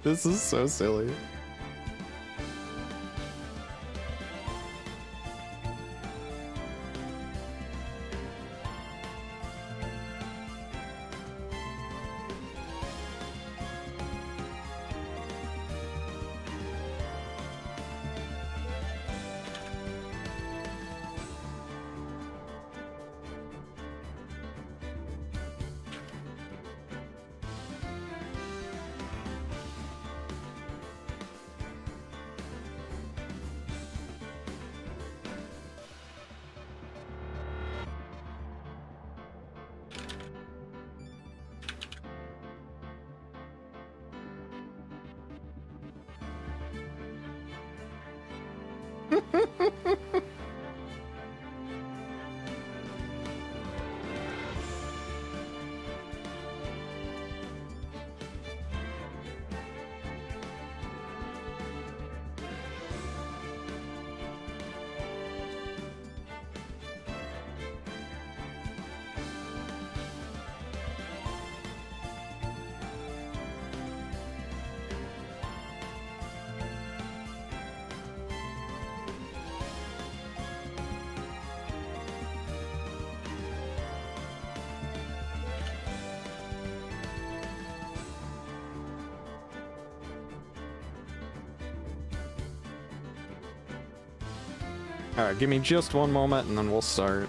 This is so silly. Alright, give me just one moment and then we'll start.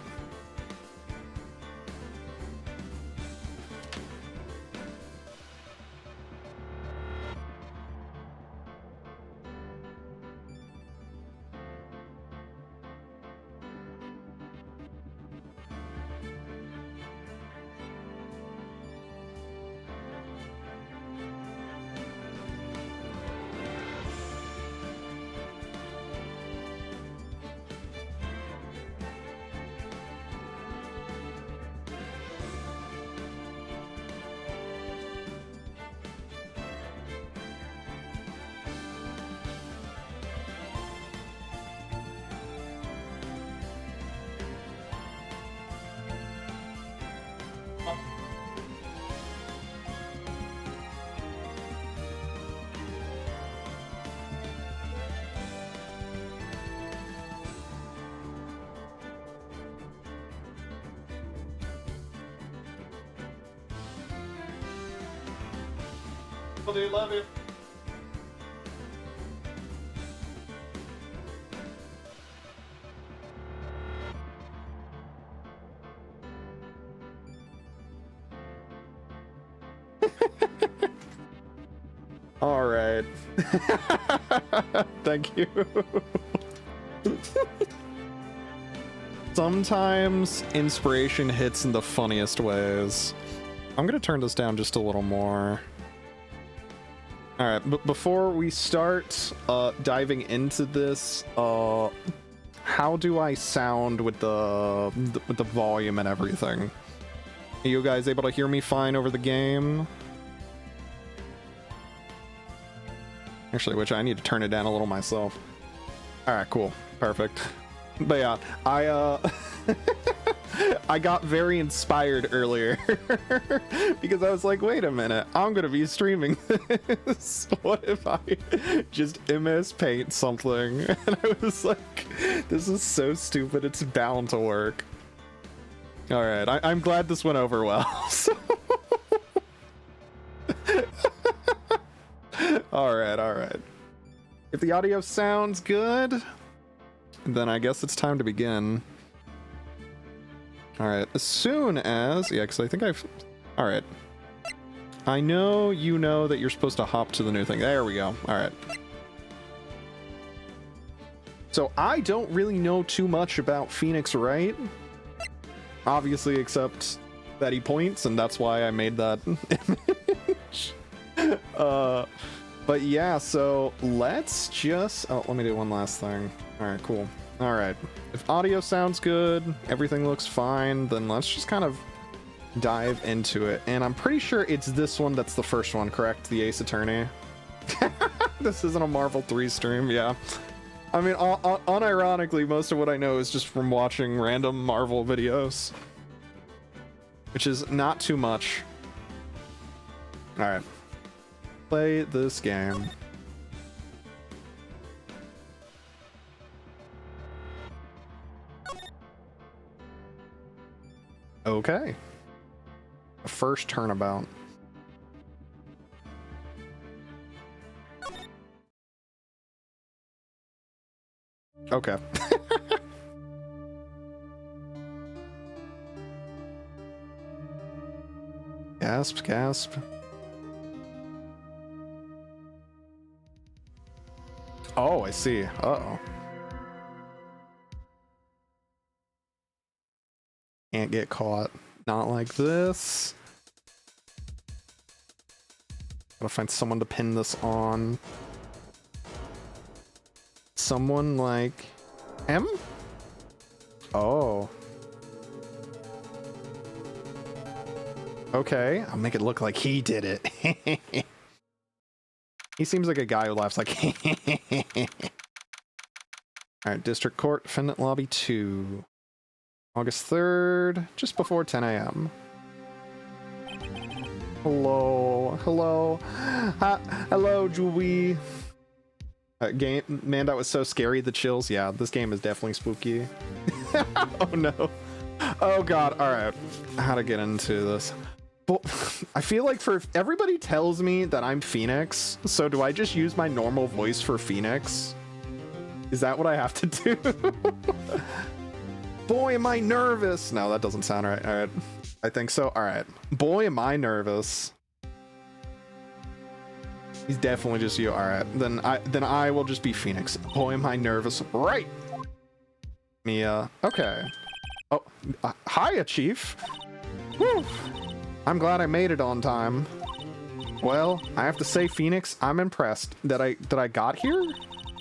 Dude, love you. All right. Thank you. Sometimes inspiration hits in the funniest ways. I'm gonna turn this down just a little more. All right, but before we start diving into this, how do I sound with the volume and everything? Are you guys able to hear me fine over the game? Actually, which I need to turn it down a little myself. All right, cool, perfect. But yeah, I got very inspired earlier because I was like, wait a minute, I'm gonna be streaming this. What if I just MS Paint something? And I was like, this is so stupid, it's bound to work. All right, I'm glad this went over well. So all right. If the audio sounds good, then I guess it's time to begin. All right, as soon as, yeah, because I think all right. I know you know that you're supposed to hop to the new thing. There we go. All right. So I don't really know too much about Phoenix Wright, obviously, except that he points, and that's why I made that image. But yeah, so let's just, oh, let me do one last thing. All right, cool. All right, if audio sounds good, everything looks fine, then let's just kind of dive into it. And I'm pretty sure it's this one that's the first one, correct? The Ace Attorney. This isn't a Marvel 3 stream, yeah. I mean, unironically, most of what I know is just from watching random Marvel videos, which is not too much. All right, play this game. Okay. First turnabout. Okay. Gasp, gasp. Oh, I see. Uh-oh. Can't get caught. Not like this. Gotta find someone to pin this on. Someone like him? Oh. Okay, I'll make it look like he did it. He seems like a guy who laughs like Alright, District Court, Defendant Lobby 2. August 3rd, just before 10 a.m. Hello, hello. Hello, Julie. Man, that was so scary, the chills. Yeah, this game is definitely spooky. Oh no. Oh god, alright. How to get into this. Well, I feel like everybody tells me that I'm Phoenix, so do I just use my normal voice for Phoenix? Is that what I have to do? Boy, am I nervous. No, that doesn't sound right. Alright. I think so. Alright. Boy, am I nervous. He's definitely just you. Alright. Then I will just be Phoenix. Boy, am I nervous. Right. Mia. Okay. Oh, hiya, Chief. Woo. I'm glad I made it on time. Well, I have to say, Phoenix, I'm impressed that I got here.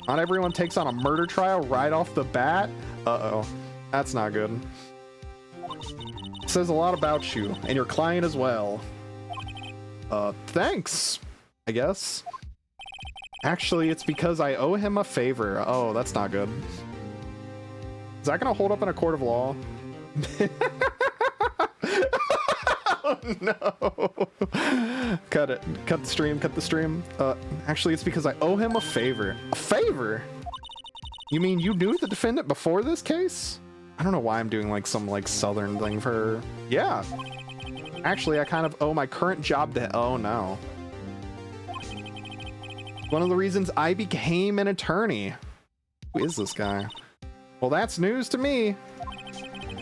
Not everyone takes on a murder trial right off the bat. Uh-oh. That's not good. It says a lot about you and your client as well. Thanks, I guess. Actually, it's because I owe him a favor. Oh, that's not good. Is that gonna hold up in a court of law? Oh no. Cut it. Cut the stream, cut the stream. Actually, it's because I owe him a favor. A favor? You mean you knew the defendant before this case? I don't know why I'm doing like some like southern thing for her. Yeah. Actually, I kind of owe my current job to... Oh no. One of the reasons I became an attorney. Who is this guy? Well, that's news to me.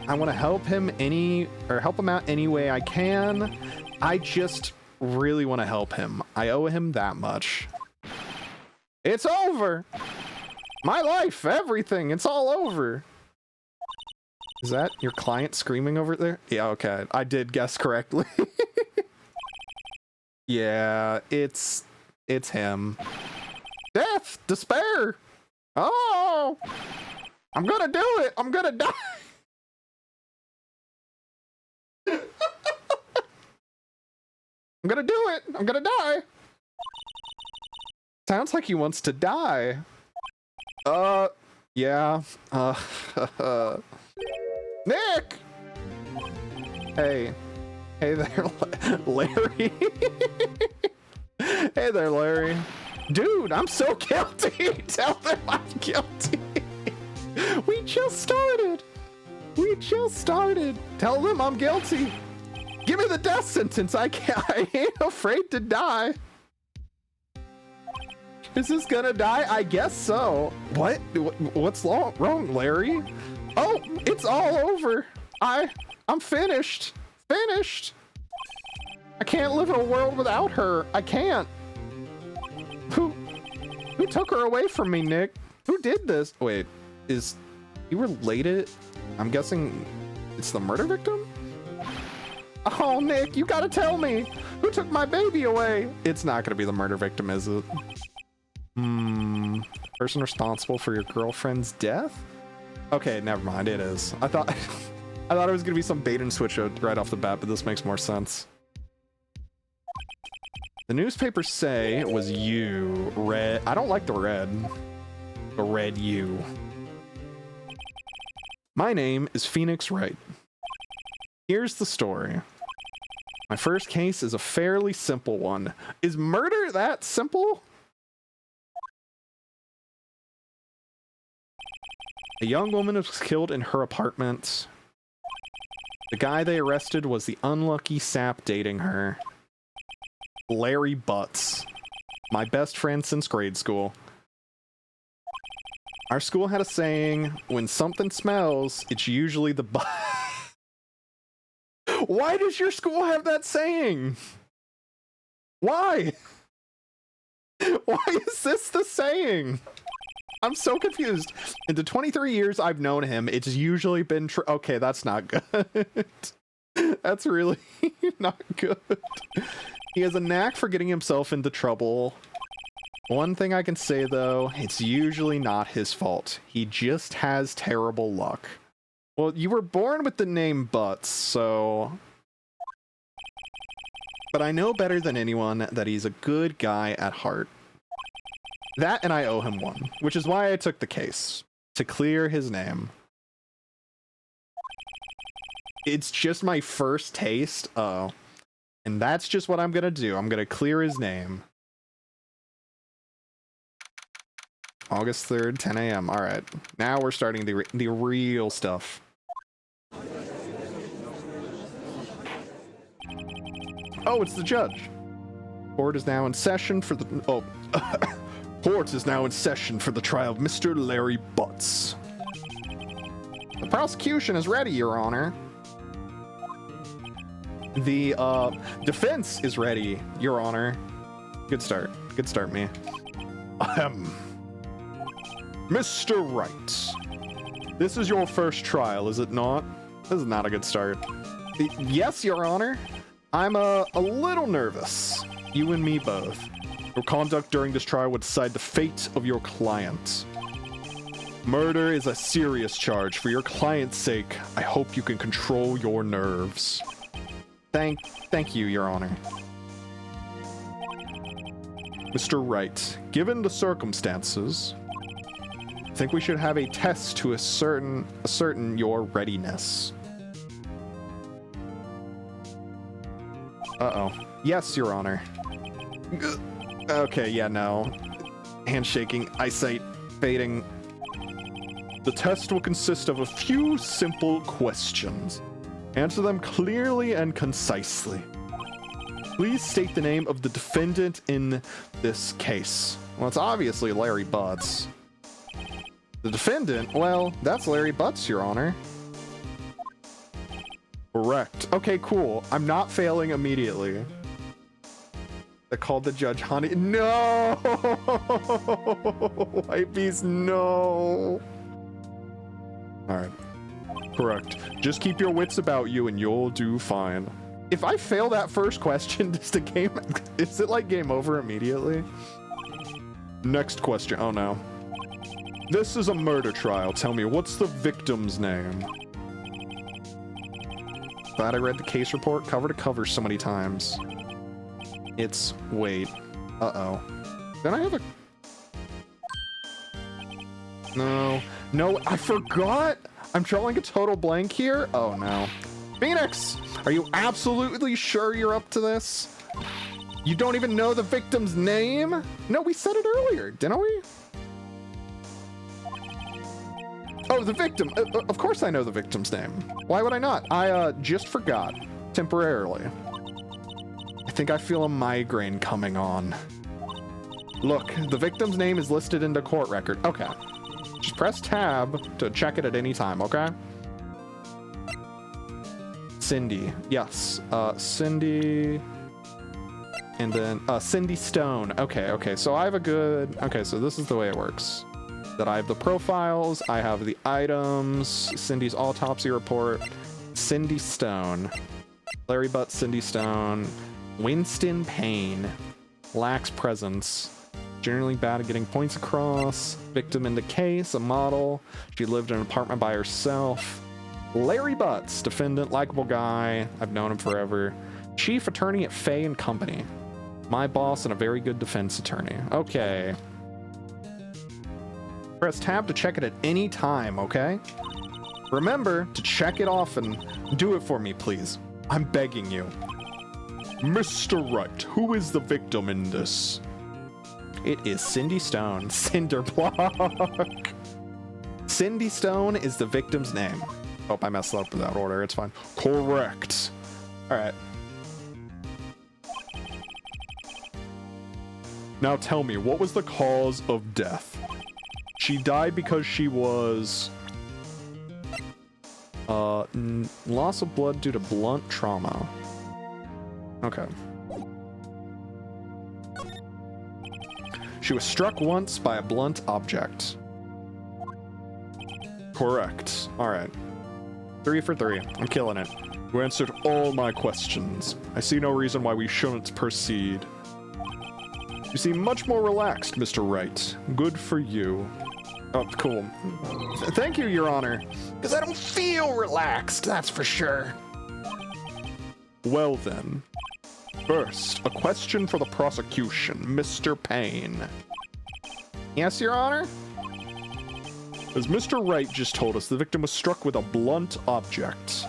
I want to help him out any way I can. I just really want to help him. I owe him that much. It's over. My life, everything, it's all over. Is that your client screaming over there? Yeah, okay. I did guess correctly. Yeah, it's him. Death, despair. Oh, I'm gonna do it. I'm gonna die. I'm gonna do it. I'm gonna die. Sounds like he wants to die. Yeah. Nick! Hey. Hey there, Larry. Hey there, Larry. Dude, I'm so guilty. Tell them I'm guilty. We just started. We just started. Tell them I'm guilty. Give me the death sentence. I ain't afraid to die. Is this gonna die? I guess so. What? What's wrong, Larry? Oh, it's all over. I'm finished. Finished. I can't live in a world without her. I can't. Who took her away from me, Nick? Who did this? Wait, is he related? I'm guessing it's the murder victim? Oh, Nick, you gotta tell me. Who took my baby away? It's not gonna be the murder victim, is it? Person responsible for your girlfriend's death? Okay, never mind, it is. I thought it was gonna be some bait and switch right off the bat, but this makes more sense. The newspapers say it was you, red. I don't like the red. The red you. My name is Phoenix Wright. Here's the story. My first case is a fairly simple one. Is murder that simple? A young woman was killed in her apartment. The guy they arrested was the unlucky sap dating her. Larry Butts. My best friend since grade school. Our school had a saying, when something smells, it's usually the butt. Why does your school have that saying? Why? Why is this the saying? I'm so confused. In the 23 years I've known him, it's usually been true. Okay, that's not good. That's really not good. He has a knack for getting himself into trouble. One thing I can say, though, it's usually not his fault. He just has terrible luck. Well, you were born with the name Butts, so... But I know better than anyone that he's a good guy at heart. That and I owe him one, which is why I took the case. To clear his name. It's just my first taste. Oh. And that's just what I'm gonna do. I'm gonna clear his name. August 3rd, 10 a.m. Alright. Now we're starting the real stuff. Oh, it's the judge. Court is now in session for the... Oh. Court is now in session for the trial of Mr. Larry Butts. The prosecution is ready, Your Honor. The defense is ready, Your Honor. Good start. Good start, me. Mr. Wright, this is your first trial, is it not? This is not a good start. Yes, Your Honor. I'm a little nervous. You and me both. Your conduct during this trial would decide the fate of your client. Murder is a serious charge. For your client's sake, I hope you can control your nerves. Thank you, Your Honor. Mr. Wright, given the circumstances, I think we should have a test to ascertain your readiness. Uh-oh. Yes, Your Honor. Okay, yeah, no. Handshaking, eyesight fading. The test will consist of a few simple questions. Answer them clearly and concisely. Please state the name of the defendant in this case. Well, it's obviously Larry Butts. The defendant? Well, that's Larry Butts, Your Honor. Correct. Okay, cool. I'm not failing immediately. I called the judge honey. No! White Beast, no! Alright. Correct. Just keep your wits about you and you'll do fine. If I fail that first question, is it like game over immediately? Next question. Oh no. This is a murder trial. Tell me, what's the victim's name? Glad I read the case report cover to cover so many times. It's... wait. Uh-oh. Then I have a... No, I forgot! I'm drawing a total blank here? Oh no. Phoenix! Are you absolutely sure you're up to this? You don't even know the victim's name? No, we said it earlier, didn't we? Oh, the victim! Of course I know the victim's name. Why would I not? I, just forgot. Temporarily. I think I feel a migraine coming on. Look, the victim's name is listed in the court record. Okay. Just press tab to check it at any time, okay? Cindy. Yes. Cindy. And then, Cindy Stone. Okay. So I have a good... Okay, so this is the way it works. That I have the profiles, I have the items, Cindy's autopsy report, Cindy Stone. Larry Butts, Cindy Stone. Winston Payne. Lacks presence. Generally bad at getting points across. Victim in the case, a model. She lived in an apartment by herself. Larry Butts, defendant, likable guy. I've known him forever. Chief attorney at Fay and Company. My boss and a very good defense attorney. Okay. Press tab to check it at any time, okay? Remember to check it off and do it for me, please. I'm begging you. Mr. Wright, who is the victim in this? It is Cindy Stone. Cinderblock. Cindy Stone is the victim's name. Oh, I messed up with that order. It's fine. Correct. All right. Now tell me, what was the cause of death? She died because she was... loss of blood due to blunt trauma. Okay. She was struck once by a blunt object. Correct. Alright. 3 for 3. I'm killing it. You answered all my questions. I see no reason why we shouldn't proceed. You seem much more relaxed, Mr. Wright. Good for you. Oh, cool. Thank you, Your Honor. Because I don't feel relaxed, that's for sure. Well then. First, a question for the prosecution, Mr. Payne. Yes, Your Honor? As Mr. Wright just told us, the victim was struck with a blunt object.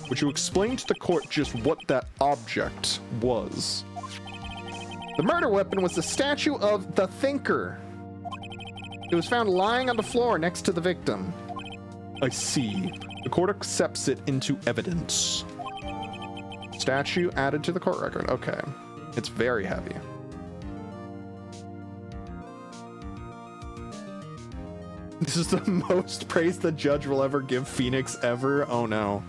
Would you explain to the court just what that object was? The murder weapon was the statue of the Thinker. It was found lying on the floor next to the victim. I see. The court accepts it into evidence. Statue added to the court record. Okay. It's very heavy. This is the most praise the judge will ever give Phoenix ever. Oh no.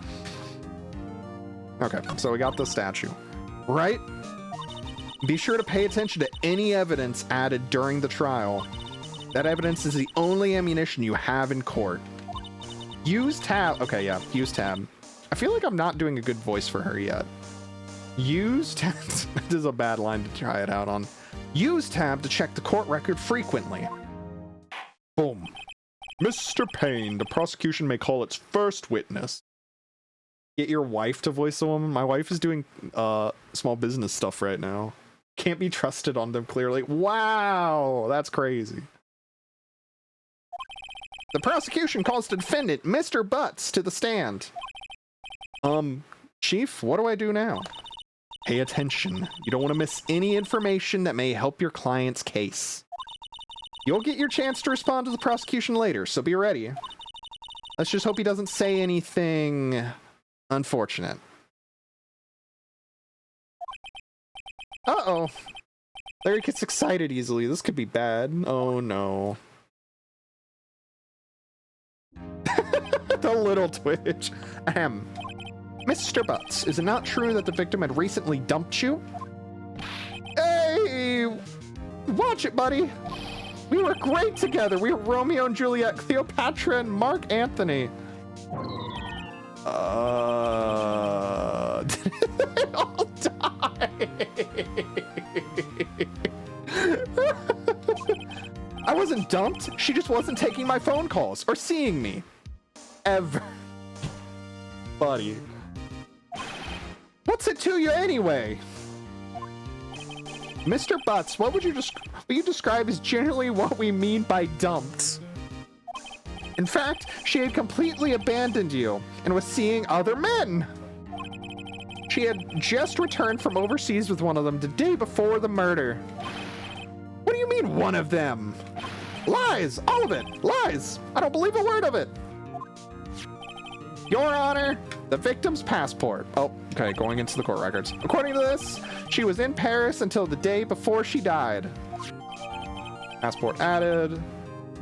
Okay, so we got the statue. Right? Be sure to pay attention to any evidence added during the trial. That evidence is the only ammunition you have in court. Use tab. Okay, yeah, use tab. I feel like I'm not doing a good voice for her yet. Use tab. This is a bad line to try it out on. Use tab to check the court record frequently. Boom. Mr. Payne, the prosecution may call its first witness. Get your wife to voice a woman? My wife is doing small business stuff right now. Can't be trusted on them clearly. Wow, that's crazy. The prosecution calls the defendant, Mr. Butts, to the stand. Chief, what do I do now? Pay attention. You don't want to miss any information that may help your client's case. You'll get your chance to respond to the prosecution later, so be ready. Let's just hope he doesn't say anything unfortunate. Uh-oh. Larry gets excited easily. This could be bad. Oh, no. The little twitch. Ahem. Mr. Butts, is it not true that the victim had recently dumped you? Hey! Watch it, buddy! We were great together. We were Romeo and Juliet, Cleopatra, and Mark Anthony. Did they all die? I wasn't dumped. She just wasn't taking my phone calls or seeing me. Ever. Buddy. What's it to you anyway? Mr. Butts, what would you describe as generally what we mean by dumped? In fact, she had completely abandoned you and was seeing other men. She had just returned from overseas with one of them the day before the murder. What do you mean, one of them? Lies! All of it! Lies! I don't believe a word of it! Your Honor, the victim's passport. Oh, okay, going into the court records. According to this, she was in Paris until the day before she died. Passport added.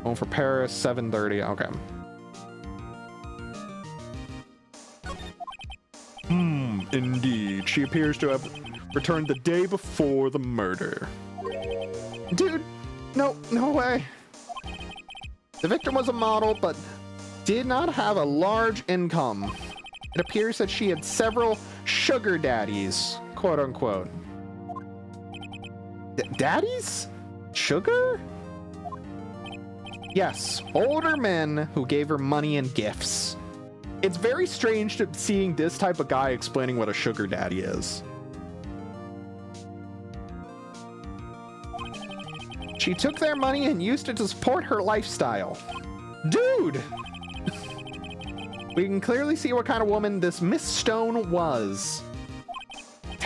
Home for Paris, 7:30. Okay. Indeed. She appears to have returned the day before the murder. Dude, no way. The victim was a model, but did not have a large income. It appears that she had several sugar daddies, quote unquote. Daddies? Sugar? Yes, older men who gave her money and gifts. It's very strange to seeing this type of guy explaining what a sugar daddy is. She took their money and used it to support her lifestyle. Dude! We can clearly see what kind of woman this Miss Stone was.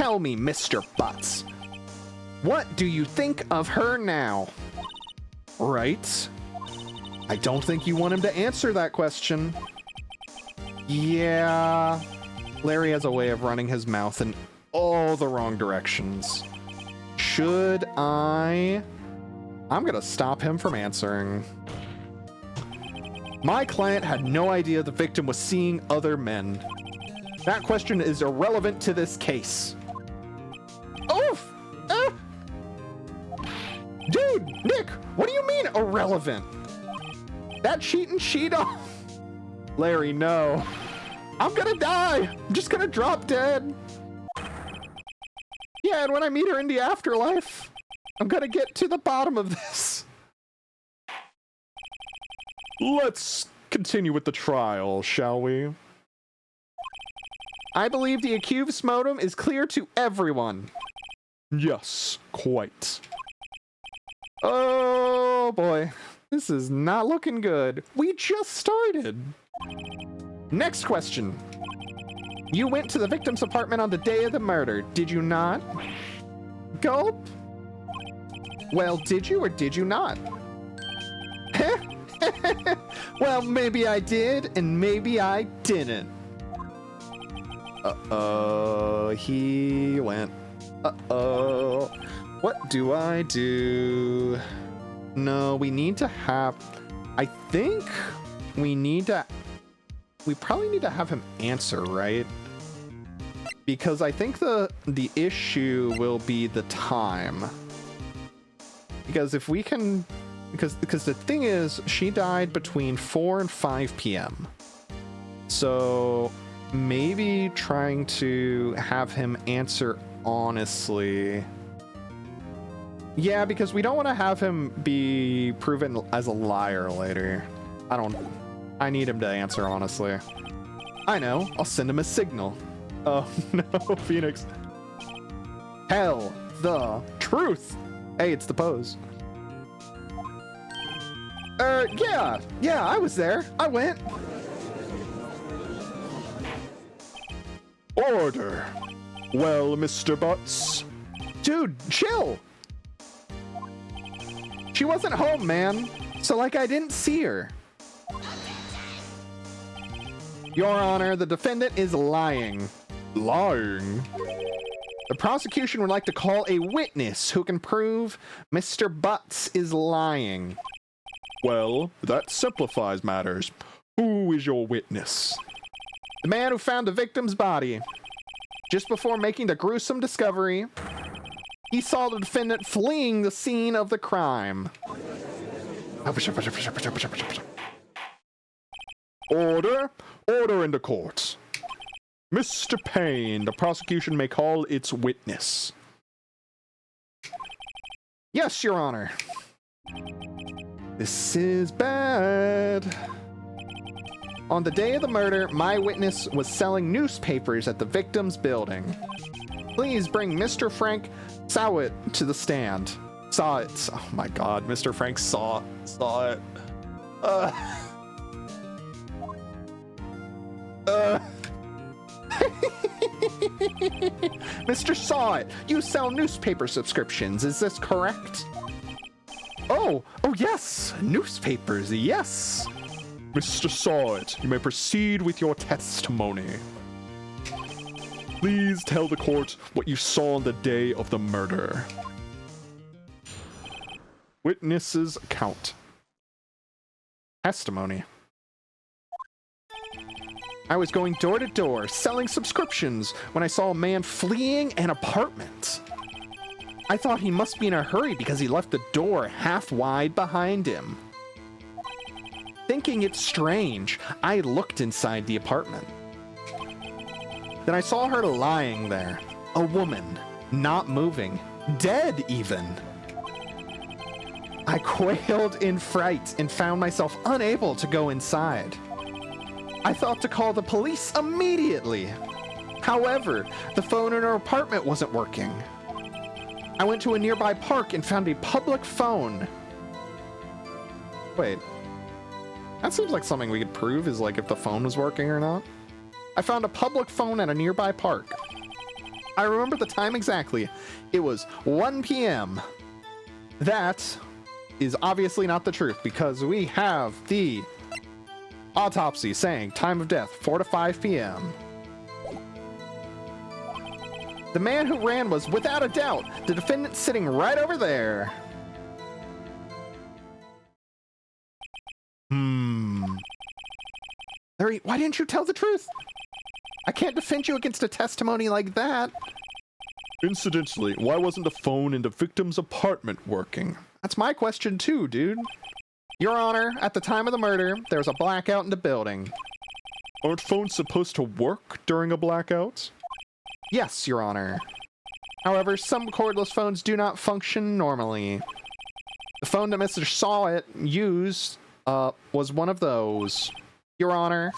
Tell me, Mr. Butts, what do you think of her now? Right? I don't think you want him to answer that question. Yeah. Larry has a way of running his mouth in all the wrong directions. Should I? I'm gonna stop him from answering. My client had no idea the victim was seeing other men. That question is irrelevant to this case. Oof! Dude, Nick, what do you mean irrelevant? That cheating sheet off. Larry, no. I'm gonna die. I'm just gonna drop dead. Yeah, and when I meet her in the afterlife, I'm gonna get to the bottom of this. Let's continue with the trial, shall we? I believe the accused's motive is clear to everyone. Yes, quite. Oh boy, this is not looking good. We just started. Next question. You went to the victim's apartment on the day of the murder, did you not? Gulp. Well, did you or did you not? Well, maybe I did and maybe I didn't. Uh-oh, he went. Uh-oh. What do I do? No, we need to have... I think we probably need to have him answer, right? Because I think the issue will be the time. Because if we can... Because the thing is, she died between 4 and 5 p.m. So maybe trying to have him answer honestly. Yeah, because we don't want to have him be proven as a liar later. I need him to answer honestly. I know, I'll send him a signal. Oh no, Phoenix. Tell the truth. Hey, it's the pose. Yeah, I was there. I went. Order. Well, Mr. Butts. Dude, chill. She wasn't home, man. So, like, I didn't see her. Your Honor, the defendant is lying. Lying? The prosecution would like to call a witness who can prove Mr. Butts is lying. Well, that simplifies matters. Who is your witness? The man who found the victim's body. Just before making the gruesome discovery, he saw the defendant fleeing the scene of the crime. Order! Order in the court. Mr. Payne, the prosecution may call its witness. Yes, Your Honor. This is bad. On the day of the murder, my witness was selling newspapers at the victim's building. Please bring Mr. Frank Sawit to the stand. Saw it. Oh my god, Mr. Frank saw it. Mr. Sawit, you sell newspaper subscriptions, is this correct? Oh yes, newspapers, yes. Mr. Sawit, you may proceed with your testimony. Please tell the court what you saw on the day of the murder. Witnesses account. Testimony. I was going door to door, selling subscriptions, when I saw a man fleeing an apartment. I thought he must be in a hurry because he left the door half wide behind him. Thinking it strange, I looked inside the apartment. Then I saw her lying there, a woman, not moving, dead even. I quailed in fright and found myself unable to go inside. I thought to call the police immediately. However, the phone in her apartment wasn't working. I went to a nearby park and found a public phone. Wait. That seems like something we could prove is like if the phone was working or not. I found a public phone at a nearby park. I remember the time exactly. It was 1 p.m. That is obviously not the truth because we have the autopsy saying time of death 4 to 5 p.m. The man who ran was without a doubt the defendant sitting right over there. Larry, why didn't you tell the truth? I can't defend you against a testimony like that. Incidentally, why wasn't the phone in the victim's apartment working? That's my question too, dude. Your Honor, at the time of the murder, there was a blackout in the building. Aren't phones supposed to work during a blackout? Yes, Your Honor. However, some cordless phones do not function normally. The phone that Mr. Sawit used was one of those. Your Honor,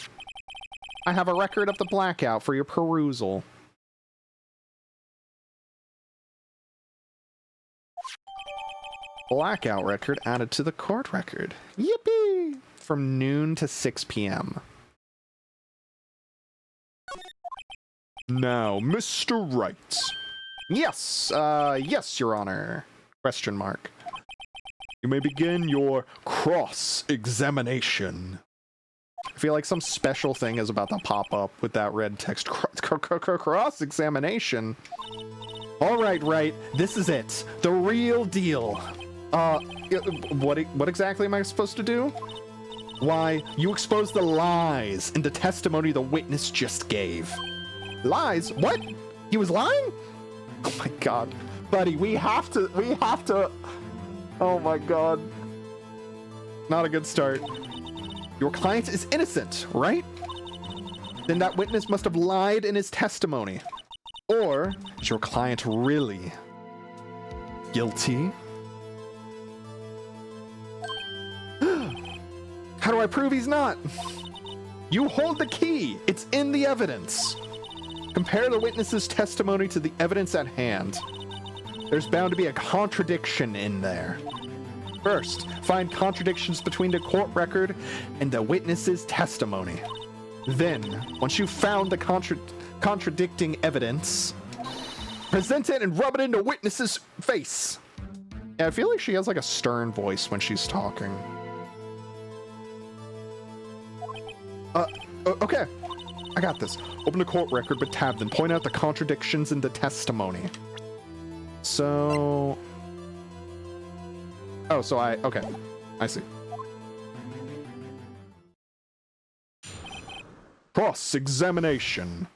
I have a record of the blackout for your perusal. Blackout record added to the court record. Yippee! From noon to 6 p.m. Now, Mr. Wright. Yes, yes, Your Honor. Question mark. You may begin your cross-examination. I feel like some special thing is about to pop up with that red text. Cross-examination. All right, right. This is it. The real deal. What exactly am I supposed to do? Why, you expose the lies in the testimony the witness just gave. Lies? What? He was lying? Oh my god. Buddy, we have to. Oh my god. Not a good start. Your client is innocent, right? Then that witness must have lied in his testimony. Or is your client really guilty? How do I prove he's not? You hold the key. It's in the evidence. Compare the witness's testimony to the evidence at hand. There's bound to be a contradiction in there. First, find contradictions between the court record and the witness's testimony. Then, once you've found the contradicting evidence, present it and rub it in the witness's face. Yeah, I feel like she has like a stern voice when she's talking. Okay. I got this. Open the court record with tab, then point out the contradictions in the testimony. So... Oh, so okay. I see. Cross-examination.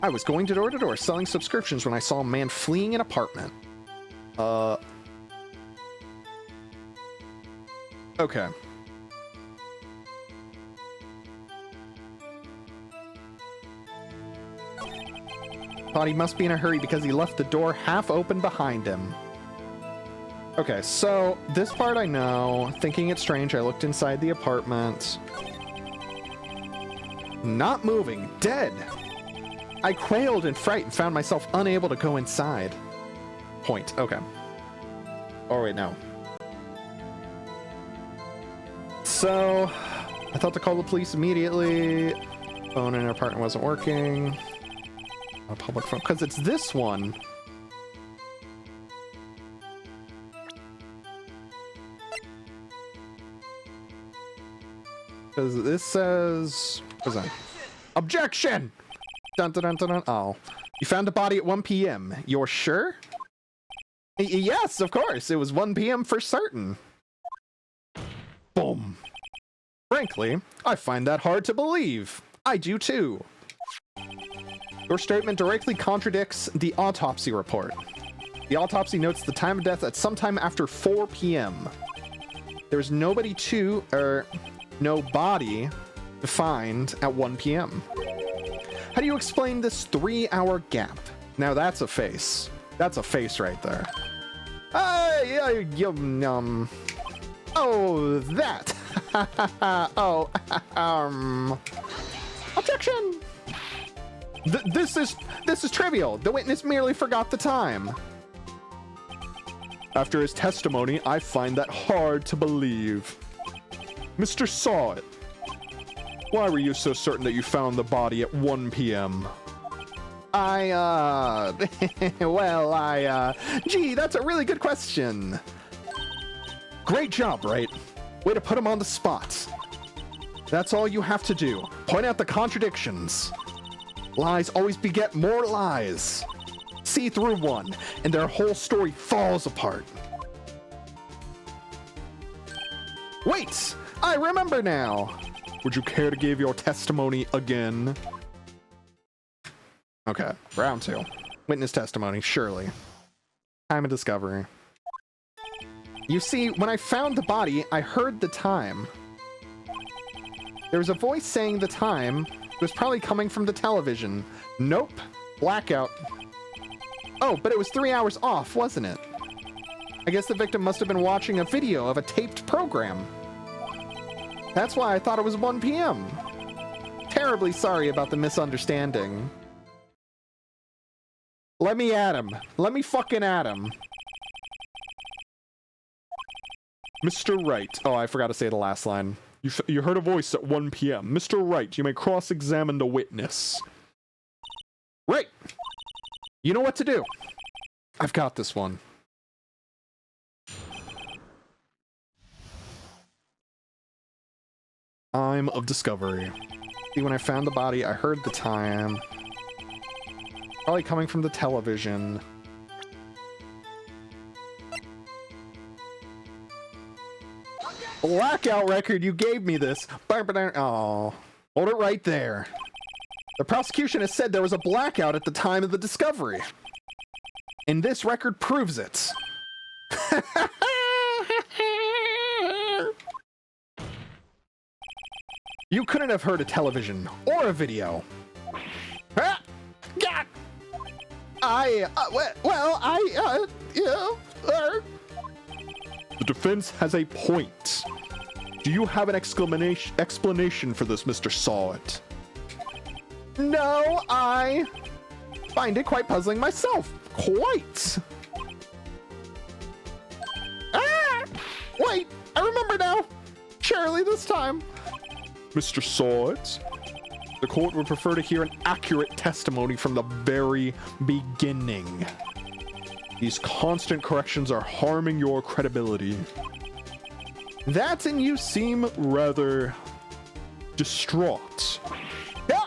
I was going door to door selling subscriptions when I saw a man fleeing an apartment. Okay. Thought he must be in a hurry because he left the door half open behind him. Okay, so this part I know. Thinking it strange, I looked inside the apartment. Not moving, dead. I quailed in fright and found myself unable to go inside. Point, okay. Oh wait, no. So, I thought to call the police immediately. Phone in her apartment wasn't working. A public phone, because it's this one. Because this says, what is that? Objection! Dun, dun, dun, dun, dun. Oh, you found the body at 1 p.m. You're sure? Yes, of course. It was 1 p.m. for certain. Boom. Frankly, I find that hard to believe. I do too. Your statement directly contradicts the autopsy report. The autopsy notes the time of death at sometime after 4 p.m. There's no body to find at 1 p.m. How do you explain this 3-hour gap? Now that's a face. That's a face right there. Oh, that. Oh, objection. This is trivial. The witness merely forgot the time. After his testimony, I find that hard to believe. Mr. Sawit, Why were you so certain that you found the body at 1 p.m.? Gee, that's a really good question. Great job, right? Way to put him on the spot. That's all you have to do. Point out the contradictions. Lies always beget more lies. See through one, and their whole story falls apart. Wait! I remember now! Would you care to give your testimony again? Okay, round 2. Witness testimony, surely. Time of discovery. You see, when I found the body, I heard the time. There was a voice saying the time. It was probably coming from the television. Nope. Blackout. Oh, but it was 3 hours off, wasn't it? I guess the victim must have been watching a video of a taped program. That's why I thought it was 1 p.m. Terribly sorry about the misunderstanding. Let me at him. Let me fucking at him. Mr. Wright. Oh, I forgot to say the last line. You heard a voice at 1 p.m. Mr. Wright, you may cross-examine the witness. Right. You know what to do. I've got this one. Time of discovery. See, when I found the body, I heard the time. Probably coming from the television. Blackout record, you gave me this. Oh, hold it right there. The prosecution has said there was a blackout at the time of the discovery. And this record proves it. You couldn't have heard a television or a video. Ah! God! The defense has a point. Do you have an explanation for this, Mr. Sawit? No, I find it quite puzzling myself. Quite. Ah! Wait, I remember now. Surely this time. Mr. Sawit, the court would prefer to hear an accurate testimony from the very beginning. These constant corrections are harming your credibility. That and you seem rather distraught. Yeah.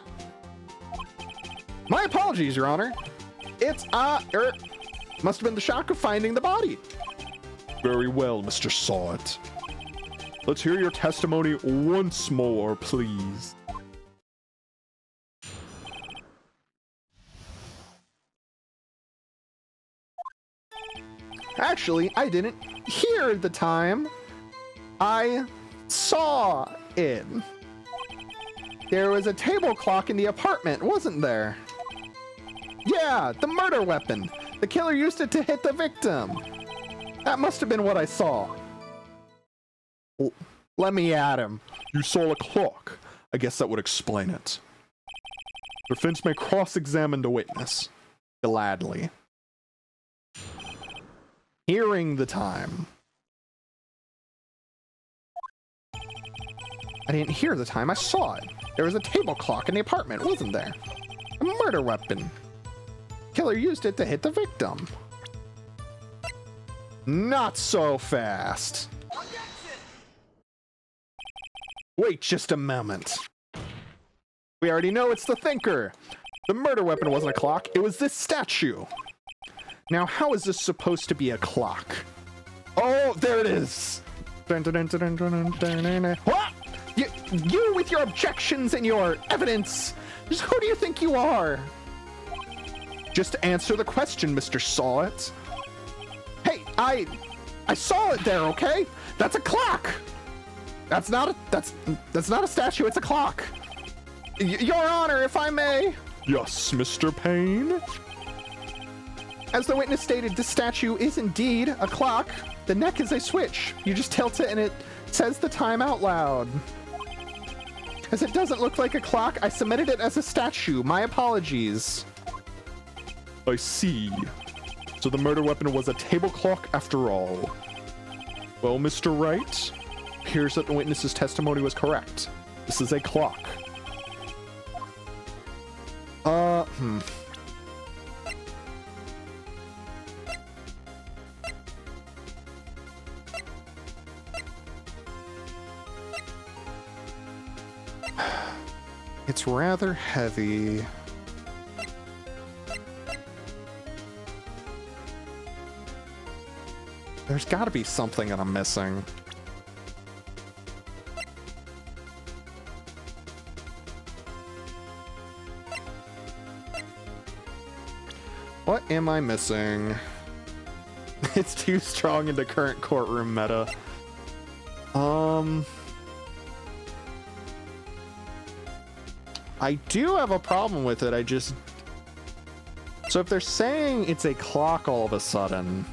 My apologies, Your Honor. It's, must have been the shock of finding the body. Very well, Mr. Sawit. Let's hear your testimony once more, please. Actually, I didn't hear the time. I saw it. There was a table clock in the apartment, wasn't there? Yeah, the murder weapon. The killer used it to hit the victim. That must have been what I saw. Let me at him. You saw a clock. I guess that would explain it. Defense may cross-examine the witness. Gladly. Hearing the time. I didn't hear the time, I saw it. There was a table clock in the apartment, wasn't there? A murder weapon. Killer used it to hit the victim. Not so fast. Wait just a moment. We already know it's the thinker. The murder weapon wasn't a clock, it was this statue. Now, how is this supposed to be a clock? Oh, there it is. What? You with your objections and your evidence. Just who do you think you are? Just answer the question, Mr. Sawit. Hey, I saw it there, okay? That's a clock. That's not a statue, it's a clock. Your Honor, if I may. Yes, Mr. Payne. As the witness stated, this statue is indeed a clock. The neck is a switch. You just tilt it and it says the time out loud. As it doesn't look like a clock, I submitted it as a statue. My apologies. I see. So the murder weapon was a table clock after all. Well, Mr. Wright, appears that the witness's testimony was correct. This is a clock. It's rather heavy. There's got to be something that I'm missing. What am I missing? It's too strong into current courtroom meta. I do have a problem with it. So if they're saying it's a clock all of a sudden,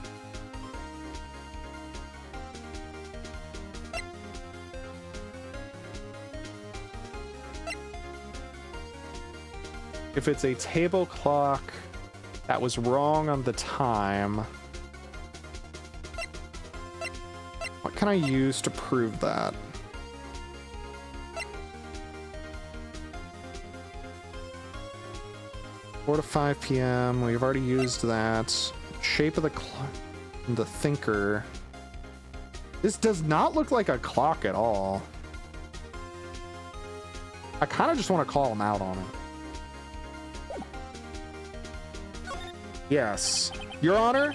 if it's a table clock that was wrong on the time, what can I use to prove that? Four to 5 p.m. We've already used that. Shape of the clock. The thinker. This does not look like a clock at all. I kind of just want to call him out on it. Yes. Your Honor,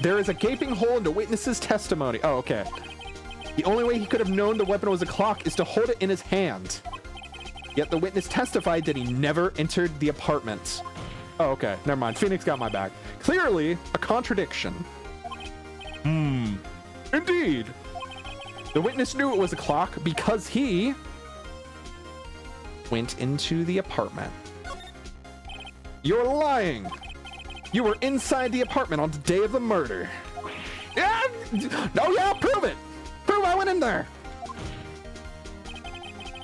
there is a gaping hole in the witness's testimony. Oh, okay. The only way he could have known the weapon was a clock is to hold it in his hand. Yet the witness testified that he never entered the apartment. Oh, okay. Never mind. Phoenix got my back. Clearly, a contradiction. Indeed. The witness knew it was a clock because he went into the apartment. You're lying. You were inside the apartment on the day of the murder. Yeah. No, yeah, prove it. Prove I went in there.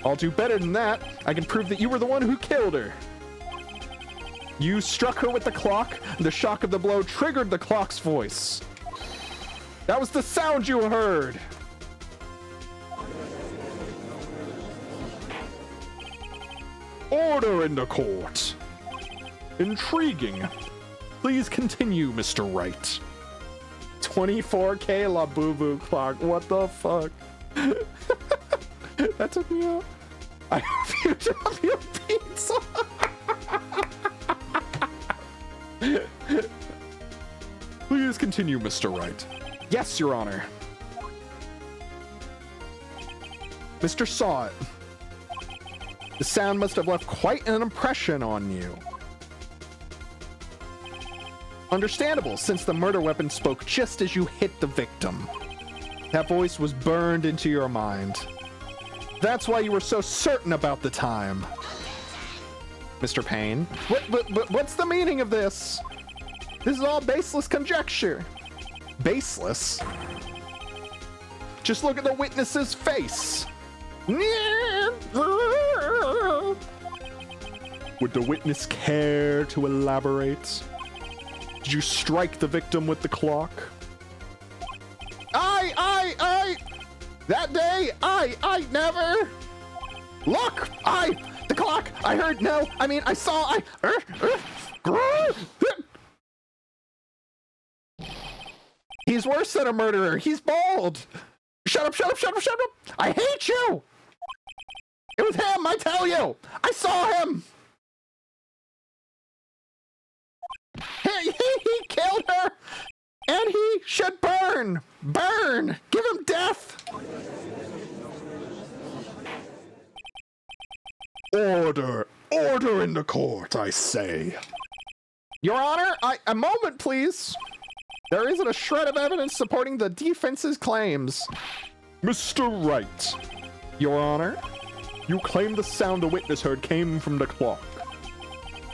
I'll do better than that. I can prove that you were the one who killed her. You struck her with the clock. The shock of the blow triggered the clock's voice. That was the sound you heard. Order in the court. Intriguing. Please continue, Mr. Wright. 24K La Boo Boo clock. What the fuck? That took me out. I hope you drop your pizza. Please continue, Mr. Wright. Yes, Your Honor. Mr. saw it. The sound must have left quite an impression on you. Understandable, since the murder weapon spoke just as you hit the victim. That voice was burned into your mind. That's why you were so certain about the time. Mr. Payne, what's the meaning of this? This is all baseless conjecture. Baseless? Just look at the witness's face. Would the witness care to elaborate? Did you strike the victim with the clock? That day, I never. Look, the clock, I heard, no, I mean, I saw, He's worse than a murderer. He's bald. Shut up. I hate you. It was him, I tell you. I saw him. He killed her. And he should burn. Burn. Give him death. Order. Order in the court, I say. Your Honor, a moment, please. There isn't a shred of evidence supporting the defense's claims. Mr. Wright. Your Honor, you claim the sound the witness heard came from the clock.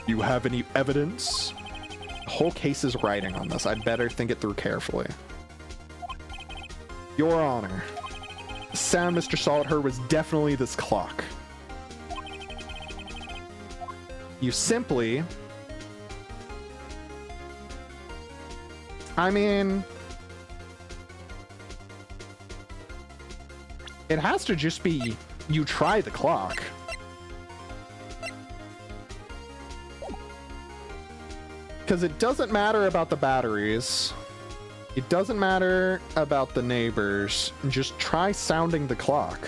Do you have any evidence? The whole case is riding on this. I'd better think it through carefully. Your Honor, the sound Mr. Solid heard was definitely this clock. You simply... I mean... it has to just be you try the clock. Because it doesn't matter about the batteries. It doesn't matter about the neighbors. Just try sounding the clock.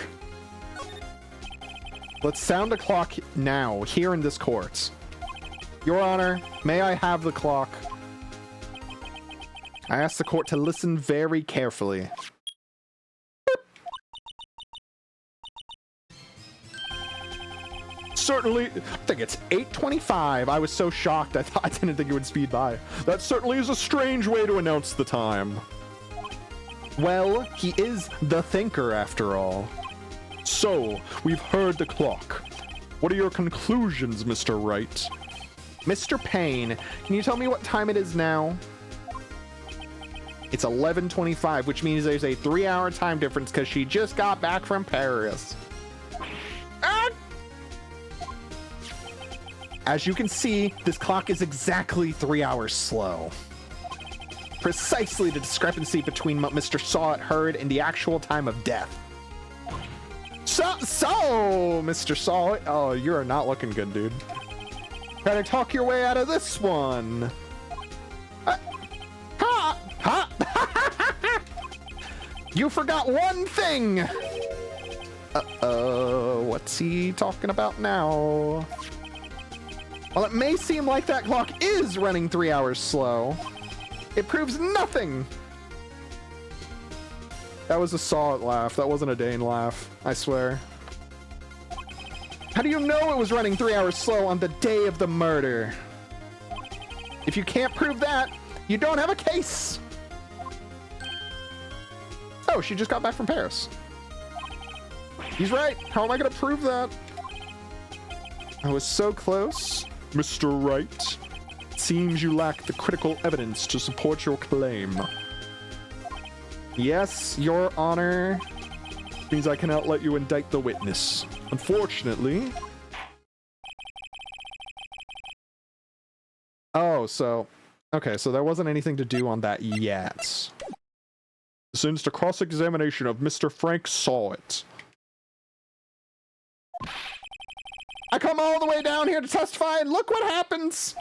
Let's sound a clock now, here in this court. Your Honor, may I have the clock? I ask the court to listen very carefully. Certainly, I think it's 8:25. I was so shocked, I didn't think it would speed by. That certainly is a strange way to announce the time. Well, he is the thinker after all. So, we've heard the clock. What are your conclusions, Mr. Wright? Mr. Payne, can you tell me what time it is now? It's 11:25, which means there's a 3-hour time difference because she just got back from Paris. Ah! As you can see, this clock is exactly 3 hours slow. Precisely the discrepancy between what Mr. Sawit heard and the actual time of death. So, Mr. Sawit, oh, you're not looking good, dude. Try to talk your way out of this one. You forgot one thing. What's he talking about now? While it may seem like that clock is running 3 hours slow, it proves nothing. That was a Sawit laugh. That wasn't a Dane laugh, I swear. How do you know it was running 3 hours slow on the day of the murder? If you can't prove that, you don't have a case. Oh, she just got back from Paris. He's right. How am I going to prove that? I was so close. Mr. Wright, seems you lack the critical evidence to support your claim. Yes, Your Honor. Means I cannot let you indict the witness. Unfortunately. Oh, so... Okay, so there wasn't anything to do on that yet. Since the cross-examination of Mr. Frank Sawit. I come all the way down here to testify, and look what happens!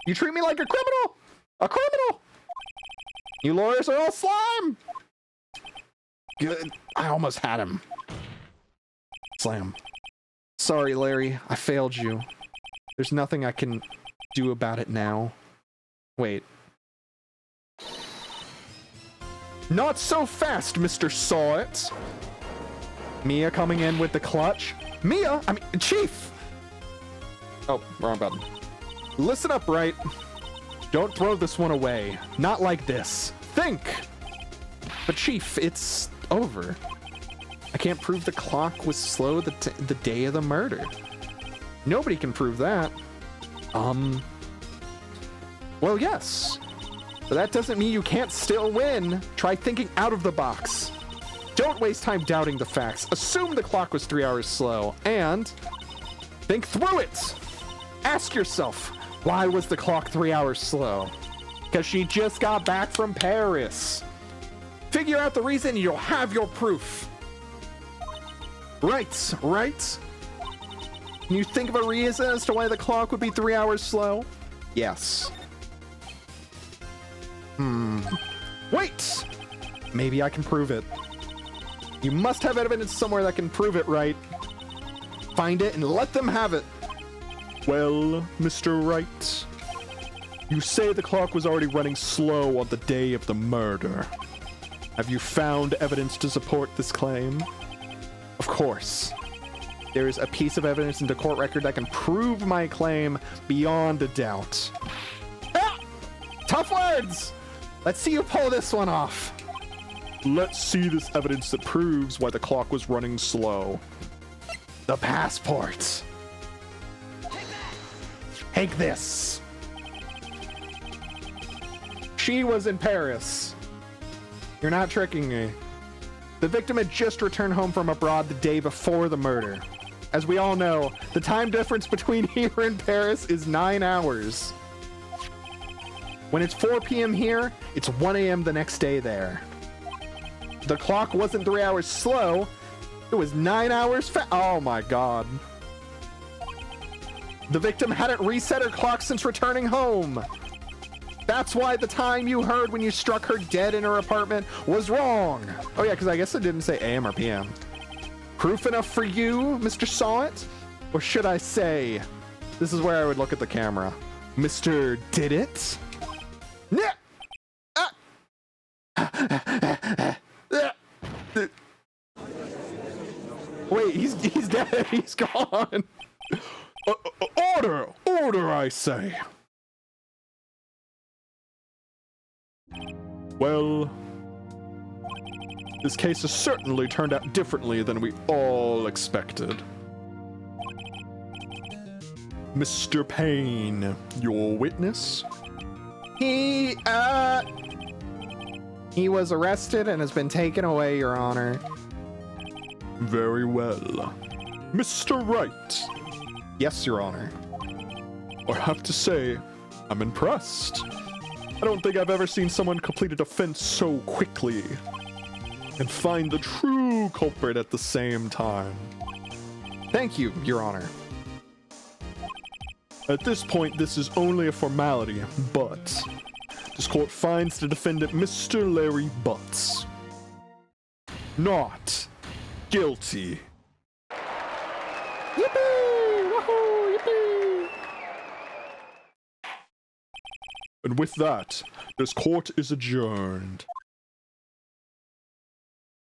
You treat me like a criminal! A criminal! You lawyers are all slime! Good. I almost had him. Slam. Sorry, Larry. I failed you. There's nothing I can do about it now. Wait. Not so fast, Mr. Sawit! Mia coming in with the clutch. Mia? I mean, Chief! Oh, wrong button. Listen up, Wright. Don't throw this one away. Not like this. Think! But Chief, it's over. I can't prove the clock was slow the day of the murder. Nobody can prove that. Well, yes. But that doesn't mean you can't still win. Try thinking out of the box. Don't waste time doubting the facts. Assume the clock was 3 hours slow, and think through it. Ask yourself, why was the clock 3 hours slow? Because she just got back from Paris. Figure out the reason and you'll have your proof. Right, right? Can you think of a reason as to why the clock would be 3 hours slow? Yes. Wait! Maybe I can prove it. You must have evidence somewhere that can prove it, right? Find it and let them have it. Well, Mr. Wright, you say the clock was already running slow on the day of the murder. Have you found evidence to support this claim? Of course. There is a piece of evidence in the court record that can prove my claim beyond a doubt. Ah! Tough words! Let's see you pull this one off. Let's see this evidence that proves why the clock was running slow. The passport. Take this. She was in Paris. You're not tricking me. The victim had just returned home from abroad the day before the murder. As we all know, the time difference between here and Paris is 9 hours. When it's 4 p.m. here, it's 1 a.m. the next day there. The clock wasn't 3 hours slow. It was 9 hours oh my god. The victim hadn't reset her clock since returning home. That's why the time you heard when you struck her dead in her apartment was wrong. Oh yeah, because I guess it didn't say AM or PM. Proof enough for you, Mr. Sawit? Or should I say, this is where I would look at the camera. Mr. Did It? Wait, he's dead. He's gone. Order, I say. Well, this case has certainly turned out differently than we all expected. Mr. Payne, your witness? He was arrested and has been taken away, Your Honor. Very well. Mr. Wright. Yes, Your Honor. I have to say, I'm impressed. I don't think I've ever seen someone complete a defense so quickly and find the true culprit at the same time. Thank you, Your Honor. At this point, this is only a formality, but this court finds the defendant, Mr. Larry Butts, not guilty. Yippee! Woohoo! Yippee! And with that, this court is adjourned.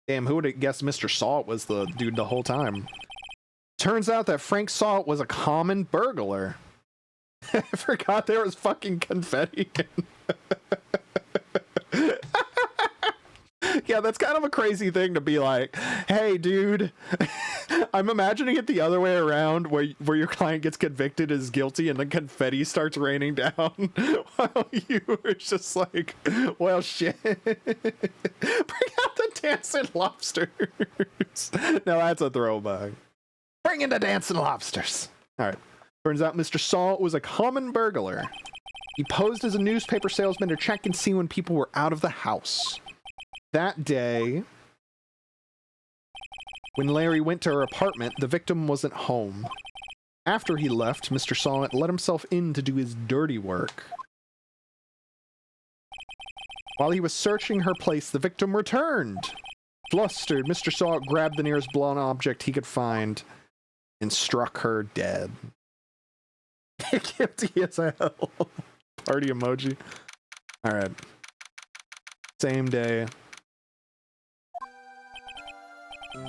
Damn, who would have guessed Mr. Salt was the dude the whole time? Turns out that Frank Salt was a common burglar. I forgot there was fucking confetti. Yeah, that's kind of a crazy thing to be like, hey, dude, I'm imagining it the other way around where your client gets convicted as guilty and the confetti starts raining down while you were just like, well, shit. Bring out the dancing lobsters. Now that's a throwback. Bring in the dancing lobsters. All right. Turns out Mr. Salt was a common burglar. He posed as a newspaper salesman to check and see when people were out of the house. That day, when Larry went to her apartment, the victim wasn't home. After he left, Mr. Salt let himself in to do his dirty work. While he was searching her place, the victim returned. Flustered, Mr. Salt grabbed the nearest blunt object he could find and struck her dead. Guilty as hell. Party emoji. Alright. Same day.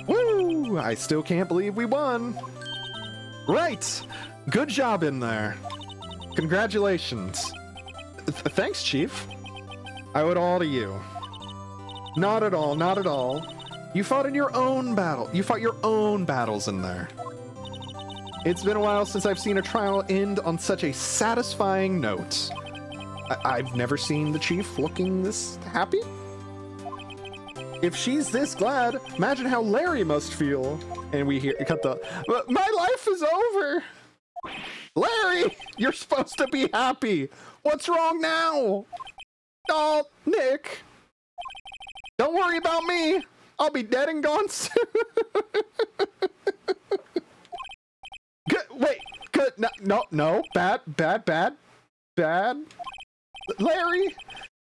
Woo! I still can't believe we won. Right! Good job in there. Congratulations. Thanks, Chief. I owe it all to you. Not at all, not at all. You fought in your own battle. You fought your own battles in there. It's been a while since I've seen a trial end on such a satisfying note. I've never seen the Chief looking this happy. If she's this glad, imagine how Larry must feel. And we cut the, my life is over. Larry, you're supposed to be happy. What's wrong now? Oh, Nick. Don't worry about me. I'll be dead and gone soon. Good, wait, good, no, bad. Larry,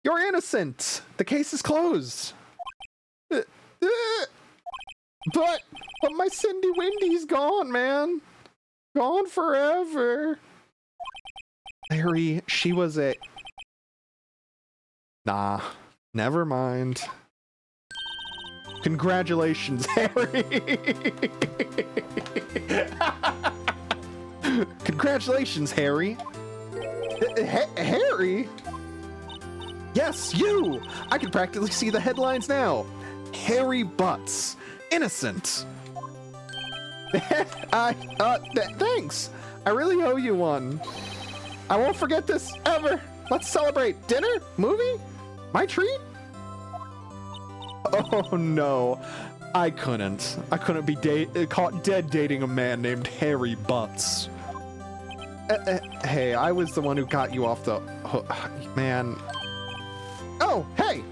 you're innocent. The case is closed. But my Cindy Windy's gone, man. Gone forever. Larry, she was a... Nah, never mind. Congratulations, Harry. Congratulations, Harry. Harry? Yes, you! I can practically see the headlines now. Harry Butts. Innocent. Thanks. I really owe you one. I won't forget this ever. Let's celebrate. Dinner? Movie? My treat? Oh no. I couldn't be caught dead dating a man named Harry Butts. Hey, I was the one who got you off the hook, man. Oh, hey!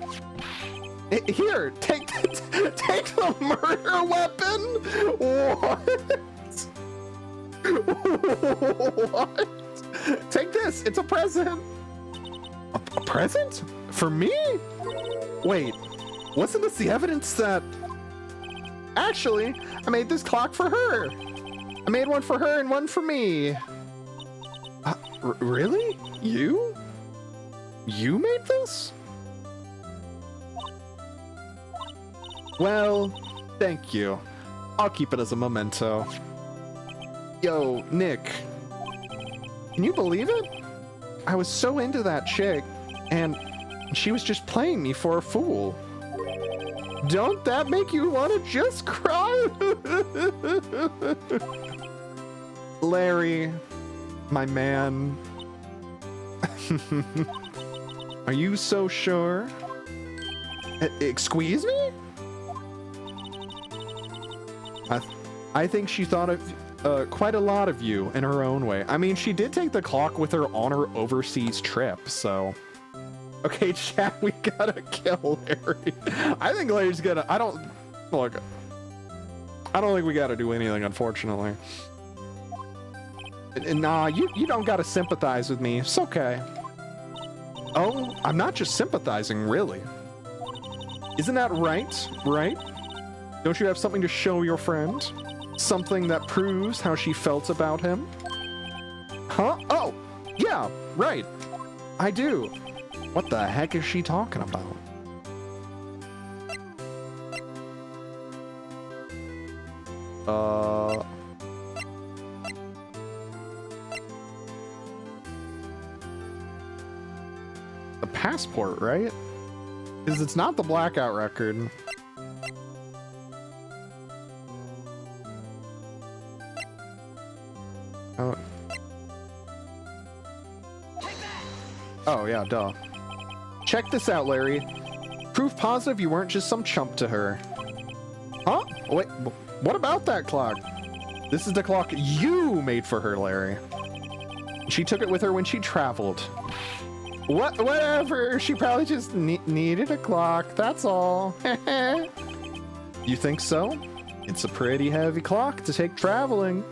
Here, take the murder weapon. What? Take this. It's a present. A present for me? Wait, wasn't this the evidence that? Actually, I made this clock for her. I made one for her and one for me. Really? You? You made this? Well, thank you. I'll keep it as a memento. Yo, Nick. Can you believe it? I was so into that chick, and she was just playing me for a fool. Don't that make you want to just cry? Larry, my man. Are you so sure? Excuse me? I think she thought of quite a lot of you in her own way. I mean, she did take the clock with her on her overseas trip, so... Okay, chat, we gotta kill Larry. I think Larry's gonna... Look, I don't think we gotta do anything, unfortunately. Nah, you don't gotta sympathize with me. It's okay. Oh, I'm not just sympathizing, really. Isn't that right? Right? Don't you have something to show your friend? Something that proves how she felt about him? Huh? Oh, yeah, right. I do. What the heck is she talking about? The passport, right? Because it's not the blackout record. Oh, yeah, duh. Check this out, Larry. Proof positive you weren't just some chump to her. Huh? Wait, what about that clock? This is the clock you made for her, Larry. She took it with her when she traveled. Whatever. She probably just needed a clock, that's all. You think so? It's a pretty heavy clock to take traveling.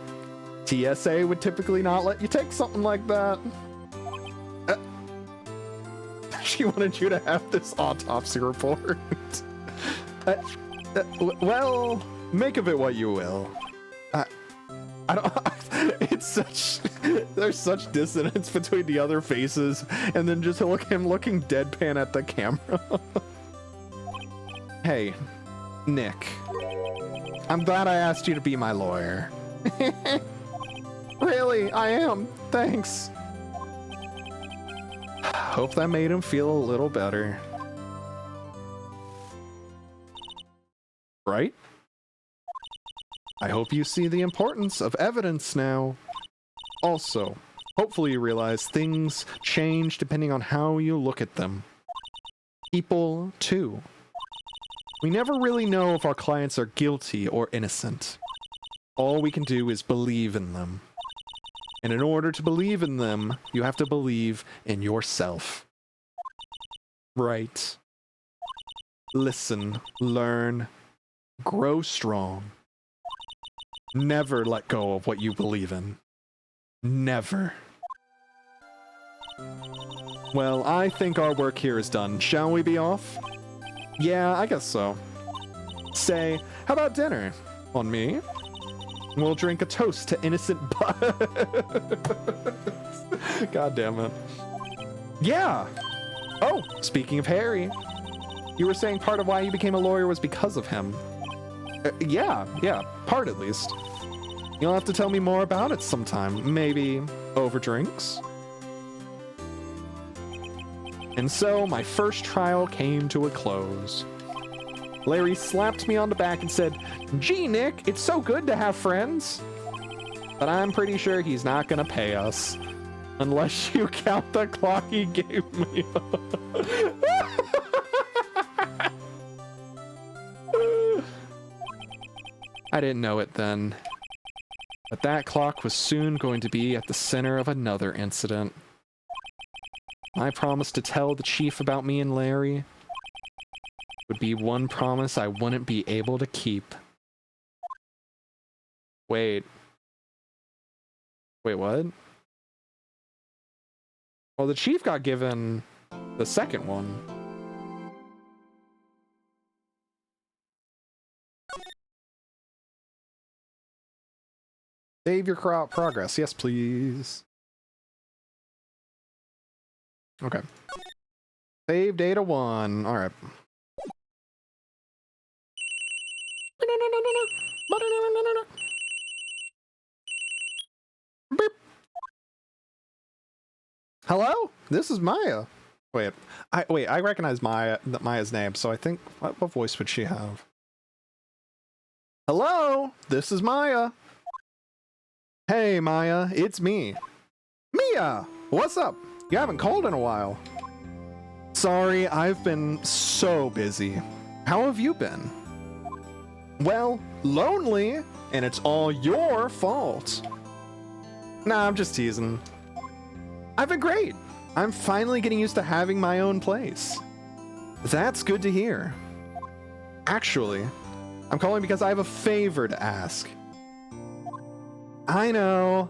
TSA would typically not let you take something like that. She wanted you to have this autopsy report. Well, make of it what you will. I don't. It's such. There's such dissonance between the other faces, and then just him looking deadpan at the camera. Hey, Nick. I'm glad I asked you to be my lawyer. Really, I am. Thanks. Hope that made him feel a little better. Right? I hope you see the importance of evidence now. Also, hopefully you realize things change depending on how you look at them. People, too. We never really know if our clients are guilty or innocent. All we can do is believe in them. And in order to believe in them, you have to believe in yourself. Right. Listen, learn, grow strong. Never let go of what you believe in. Never. Well, I think our work here is done. Shall we be off? Yeah, I guess so. Say, how about dinner? On me? We'll drink a toast to innocent God damn it. Yeah! Oh, speaking of Harry, you were saying part of why you became a lawyer was because of him. Yeah, part at least. You'll have to tell me more about it sometime. Maybe over drinks? And so my first trial came to a close. Larry slapped me on the back and said, "Gee, Nick, it's so good to have friends." But I'm pretty sure he's not gonna pay us. Unless you count the clock he gave me. I didn't know it then. But that clock was soon going to be at the center of another incident. I promised to tell the chief about me and Larry. It would be one promise I wouldn't be able to keep. Wait, what? Well, the chief got given the second one. Save your progress. Yes, please. Okay. Save data 1. All right. Beep. Hello? This is Maya. Wait, I recognize Maya's name, so I think what voice would she have? Hello? This is Maya. Hey Maya, it's me. Mia! What's up? You haven't called in a while. Sorry, I've been so busy. How have you been? Well, lonely, and it's all your fault. Nah, I'm just teasing. I've been great. I'm finally getting used to having my own place. That's good to hear. Actually, I'm calling because I have a favor to ask. I know.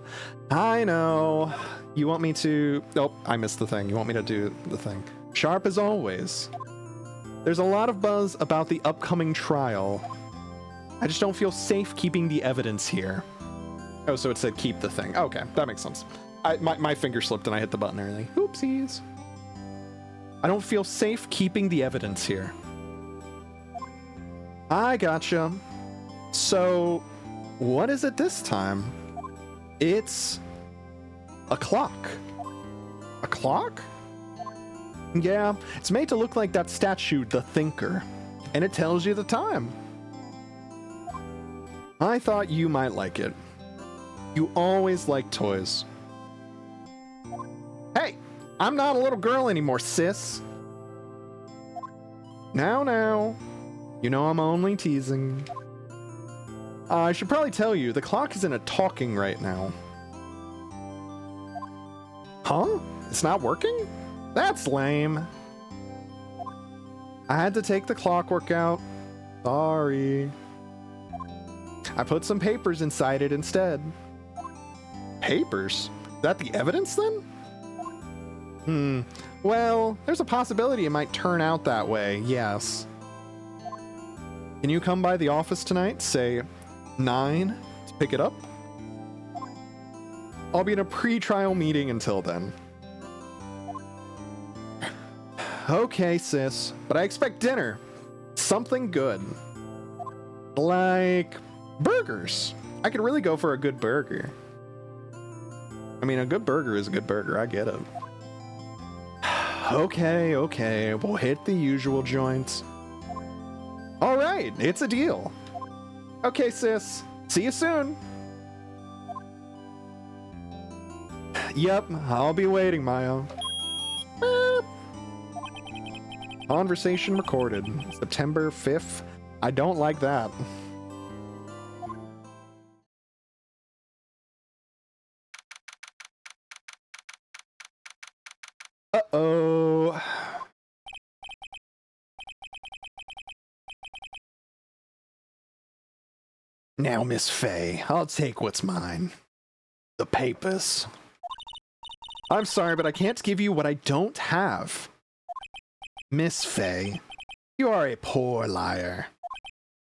You want me to... Oh, I missed the thing. You want me to do the thing. Sharp as always. There's a lot of buzz about the upcoming trial. I just don't feel safe keeping the evidence here. Oh, so it said keep the thing. Okay, that makes sense. My finger slipped and I hit the button early. Oopsies. I don't feel safe keeping the evidence here. I gotcha. So, what is it this time? It's a clock. A clock? Yeah, it's made to look like that statue, The Thinker, and it tells you the time. I thought you might like it. You always like toys. Hey, I'm not a little girl anymore, sis. Now. You know I'm only teasing. I should probably tell you, the clock isn't talking right now. Huh? It's not working? That's lame. I had to take the clockwork out. Sorry. I put some papers inside it instead. Papers? Is that the evidence then? Well, there's a possibility it might turn out that way, yes. Can you come by the office tonight, say 9, to pick it up? I'll be in a pre-trial meeting until then. Okay, sis, but I expect dinner. Something good. Like burgers. I could really go for a good burger. I mean, a good burger is a good burger, I get it. Okay, we'll hit the usual joints. All right, it's a deal. Okay, sis, see you soon. Yep, I'll be waiting, Maya. Beep. Conversation recorded, September 5th. I don't like that. Uh-oh. Now, Miss Faye, I'll take what's mine. The papers. I'm sorry, but I can't give you what I don't have. Miss Faye, you are a poor liar.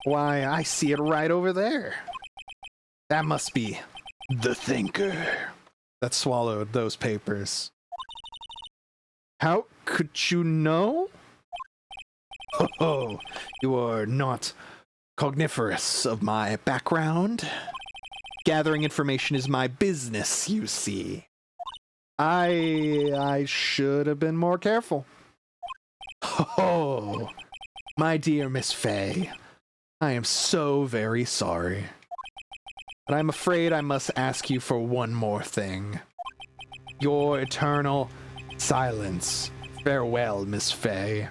Why, I see it right over there. That must be the Thinker that swallowed those papers. How could you know? Oh, you are not cogniferous of my background. Gathering information is my business, you see. I should have been more careful. Oh, my dear Miss Faye, I am so very sorry. But I'm afraid I must ask you for one more thing. Your eternal silence. Farewell, Miss Faye.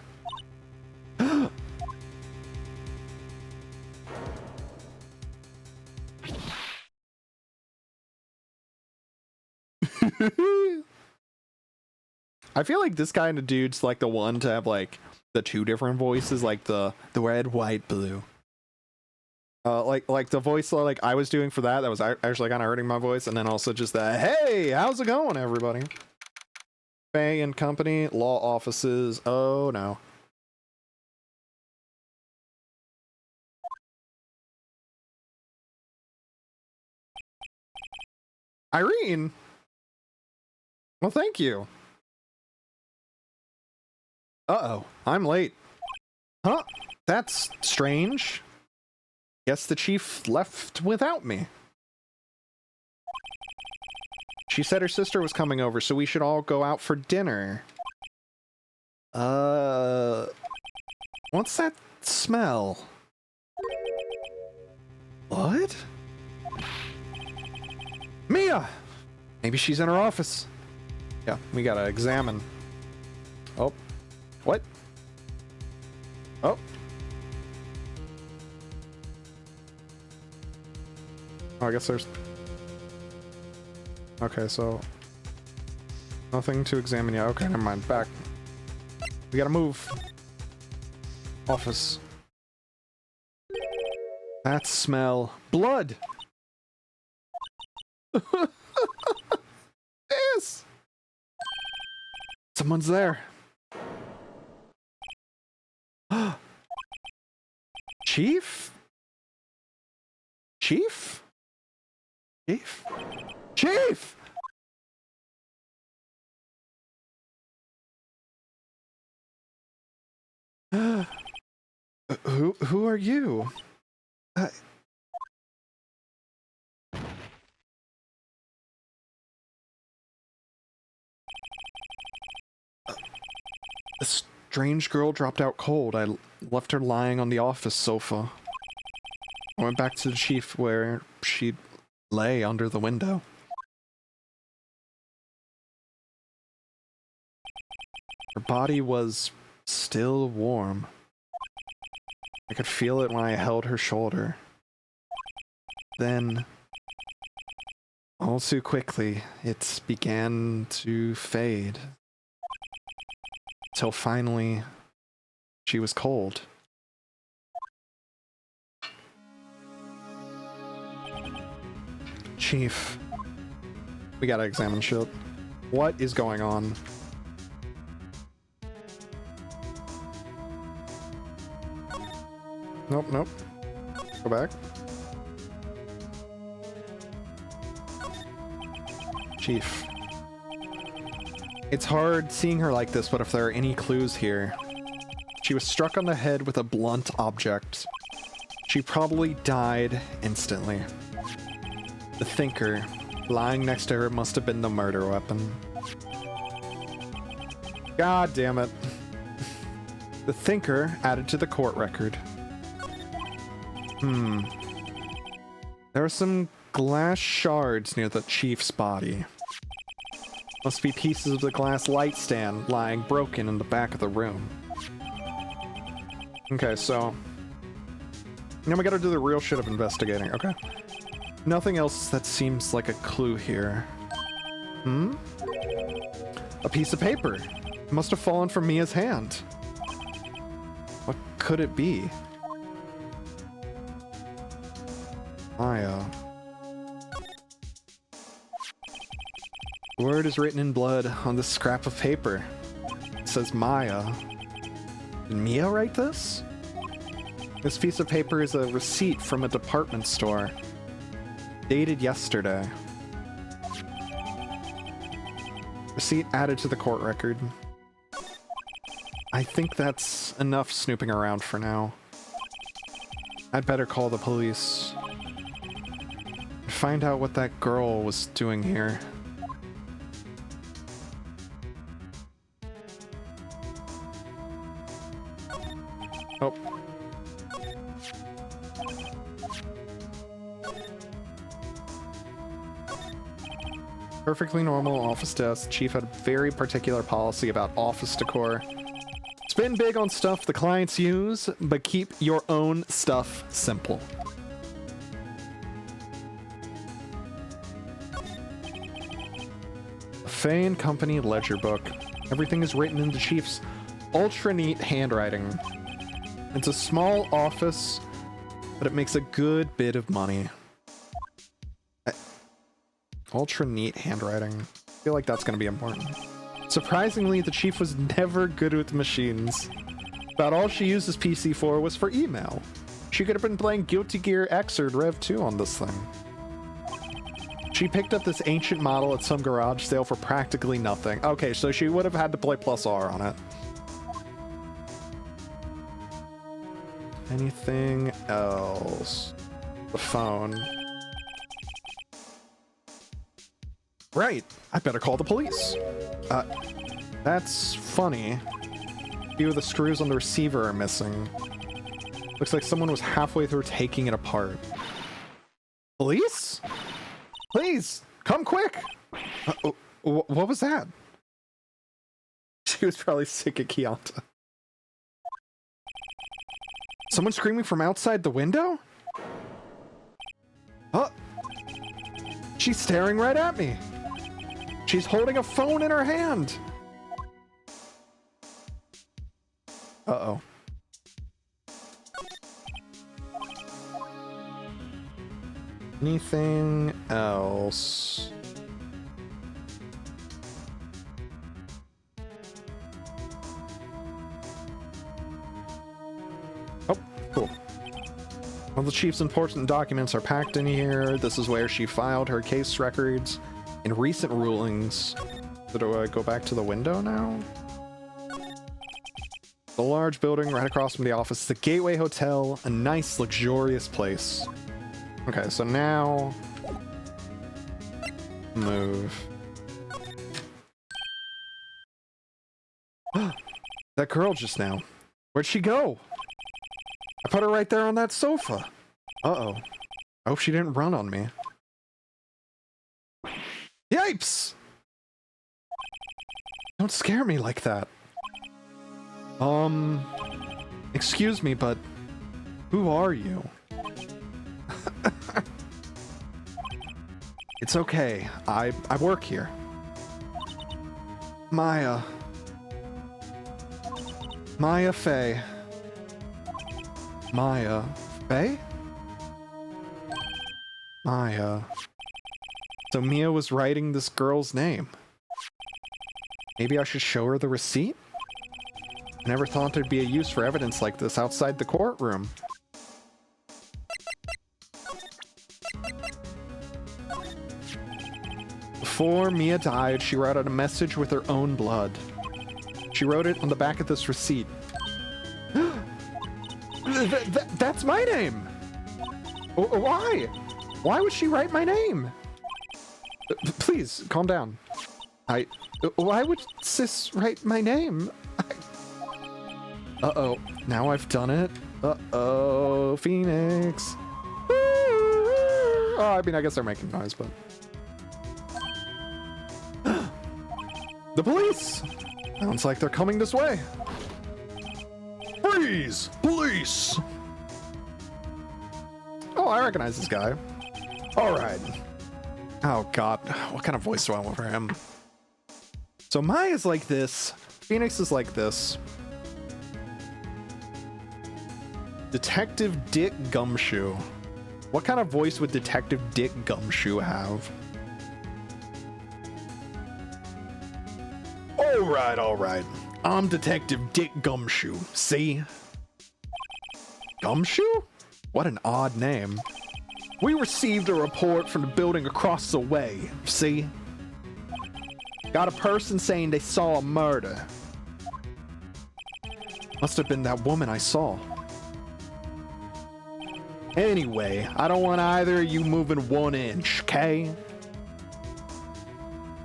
I feel like this kind of dude's like the one to have like the two different voices, like the red, white, blue. Like the voice like I was doing for that was actually kind of hurting my voice, and then also just the hey, how's it going, everybody? Faye and Company, law offices. Oh no. Irene. Well, thank you. Uh-oh, I'm late. Huh? That's strange. Guess the chief left without me. She said her sister was coming over, so we should all go out for dinner. What's that smell? What? Mia! Maybe she's in her office. Yeah, we gotta examine. Oh. What? Oh. Oh, I guess there's... Okay, so... Nothing to examine yet. Okay, never mind. Back. We gotta move. Office. That smell. Blood! Yes! Someone's there. Chief? Chief? Chief? Chief! Who are you? A strange girl dropped out cold. I left her lying on the office sofa. I went back to the chief where she lay under the window. Her body was still warm. I could feel it when I held her shoulder. Then, all too quickly, it began to fade. Till finally, she was cold. Chief, we gotta examine shit. What is going on? Nope, nope. Go back. Chief. It's hard seeing her like this, but if there are any clues here... She was struck on the head with a blunt object. She probably died instantly. The thinker, lying next to her, must have been the murder weapon. God damn it. The thinker added to the court record. There are some glass shards near the chief's body. Must be pieces of the glass light stand lying broken in the back of the room. Okay, so... Now we gotta do the real shit of investigating, okay? Nothing else that seems like a clue here. A piece of paper. It must have fallen from Mia's hand. What could it be? Maya. The word is written in blood on this scrap of paper. It says Maya. Did Mia write this? This piece of paper is a receipt from a department store. Dated yesterday. Receipt added to the court record. I think that's enough snooping around for now. I'd better call the police. Find out what that girl was doing here. Oh. Perfectly normal office desk. Chief had a very particular policy about office decor. Spend big on stuff the clients use, but keep your own stuff simple. Faye and Company ledger book. Everything is written in the chief's ultra neat handwriting. It's a small office, but it makes a good bit of money. Ultra neat handwriting. I feel like that's going to be important. Surprisingly, the chief was never good with machines. About all she used his PC for was for email. She could have been playing Guilty Gear X or Rev 2 on this thing. She picked up this ancient model at some garage sale for practically nothing. Okay, so she would have had to play plus R on it. Anything else? The phone. Right, I better call the police. That's funny. A few of the screws on the receiver are missing. Looks like someone was halfway through taking it apart. Police? Please, come quick! What was that? She was probably sick of Kianta. Someone screaming from outside the window? Huh? She's staring right at me. She's holding a phone in her hand. Uh-oh. Anything else? Oh, cool. All the chief's important documents are packed in here. This is where she filed her case records and recent rulings. So do I go back to the window now? The large building right across from the office is the Gateway Hotel, a nice, luxurious place. Okay, so now... move. That girl just now. Where'd she go? I put her right there on that sofa. Uh-oh. I hope she didn't run on me. Yipes! Don't scare me like that. Excuse me, but who are you? It's okay. I work here. Maya Fey. Maya Fey? Maya. So Mia was writing this girl's name. Maybe I should show her the receipt? I never thought there'd be a use for evidence like this outside the courtroom. Before Mia died, she wrote out a message with her own blood. She wrote it on the back of this receipt. That's my name! Why? Why would she write my name? Please, calm down. Why would Sis write my name? Uh-oh, now I've done it. Uh-oh, Phoenix. Oh, I mean, I guess they're making noise, but... The police! Sounds like they're coming this way. Freeze! Police! Oh, I recognize this guy. Alright. Oh god, what kind of voice do I want for him? So Maya's like this. Phoenix is like this. Detective Dick Gumshoe. What kind of voice would Detective Dick Gumshoe have? Alright. I'm Detective Dick Gumshoe. See? Gumshoe? What an odd name. We received a report from the building across the way. See? Got a person saying they saw a murder. Must have been that woman I saw. Anyway, I don't want either of you moving 1 inch, okay?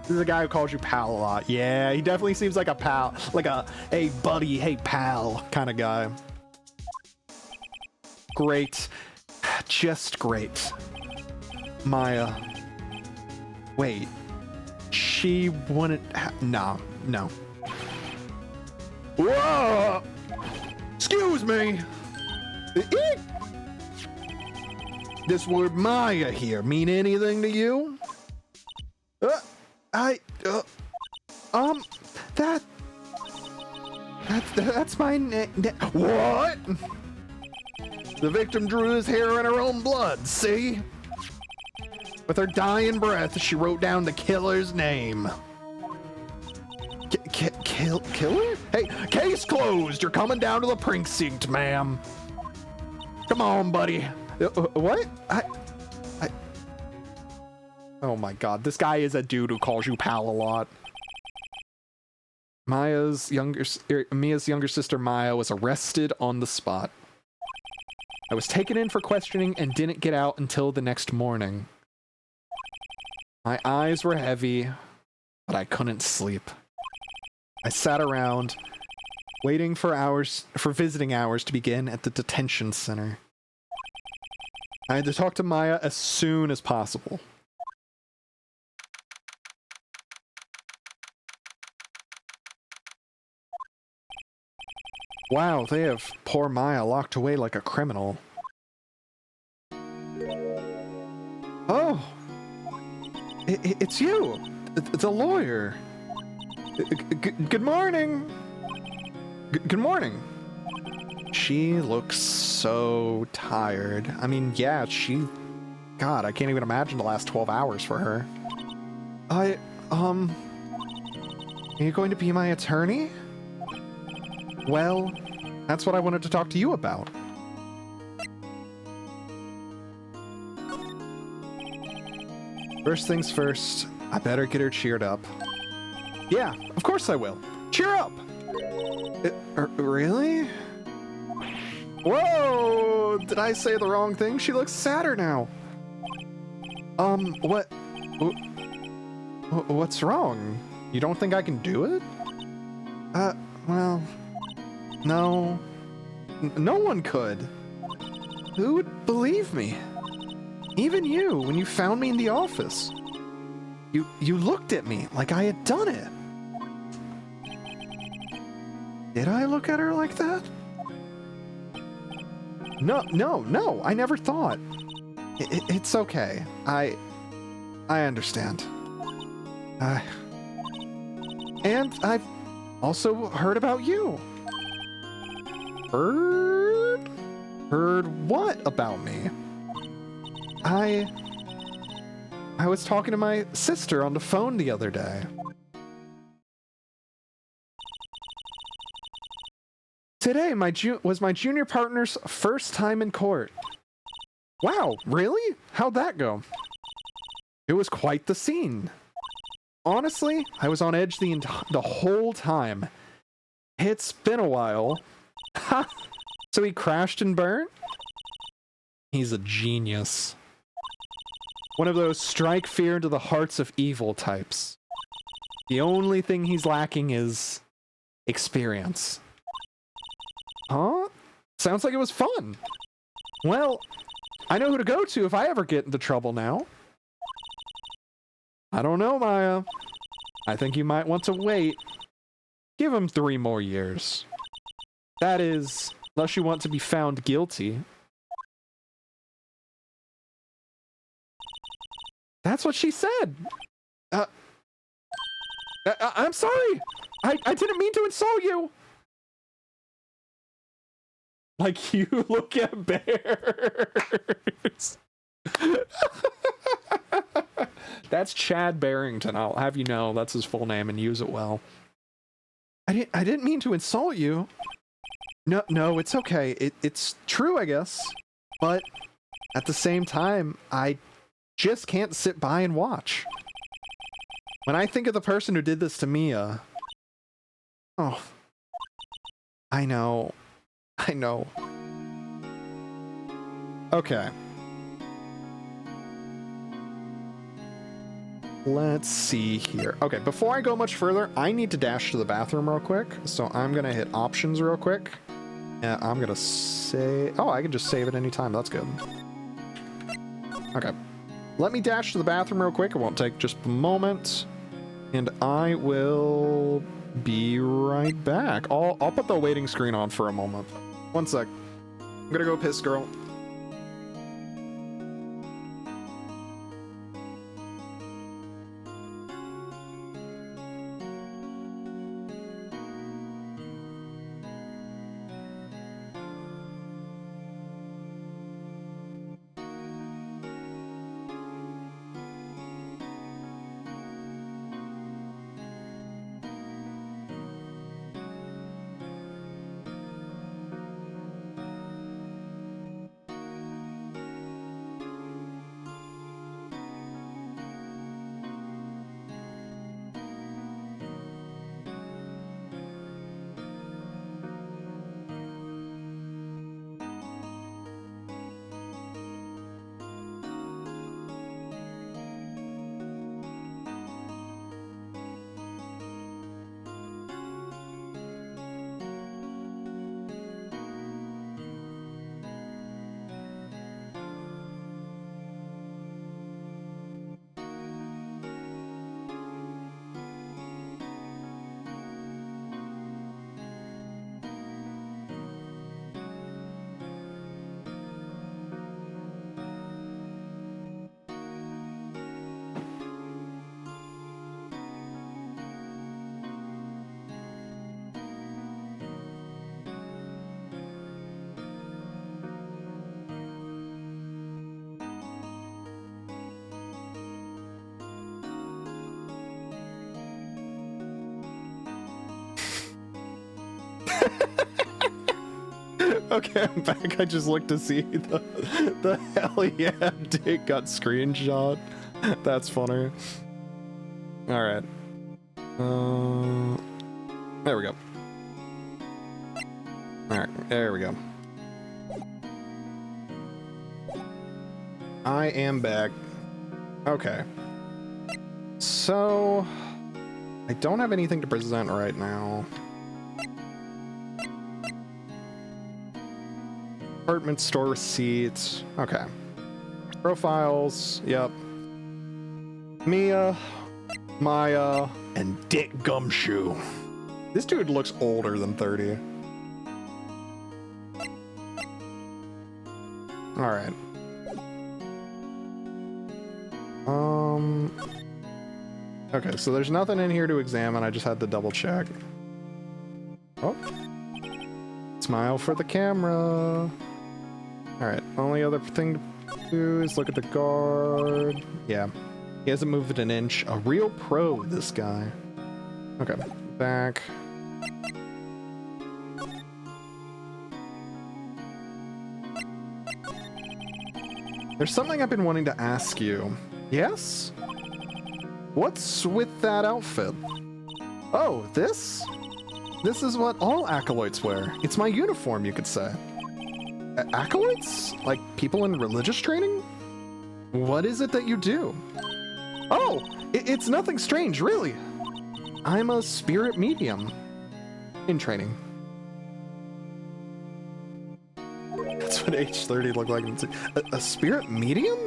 This is a guy who calls you pal a lot. Yeah, he definitely seems like a pal. Like a, hey buddy, hey pal kind of guy. Great. Just great. Maya. Wait. She wouldn't no. Whoa! Excuse me! This word Maya here mean anything to you? That's my name. What? The victim drew his hair in her own blood, see? With her dying breath, she wrote down the killer's name. Killer? Hey, case closed. You're coming down to the precinct, ma'am. Come on, buddy. What? Oh my god, this guy is a dude who calls you pal a lot. Mia's younger sister Maya was arrested on the spot. I was taken in for questioning and didn't get out until the next morning. My eyes were heavy, but I couldn't sleep. I sat around, waiting for visiting hours to begin at the detention center. I had to talk to Maya as soon as possible. Wow, they have poor Maya locked away like a criminal. Oh! It's you! The lawyer! Good morning! Good morning! She looks so tired. I mean, yeah, God, I can't even imagine the last 12 hours for her. Are you going to be my attorney? Well, that's what I wanted to talk to you about. First things first, I better get her cheered up. Yeah, of course I will. Cheer up! Really? Whoa! Did I say the wrong thing? She looks sadder now. What's wrong? You don't think I can do it? Well... No. No one could. Who would believe me? Even you, when you found me in the office. You looked at me like I had done it. Did I look at her like that? No, I never thought. It's okay. I understand. And I've also heard about you. Heard what about me? I was talking to my sister on the phone the other day. Today was my junior partner's first time in court. Wow, really? How'd that go? It was quite the scene. Honestly, I was on edge the whole time. It's been a while. Ha! So he crashed and burned? He's a genius. One of those strike fear into the hearts of evil types. The only thing he's lacking is experience. Huh? Sounds like it was fun. Well, I know who to go to if I ever get into trouble now. I don't know, Maya. I think you might want to wait. Give him 3 more years. That is, unless you want to be found guilty. That's what she said. I'm sorry. I didn't mean to insult you. Like you look at bears. That's Chad Barrington. I'll have you know that's his full name and use it well. I didn't mean to insult you. No, it's okay. It's true, I guess. But at the same time, I just can't sit by and watch. When I think of the person who did this to Mia... Oh. I know. Okay. Let's see here. Okay, before I go much further, I need to dash to the bathroom real quick. So I'm gonna hit options real quick. And I'm gonna save... Oh, I can just save at any time. That's good. Okay. Let me dash to the bathroom real quick. It won't take just a moment. And I will be right back. I'll put the waiting screen on for a moment. One sec. I'm gonna go piss, girl. Okay, I'm back. I just looked to see the hell yeah Dick got screenshot. That's funny. All right. There we go. All right, there we go. I am back. Okay. So I don't have anything to present right now. Department store receipts. Okay. Profiles. Yep. Mia, Maya, and Dick Gumshoe. This dude looks older than 30. All right. Okay, so there's nothing in here to examine. I just had to double check. Oh. Smile for the camera. Alright, only other thing to do is look at the guard. Yeah, he hasn't moved an inch. A real pro, this guy. Okay, back. There's something I've been wanting to ask you. Yes? What's with that outfit? Oh, this? This is what all acolytes wear. It's my uniform, you could say. Acolytes? Like people in religious training? What is it that you do? Oh, it's nothing strange, really. I'm a spirit medium in training. That's what age 30 looked like. A spirit medium?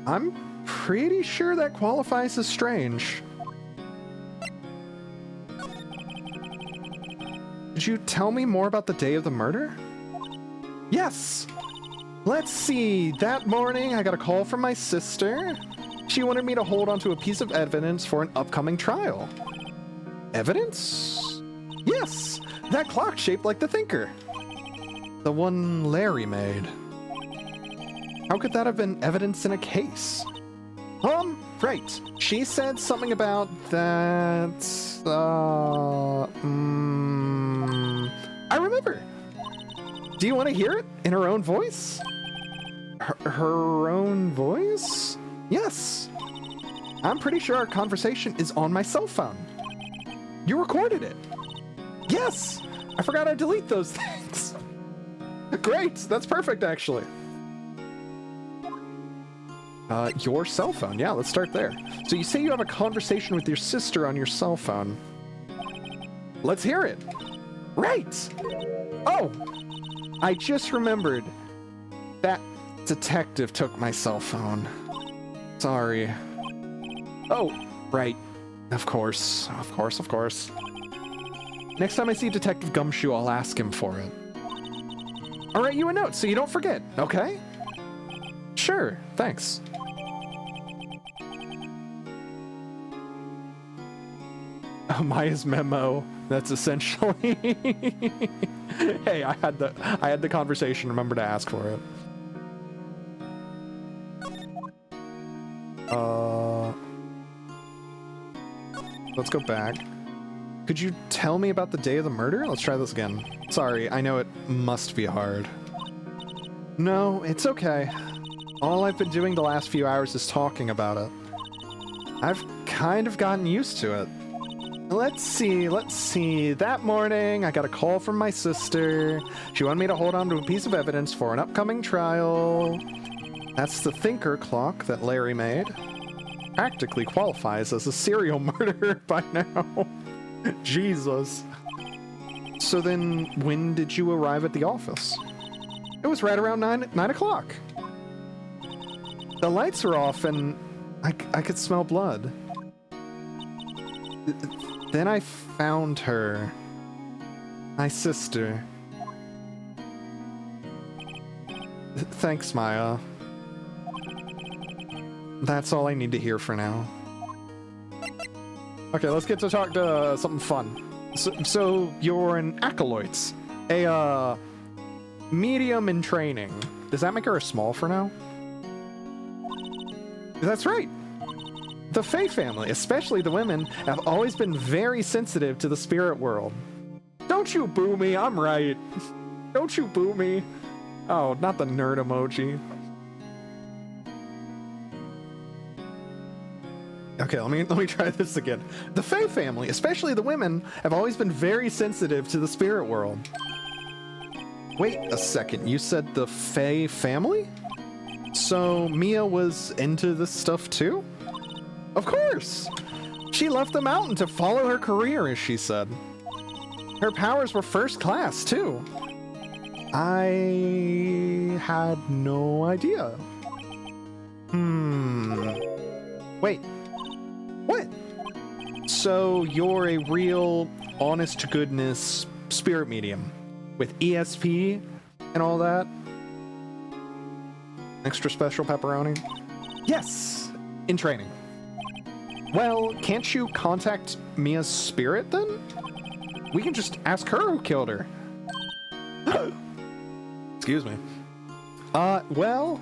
I'm pretty sure that qualifies as strange. Could you tell me more about the day of the murder? Yes! Let's see, that morning I got a call from my sister. She wanted me to hold onto a piece of evidence for an upcoming trial. Evidence? Yes! That clock shaped like the Thinker. The one Larry made. How could that have been evidence in a case? Right. She said something about that... I remember! Do you want to hear it in her own voice? Her own voice? Yes. I'm pretty sure our conversation is on my cell phone. You recorded it. Yes! I forgot to delete those things. Great! That's perfect, actually. Your cell phone. Yeah, let's start there. So you say you have a conversation with your sister on your cell phone. Let's hear it. Right! Oh! I just remembered. That detective took my cell phone. Sorry. Oh, right. Of course. Of course, of course. Next time I see Detective Gumshoe, I'll ask him for it. I'll write you a note so you don't forget, okay? Sure, thanks. Oh, Maya's memo. That's essentially... Hey, I had the conversation. Remember to ask for it. Let's go back. Could you tell me about the day of the murder? Let's try this again. Sorry, I know it must be hard. No, it's okay. All I've been doing the last few hours is talking about it. I've kind of gotten used to it. Let's see. That morning, I got a call from my sister. She wanted me to hold on to a piece of evidence for an upcoming trial. That's the Thinker clock that Larry made. Practically qualifies as a serial murderer by now. Jesus. So then, when did you arrive at the office? It was right around 9 o'clock. The lights were off and I could smell blood. Then I found her. My sister. Thanks, Maya. That's all I need to hear for now. Okay, let's get to talk to something fun. So you're an acolyte. A, medium in training. Does that make her a small for now? That's right. The Fae family, especially the women, have always been very sensitive to the spirit world. Don't you boo me, I'm right. Don't you boo me. Oh, not the nerd emoji. Okay, let me try this again. The Fae family, especially the women, have always been very sensitive to the spirit world. Wait a second, you said the Fae family? So Mia was into this stuff too? Of course! She left the mountain to follow her career, as she said. Her powers were first class too. I had no idea. Wait. What? So you're a real, honest-to-goodness spirit medium with ESP and all that? Extra special pepperoni? Yes, in training. Well, can't you contact Mia's spirit then? We can just ask her who killed her. Excuse me. Well,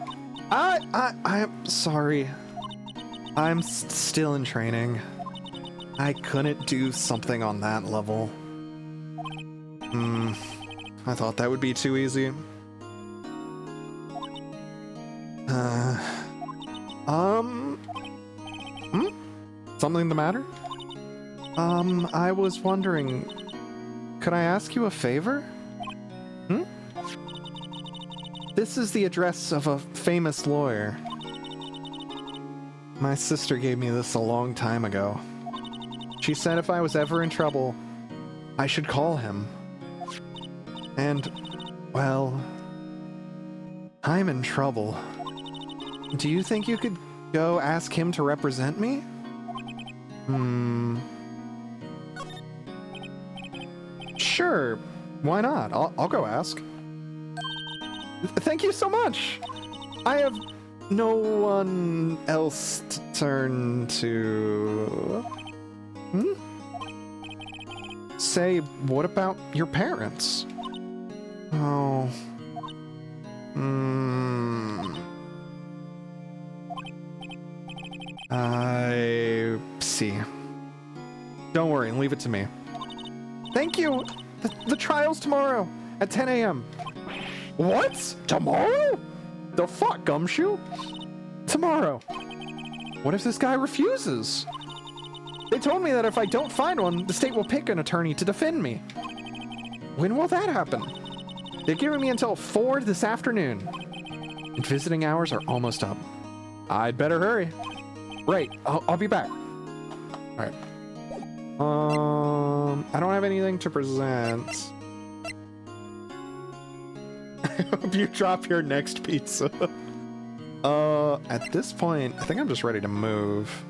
I'm sorry. I'm still in training. I couldn't do something on that level. I thought that would be too easy. Something the matter? I was wondering, could I ask you a favor? This is the address of a famous lawyer. My sister gave me this a long time ago. She said if I was ever in trouble, I should call him. And, well, I'm in trouble. Do you think you could go ask him to represent me? Sure, why not? I'll go ask. Thank you so much! I have no one else to turn to. Say, what about your parents? Oh. I see. Don't worry, leave it to me. Thank you! The trial's tomorrow at 10 a.m. What? Tomorrow? The fuck, Gumshoe? Tomorrow. What if this guy refuses? They told me that if I don't find one, the state will pick an attorney to defend me. When will that happen? They're giving me until 4 this afternoon. And visiting hours are almost up. I'd better hurry. Right, I'll be back. Alright. I don't have anything to present. I hope you drop your next pizza. At this point, I think I'm just ready to move.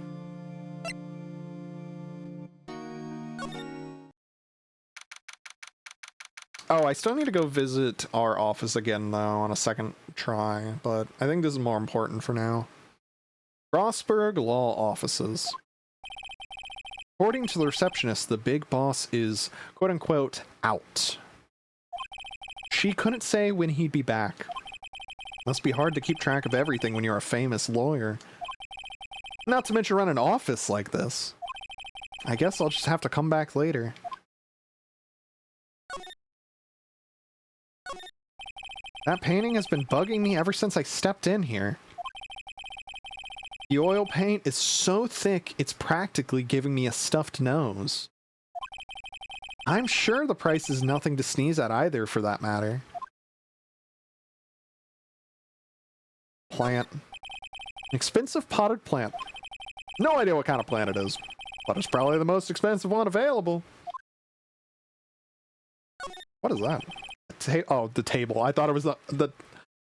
Oh, I still need to go visit our office again, though, on a second try, but I think this is more important for now. Frostburg Law Offices. According to the receptionist, the big boss is, quote-unquote, out. She couldn't say when he'd be back. Must be hard to keep track of everything when you're a famous lawyer. Not to mention run an office like this. I guess I'll just have to come back later. That painting has been bugging me ever since I stepped in here. The oil paint is so thick, it's practically giving me a stuffed nose. I'm sure the price is nothing to sneeze at either, for that matter. Plant. An expensive potted plant. No idea what kind of plant it is, but it's probably the most expensive one available. What is that? Oh, the table. I thought it was the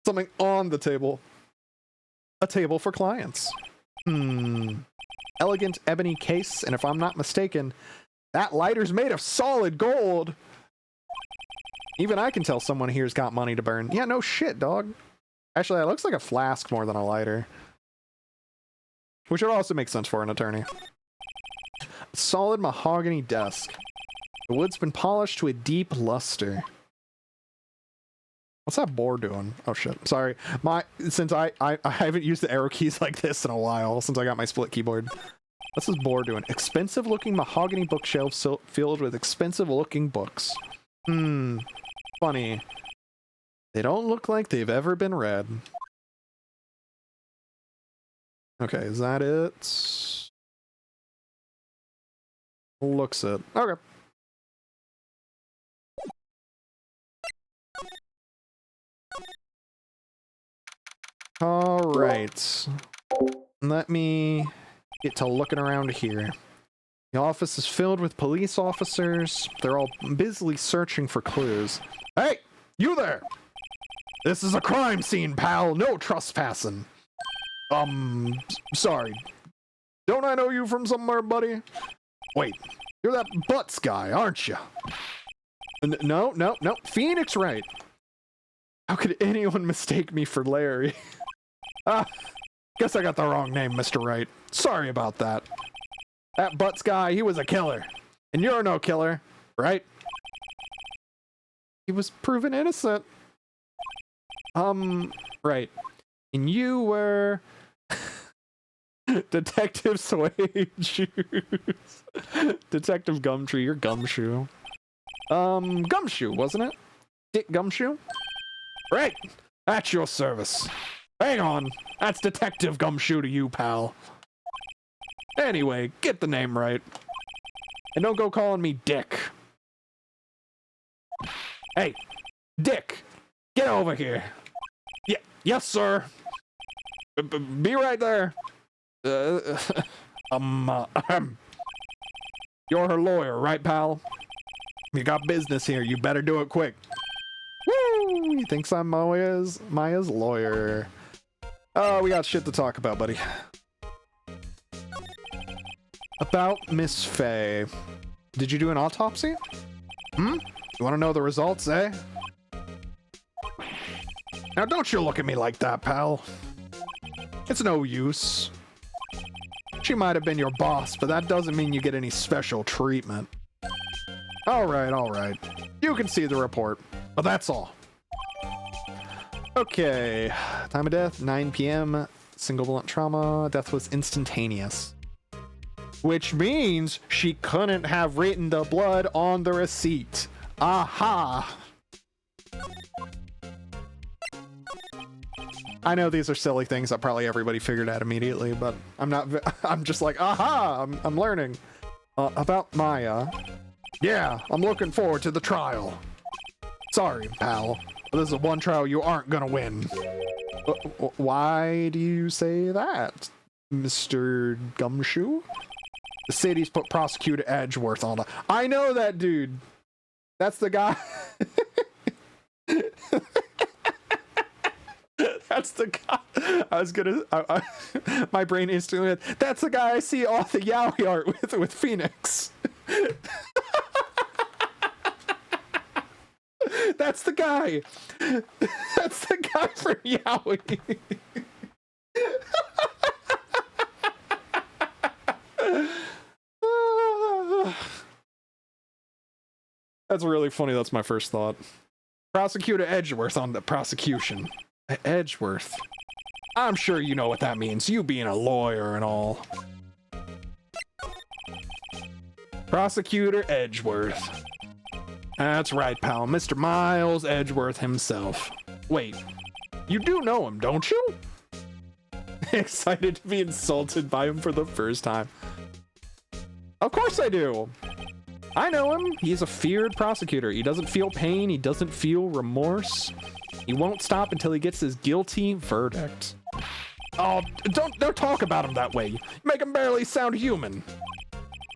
something on the table. A table for clients. Elegant ebony case, and if I'm not mistaken, that lighter's made of solid gold. Even I can tell someone here's got money to burn. Yeah, no shit, dog. Actually, that looks like a flask more than a lighter. Which would also make sense for an attorney. Solid mahogany desk. The wood's been polished to a deep luster. What's that board doing? Oh shit, sorry. Since I haven't used the arrow keys like this in a while, since I got my split keyboard. What's this board doing? Expensive looking mahogany bookshelves filled with expensive looking books. Funny. They don't look like they've ever been read. Okay, is that it? Looks it. Okay. All right. Let me get to looking around here. The office is filled with police officers. They're all busily searching for clues. Hey, you there! This is a crime scene, pal. No trespassing. Sorry. Don't I know you from somewhere, buddy? Wait, you're that Butts guy, aren't you? No. Phoenix Wright. How could anyone mistake me for Larry? Guess I got the wrong name, Mr. Wright. Sorry about that. That Butts guy, he was a killer. And you're no killer, right? He was proven innocent. Right. And you were... Detective Suede Shoes. Detective Gumtree, you're Gumshoe. Gumshoe, wasn't it? Dick Gumshoe? Right! At your service. Hang on. That's Detective Gumshoe to you, pal. Anyway, get the name right. And don't go calling me Dick. Hey, Dick, get over here. Yeah, yes, sir. Be right there. You're her lawyer, right, pal? You got business here. You better do it quick. Woo! He thinks I'm Maya's lawyer. Oh, we got shit to talk about, buddy. About Miss Faye. Did you do an autopsy? You want to know the results, eh? Now, don't you look at me like that, pal. It's no use. She might have been your boss, but that doesn't mean you get any special treatment. All right. You can see the report, but that's all. Okay. Time of death, 9 p.m. Single blunt trauma. Death was instantaneous. Which means she couldn't have written the blood on the receipt. Aha! I know these are silly things that probably everybody figured out immediately, but I'm just like, aha! I'm learning. About Maya. Yeah, I'm looking forward to the trial. Sorry, pal. This is one trial you aren't gonna win. Why do you say that, Mr. Gumshoe? The city's put Prosecutor Edgeworth on it. I know that dude. That's the guy. That's the guy. I was gonna. My brain instantly went, that's the guy I see off the Yowie art with Phoenix. That's the guy. That's the guy from Yowie. That's really funny. That's my first thought. Prosecutor Edgeworth on the prosecution. Edgeworth. I'm sure you know what that means, you being a lawyer and all. Prosecutor Edgeworth. That's right, pal. Mr. Miles Edgeworth himself. Wait, you do know him, don't you? Excited to be insulted by him for the first time. Of course I do. I know him. He's a feared prosecutor. He doesn't feel pain. He doesn't feel remorse. He won't stop until he gets his guilty verdict. Oh, don't talk about him that way. You make him barely sound human.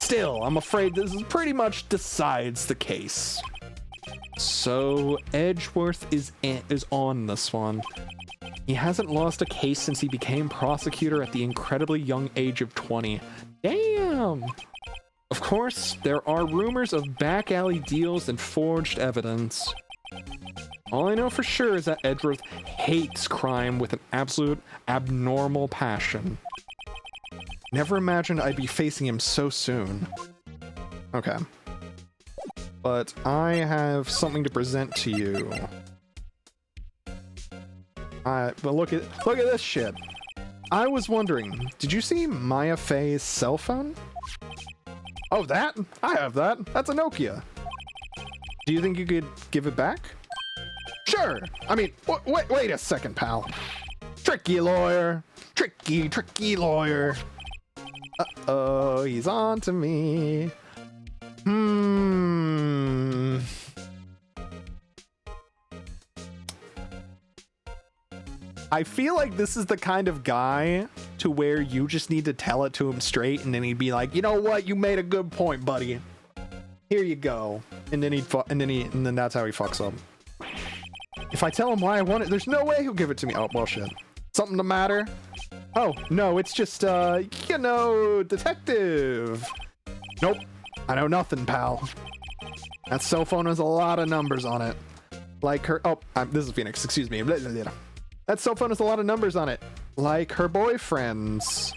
Still, I'm afraid this is pretty much decides the case. So Edgeworth is on this one. He hasn't lost a case since he became prosecutor at the incredibly young age of 20. Damn! Of course, there are rumors of back alley deals and forged evidence. All I know for sure is that Edgeworth hates crime with an absolute abnormal passion. Never imagined I'd be facing him so soon. Okay. But I have something to present to you. But look at this shit. I was wondering, did you see Maya Faye's cell phone? Oh, that? I have that. That's a Nokia. Do you think you could give it back? Sure. I mean, wait a second, pal. Tricky lawyer. Tricky lawyer. Uh-oh, he's on to me. I feel like this is the kind of guy to where you just need to tell it to him straight, and then he'd be like, you know what, you made a good point, buddy. Here you go. And then and then that's how he fucks up. If I tell him why I want it, there's no way he'll give it to me. Oh, well, shit. Something the matter? Oh, no, it's just, you know, detective. Nope. I know nothing, pal. That cell phone has a lot of numbers on it. Like her, oh, this is Phoenix, excuse me. That cell phone has a lot of numbers on it. Like her boyfriend's.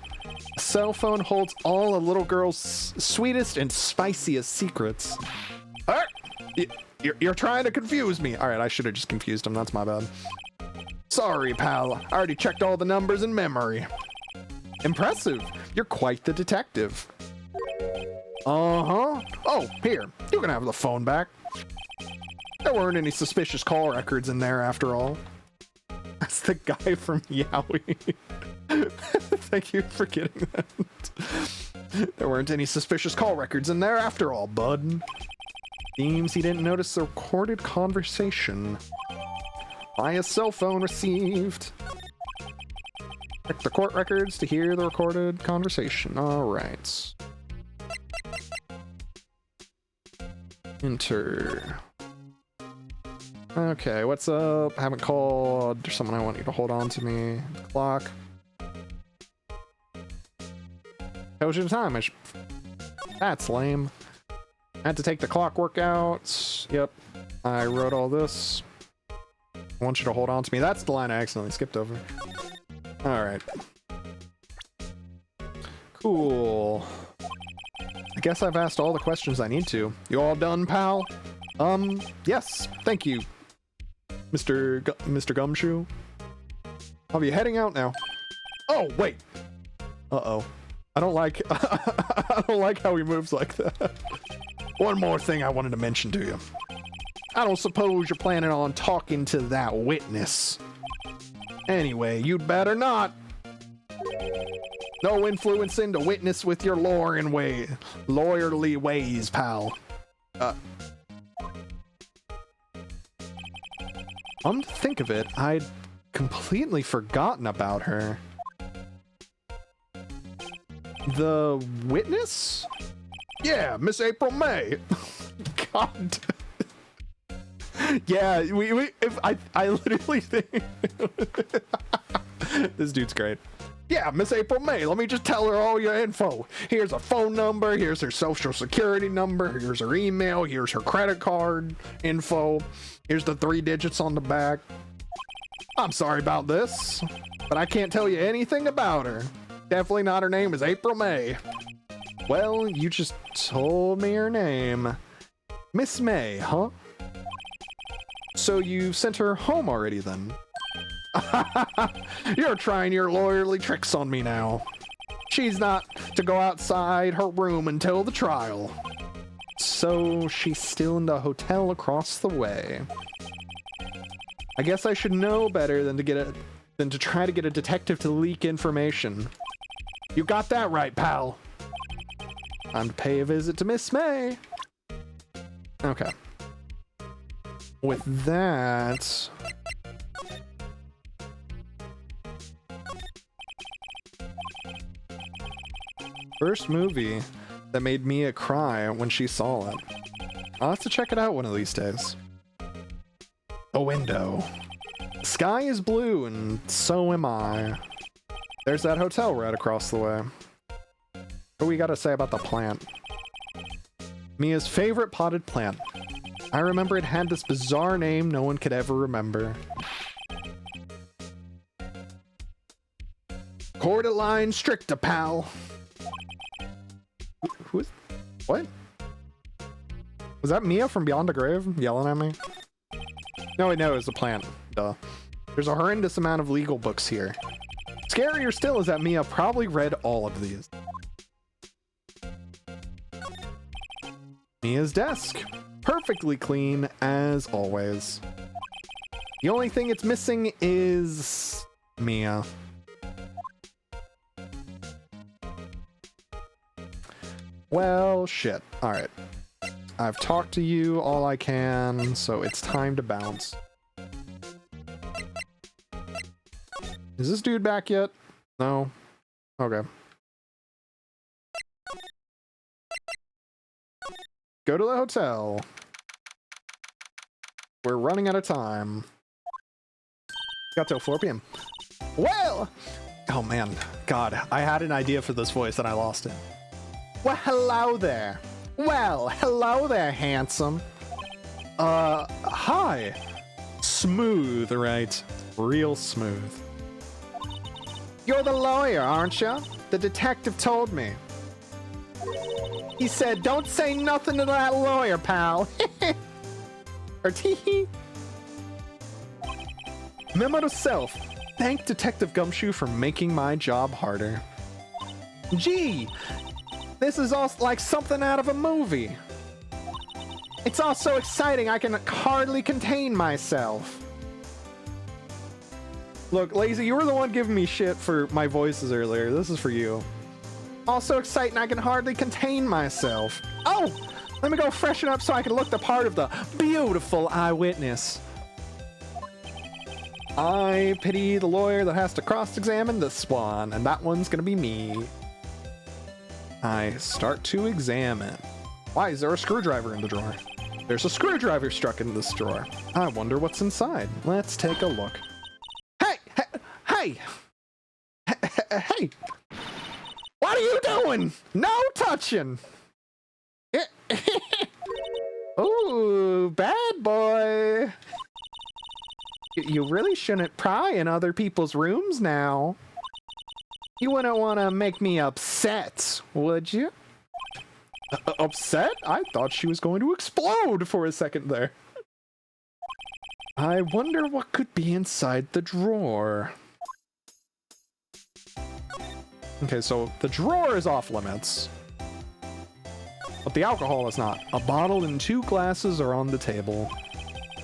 A cell phone holds all a little girl's sweetest and spiciest secrets. You're trying to confuse me. All right, I should have just confused him. That's my bad. Sorry, pal. I already checked all the numbers in memory. Impressive. You're quite the detective. Uh-huh. Oh, here. You can have the phone back. There weren't any suspicious call records in there after all. That's the guy from Yowie. Thank you for getting that. There weren't any suspicious call records in there after all, bud. Seems he didn't notice the recorded conversation. Via cell phone received. Check the court records to hear the recorded conversation. All right. Enter. Okay, what's up? Haven't called. There's someone I want you to hold on to me. The clock. Tells you the time. That's lame. I had to take the clockwork out. Yep. I wrote all this. I want you to hold on to me. That's the line I accidentally skipped over. Alright. Cool. I guess I've asked all the questions I need to. You all done, pal? Yes. Thank you, Mr. Gumshoe. I'll be heading out now. Oh, wait. Uh-oh. I don't like I don't like how he moves like that. One more thing I wanted to mention to you. I don't suppose you're planning on talking to that witness. Anyway, you'd better not. No influencing the witness with your lawyerly ways, pal. Come to think of it, I'd completely forgotten about her. The witness? Yeah, Miss April May. God. Yeah, I literally think this dude's great. Yeah, Miss April May, let me just tell her all your info. Here's a phone number, here's her social security number, here's her email, here's her credit card info, here's the 3 digits on the back. I'm sorry about this, but I can't tell you anything about her. Definitely not her name is April May. Well, you just told me her name. Miss May, huh? So you sent her home already then? You're trying your lawyerly tricks on me now. She's not to go outside her room until the trial. So she's still in the hotel across the way. I guess I should know better than to try to get a detective to leak information. You got that right, pal. Time to pay a visit to Miss May. Okay. With that... First movie that made Mia cry when she saw it. I'll have to check it out one of these days. A window. The sky is blue and so am I. There's that hotel right across the way. What do we gotta say about the plant? Mia's favorite potted plant. I remember it had this bizarre name no one could ever remember. Cordyline stricta, pal. Who is... What? Was that Mia from Beyond the Grave yelling at me? No, wait, no, it was a plant. Duh. There's a horrendous amount of legal books here. Scarier still is that Mia probably read all of these. Mia's desk. Perfectly clean, as always. The only thing it's missing is Mia. Well, shit. Alright. I've talked to you all I can, so it's time to bounce. Is this dude back yet? No? Okay. Go to the hotel. We're running out of time. Got till 4 p.m. Well! Oh man, God, I had an idea for this voice and I lost it. Well, hello there. Well, hello there, handsome. Hi. Smooth, right? Real smooth. You're the lawyer, aren't you? The detective told me. He said, don't say nothing to that lawyer, pal. Or tee. Memo to self. Thank Detective Gumshoe for making my job harder. Gee, this is all like something out of a movie. It's all so exciting I can hardly contain myself. Look, Lazy, you were the one giving me shit for my voices earlier. This is for you. All so exciting I can hardly contain myself. Oh! Let me go freshen up so I can look the part of the beautiful eyewitness. I pity the lawyer that has to cross-examine this one, and that one's gonna be me. I start to examine. Why is there a screwdriver in the drawer? There's a screwdriver stuck in this drawer. I wonder what's inside. Let's take a look. Hey! Hey! Hey! What are you doing? No touching! Ooh, bad boy. You really shouldn't pry in other people's rooms now. You wouldn't want to make me upset, would you? Upset? I thought she was going to explode for a second there. I wonder what could be inside the drawer. Okay, so the drawer is off limits. But the alcohol is not. A bottle and 2 glasses are on the table.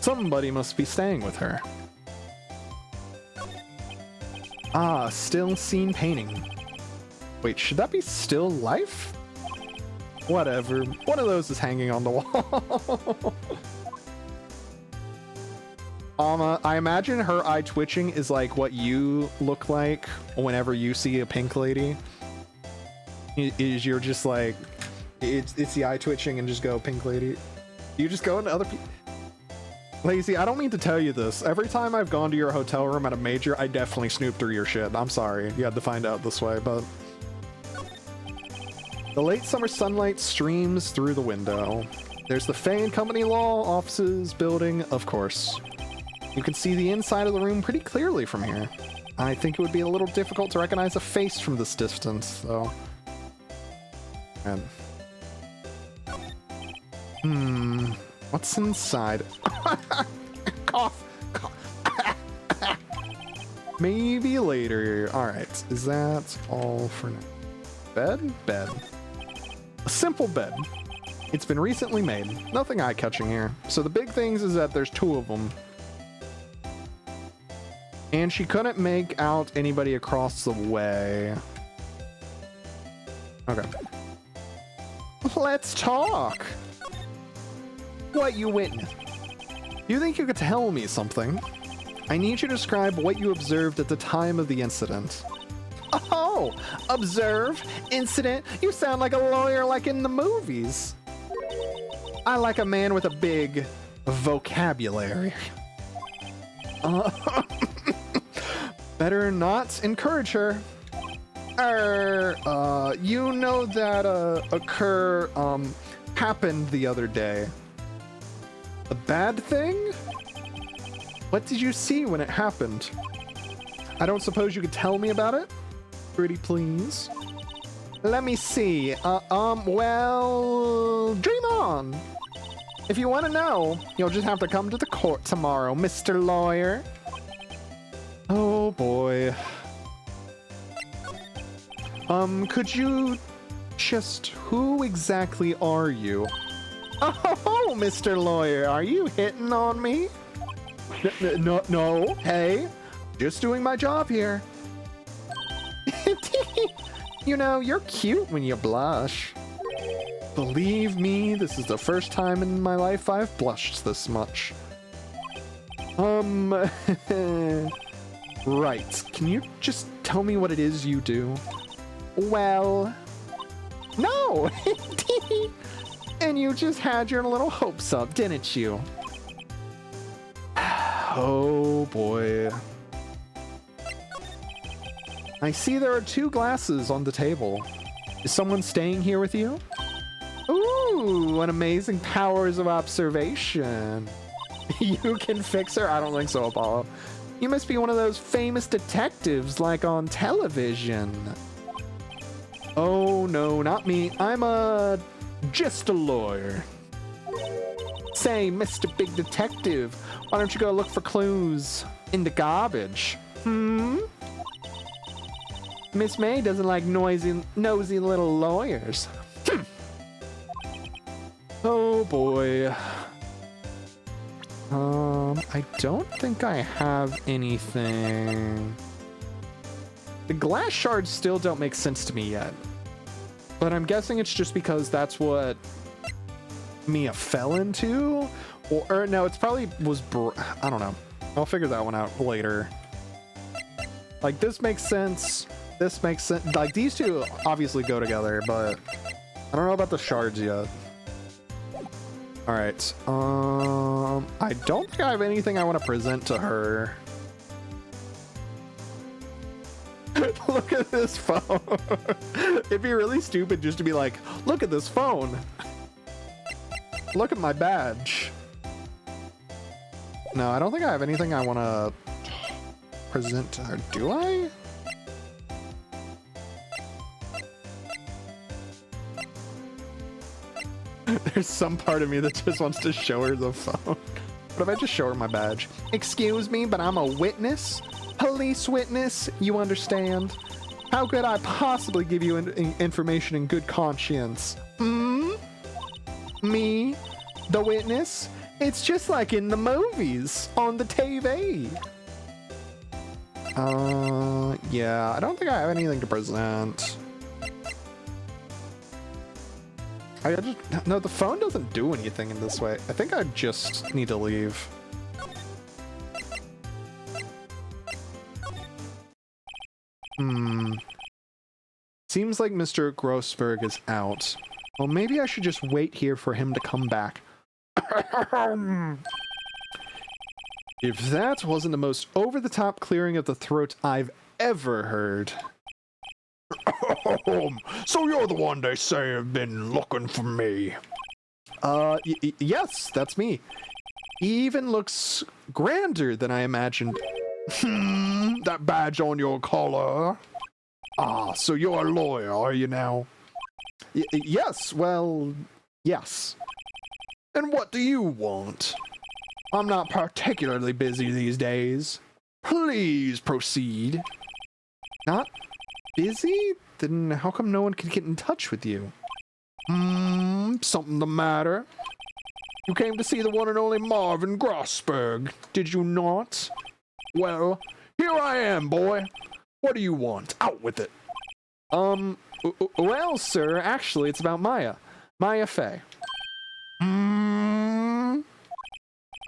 Somebody must be staying with her. Ah, still scene painting. Wait, should that be still life? Whatever. One of those is hanging on the wall. I imagine her eye twitching is like what you look like whenever you see a pink lady. Is you're just like, it's the eye twitching and just go pink lady. You just go into other people. Lazy, I don't mean to tell you this. Every time I've gone to your hotel room at a major, I definitely snoop through your shit. I'm sorry you had to find out this way, but... The late summer sunlight streams through the window. There's the Fay and Company Law offices building, of course. You can see the inside of the room pretty clearly from here. I think it would be a little difficult to recognize a face from this distance, though. And... what's inside? Cough. Maybe later. Alright, is that all for now? Bed? Bed. A simple bed. It's been recently made. Nothing eye-catching here. So the big things is that there's 2 of them. And she couldn't make out anybody across the way. Okay. Let's talk! What you witnessed. You think you could tell me something? I need you to describe what you observed at the time of the incident. Oh! Observe? Incident? You sound like a lawyer like in the movies. I like a man with a big vocabulary. Better not encourage her. You know that, happened the other day. A bad thing? What did you see when it happened? I don't suppose you could tell me about it? Pretty please. Let me see. Well, dream on. If you want to know, you'll just have to come to the court tomorrow, Mr. Lawyer. Oh boy. Could you just, who exactly are you? Oh, Mr. Lawyer, are you hitting on me? No, hey, just doing my job here. You know, you're cute when you blush. Believe me, this is the first time in my life I've blushed this much. Right, can you just tell me what it is you do? Well, no! And you just had your little hopes up, didn't you? Oh boy. I see there are 2 glasses on the table. Is someone staying here with you? Ooh, what amazing powers of observation. You can fix her? I don't think so, Apollo. You must be one of those famous detectives like on television. Oh no, not me. I'm just a lawyer. Say, Mr. Big Detective, why don't you go look for clues in the garbage? Miss May doesn't like nosy little lawyers. Oh boy. I don't think I have anything. The glass shards still don't make sense to me yet. But I'm guessing it's just because that's what Mia fell into? Or no, it's probably was... I don't know. I'll figure that one out later. Like, this makes sense. This makes sense. Like, these two obviously go together, but I don't know about the shards yet. Alright. I don't think I have anything I want to present to her. Look at this phone. It'd be really stupid just to be like, look at this phone. Look at my badge. No, I don't think I have anything I want to present to her. Do I? There's some part of me that just wants to show her the phone. What if I just show her my badge? Excuse me, but I'm a witness? Police witness, you understand? How could I possibly give you information in good conscience? Me? The witness? It's just like in the movies, on the TV. Yeah, I don't think I have anything to present. No, the phone doesn't do anything in this way. I think I just need to leave. Seems like Mr. Grossberg is out. Well, maybe I should just wait here for him to come back. If that wasn't the most over-the-top clearing of the throat I've ever heard. So you're the one they say have been looking for me. Yes, that's me. He even looks grander than I imagined. That badge on your collar. Ah, so you're a lawyer, are you now? Yes, well, yes. And what do you want? I'm not particularly busy these days. Please proceed. Not busy? Then how come no one could get in touch with you? Something the matter? You came to see the one and only Marvin Grossberg, did you not? Well, here I am, boy. What do you want? Out with it. Well, sir, actually, it's about Maya. Maya Fey.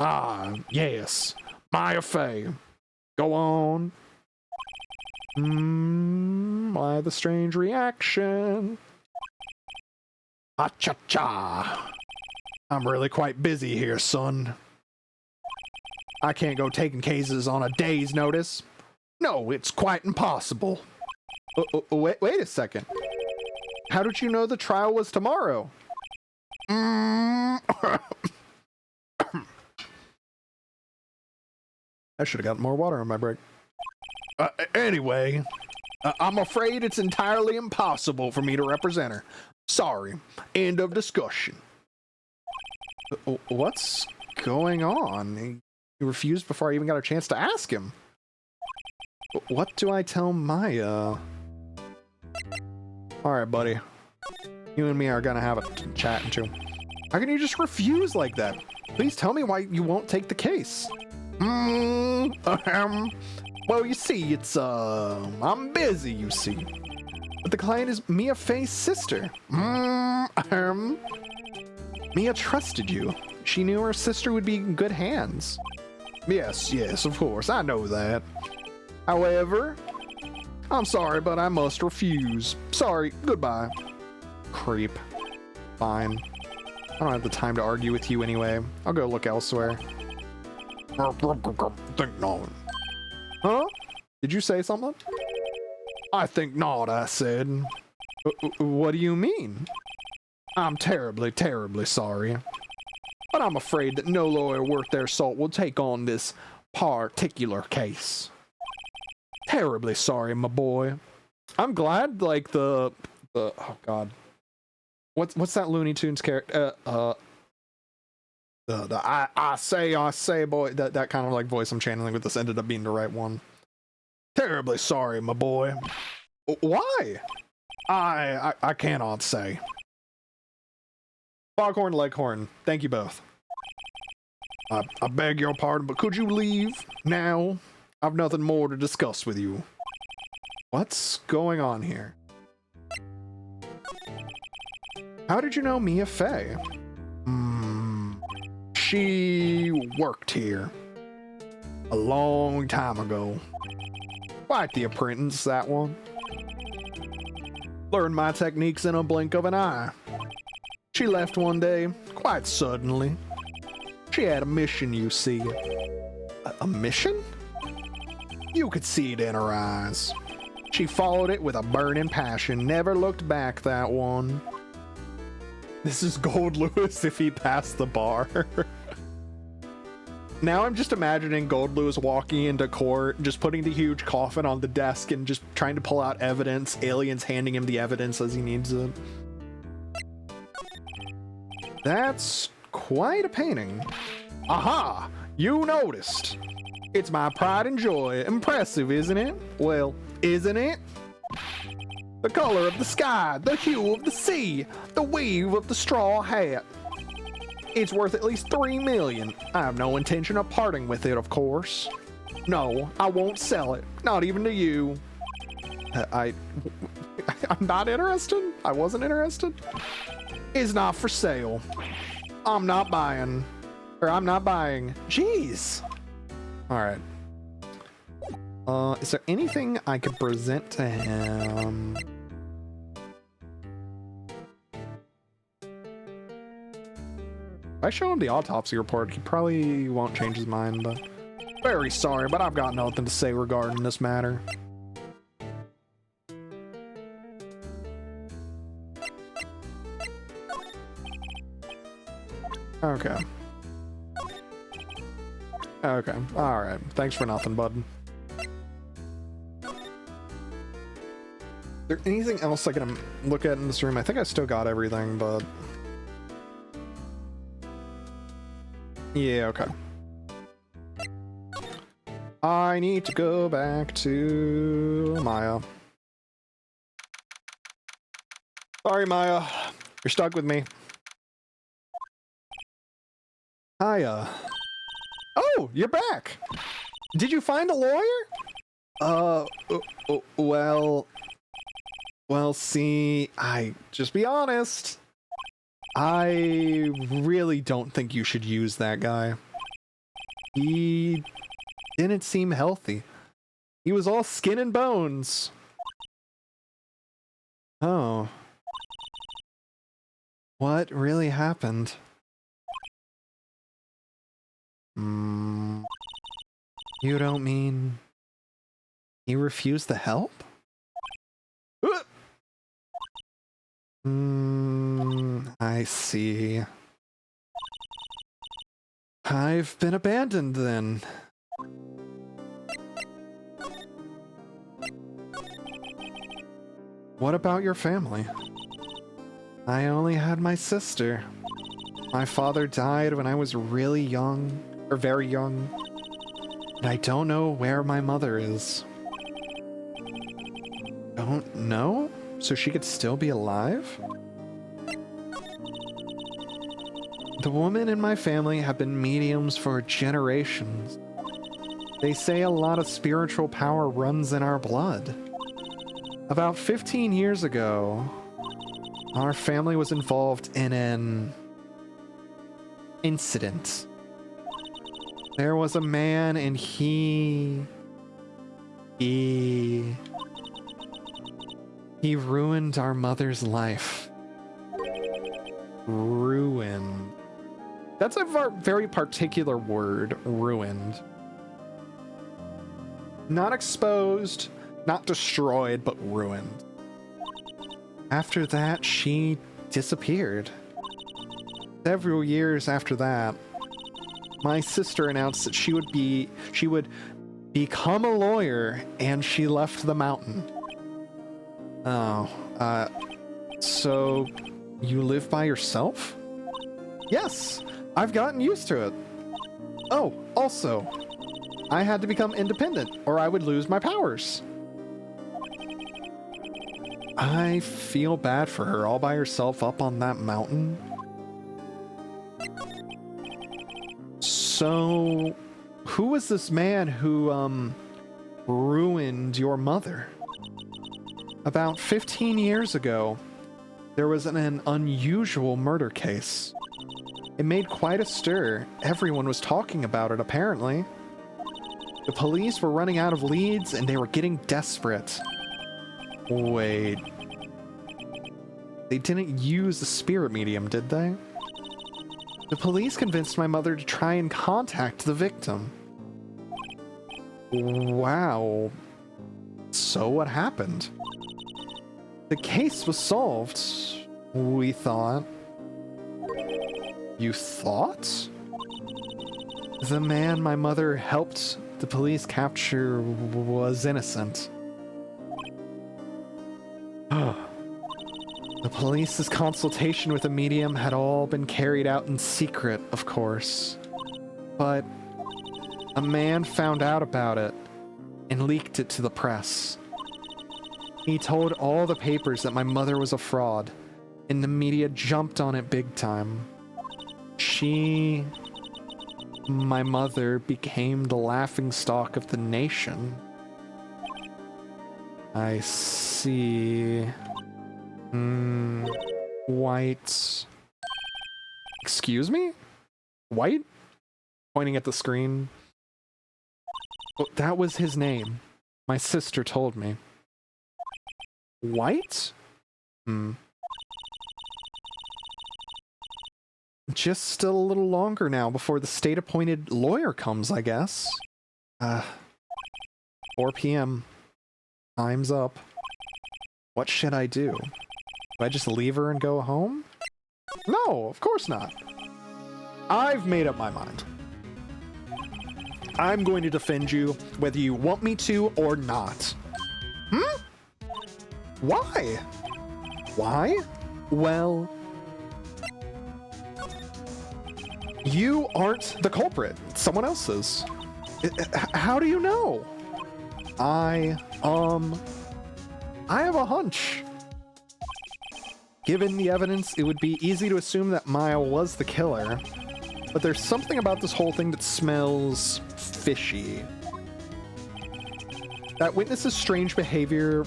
Ah, yes. Maya Fey. Go on. Why the strange reaction? Ah-cha-cha. I'm really quite busy here, son. I can't go taking cases on a day's notice. No, it's quite impossible. Wait a second. How did you know the trial was tomorrow? I should have gotten more water on my break. Anyway, I'm afraid it's entirely impossible for me to represent her. Sorry. End of discussion. What's going on? He refused before I even got a chance to ask him. What do I tell Maya? Alright, buddy. You and me are gonna have a chat too. How can you just refuse like that? Please tell me why you won't take the case. Well, you see, I'm busy, you see. But the client is Mia Fey's sister. Mia trusted you. She knew her sister would be in good hands. Yes, of course, I know that. However, I'm sorry, but I must refuse. Sorry, goodbye. Creep. Fine. I don't have the time to argue with you anyway. I'll go look elsewhere. Think not. Huh? Did you say something? I think not, I said. What do you mean? I'm terribly, terribly sorry. But I'm afraid that no lawyer worth their salt will take on this particular case. Terribly sorry, my boy. I'm glad, like, oh god. What's that Looney Tunes character? I say, boy, that kind of like voice I'm channeling with this ended up being the right one. Terribly sorry, my boy. Why? I cannot say. Foghorn, Leghorn, thank you both. I beg your pardon, but could you leave now? I've nothing more to discuss with you. What's going on here? How did you know Mia Fey? She worked here a long time ago. Quite the apprentice, that one. Learned my techniques in a blink of an eye. She left one day, quite suddenly. She had a mission, you see. A mission? You could see it in her eyes. She followed it with a burning passion, never looked back, that one. This is Gold Lewis if he passed the bar. Now I'm just imagining Gold Lewis walking into court, just putting the huge coffin on the desk and just trying to pull out evidence, aliens handing him the evidence as he needs it. That's quite a painting. Aha! You noticed. It's my pride and joy. Impressive, isn't it? Well, isn't it? The color of the sky, the hue of the sea, the weave of the straw hat. It's worth at least 3 million. I have no intention of parting with it, of course. No, I won't sell it. Not even to you. I'm not interested. I wasn't interested. It's not for sale. I'm not buying. I'm not buying. Jeez. All right. Is there anything I could present to him? If I show him the autopsy report, he probably won't change his mind, but... Very sorry, but I've got nothing to say regarding this matter. Okay. Okay, alright. Thanks for nothing, bud. Is there anything else I can look at in this room? I think I still got everything, but... Yeah, okay. I need to go back to Maya. Sorry, Maya. You're stuck with me. Hiya. Oh, you're back. Did you find a lawyer? Well, see, just be honest. I really don't think you should use that guy. He didn't seem healthy. He was all skin and bones. Oh. What really happened? You don't mean he refused the help? I see. I've been abandoned then. What about your family? I only had my sister. My father died when I was really young, or very young. And I don't know where my mother is. Don't know? So she could still be alive? The women in my family have been mediums for generations. They say a lot of spiritual power runs in our blood. About 15 years ago, our family was involved in an incident. There was a man and he ruined our mother's life. Ruined. That's a very particular word, ruined. Not exposed, not destroyed, but ruined. After that, she disappeared. Several years after that, my sister announced that she would become a lawyer, and she left the mountain. Oh, so you live by yourself? Yes, I've gotten used to it. Oh, also, I had to become independent, or I would lose my powers. I feel bad for her all by herself up on that mountain. So, who was this man who, ruined your mother? About 15 years ago, there was an unusual murder case. It made quite a stir. Everyone was talking about it, apparently. The police were running out of leads, and they were getting desperate. Wait. They didn't use the spirit medium, did they? The police convinced my mother to try and contact the victim. Wow. So what happened? The case was solved, we thought. You thought? The man my mother helped the police capture was innocent. The police's consultation with the medium had all been carried out in secret, of course. But a man found out about it and leaked it to the press. He told all the papers that my mother was a fraud, and the media jumped on it big time. My mother, became the laughingstock of the nation. I see. White. Excuse me? White? Pointing at the screen. Oh, that was his name. My sister told me. White? Just still a little longer now before the state-appointed lawyer comes, I guess. 4 p.m. Time's up. What should I do? Do I just leave her and go home? No, of course not. I've made up my mind. I'm going to defend you whether you want me to or not. Why? Why? Well, you aren't the culprit. Someone else is. How do you know? I have a hunch. Given the evidence, it would be easy to assume that Maya was the killer. But there's something about this whole thing that smells fishy. That witness's strange behavior,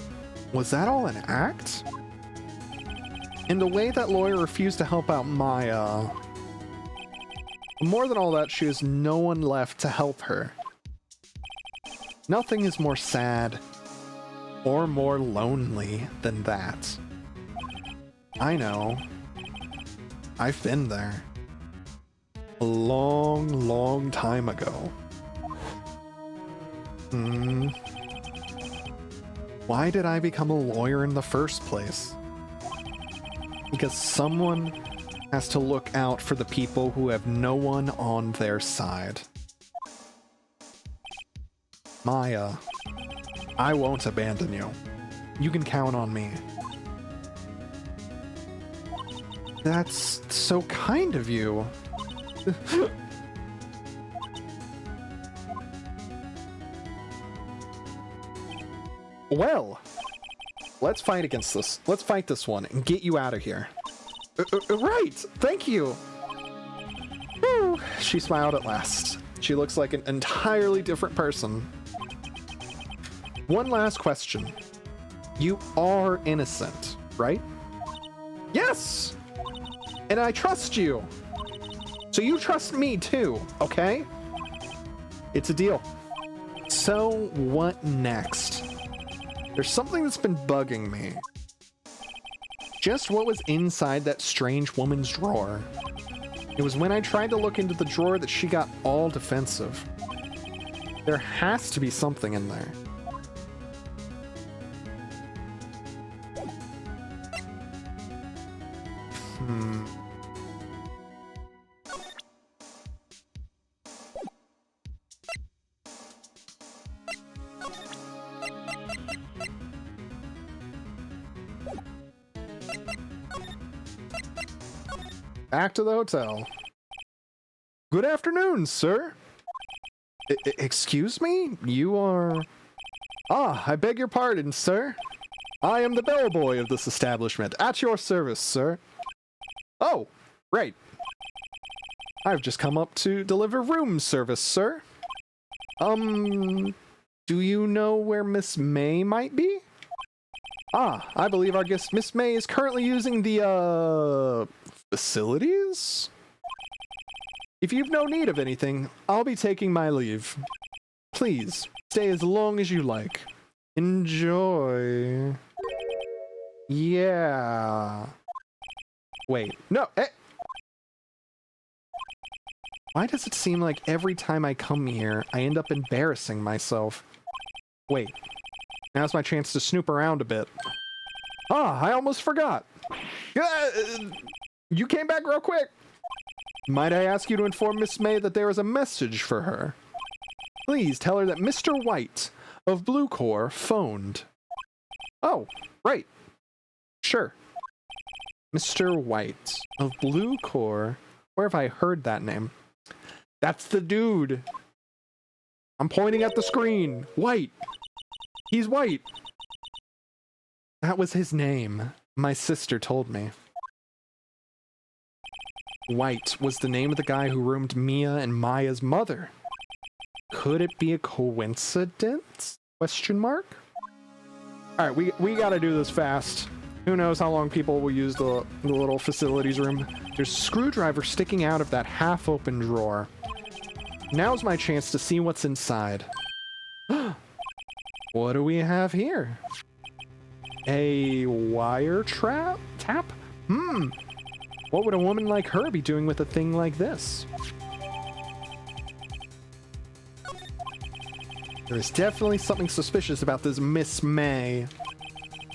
was that all an act? And the way that lawyer refused to help out Maya. More than all that, she has no one left to help her. Nothing is more sad or more lonely than that. I know. I've been there. A long, long time ago. Why did I become a lawyer in the first place? Because someone has to look out for the people who have no one on their side. Maya, I won't abandon you. You can count on me. That's so kind of you. Well, let's fight against this. Let's fight this one and get you out of here. Right, thank you. Whew. She smiled at last. She looks like an entirely different person. One last question. You are innocent, right? Yes! And I trust you. So you trust me too, okay? It's a deal. So what next? There's something that's been bugging me. Just what was inside that strange woman's drawer? It was when I tried to look into the drawer that she got all defensive. There has to be something in there. Back to the hotel. Good afternoon, sir. Excuse me? You are... Ah, I beg your pardon, sir. I am the bellboy of this establishment. At your service, sir. Oh, right. I've just come up to deliver room service, sir. Do you know where Miss May might be? Ah, I believe our guest Miss May is currently using the, facilities? If you've no need of anything, I'll be taking my leave. Please, stay as long as you like. Enjoy. Yeah. Wait, no, Why does it seem like every time I come here, I end up embarrassing myself? Wait, now's my chance to snoop around a bit. Ah, I almost forgot. You came back real quick. Might I ask you to inform Miss May that there is a message for her? Please tell her that Mr. White of Blue Corps phoned. Oh, right. Sure. Mr. White of Blue Corps. Where have I heard that name? That's the dude. I'm pointing at the screen. White. He's white. That was his name. My sister told me. White was the name of the guy who roomed Mia and Maya's mother. Could it be a coincidence? Question mark? Alright, we gotta do this fast. Who knows how long people will use the little facilities room. There's a screwdriver sticking out of that half-open drawer. Now's my chance to see what's inside. What do we have here? A wire tap? What would a woman like her be doing with a thing like this? There's definitely something suspicious about this Miss May.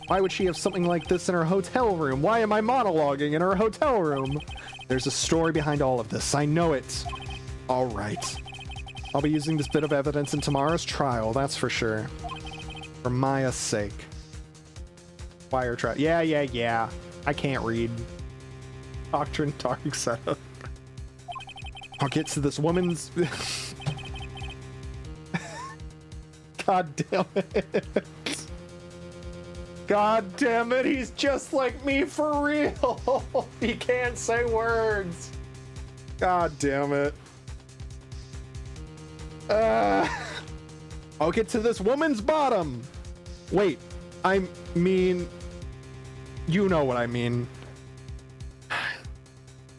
Why would she have something like this in her hotel room? Why am I monologuing in her hotel room? There's a story behind all of this. I know it. All right. I'll be using this bit of evidence in tomorrow's trial, that's for sure. For Maya's sake. Wire trap. Yeah. I can't read. Doctrine Dark setup. I'll get to this woman's... God damn it. God damn it, he's just like me for real. He can't say words. God damn it. I'll get to this woman's bottom. Wait, I mean... You know what I mean.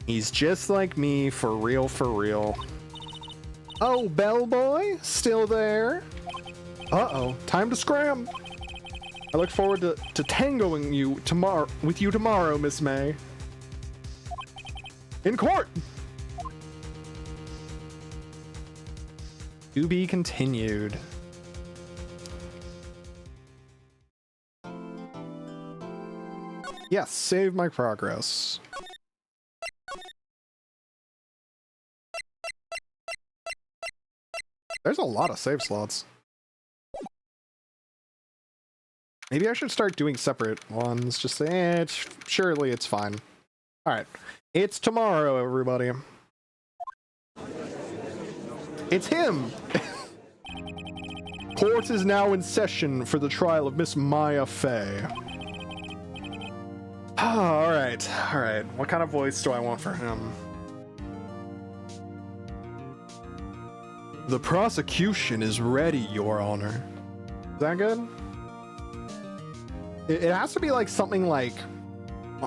He's just like me, for real, for real. Oh, bellboy, still there? Uh-oh, time to scram. I look forward to tangoing you tomorrow with you tomorrow, Miss May. In court. To be continued. Yes, save my progress. There's a lot of save slots. Maybe I should start doing separate ones. Just say, surely it's fine. Alright. It's tomorrow, everybody. It's him! Court is now in session for the trial of Miss Maya Fey. Alright. What kind of voice do I want for him? The prosecution is ready, Your Honor. Is that good? It has to be like something like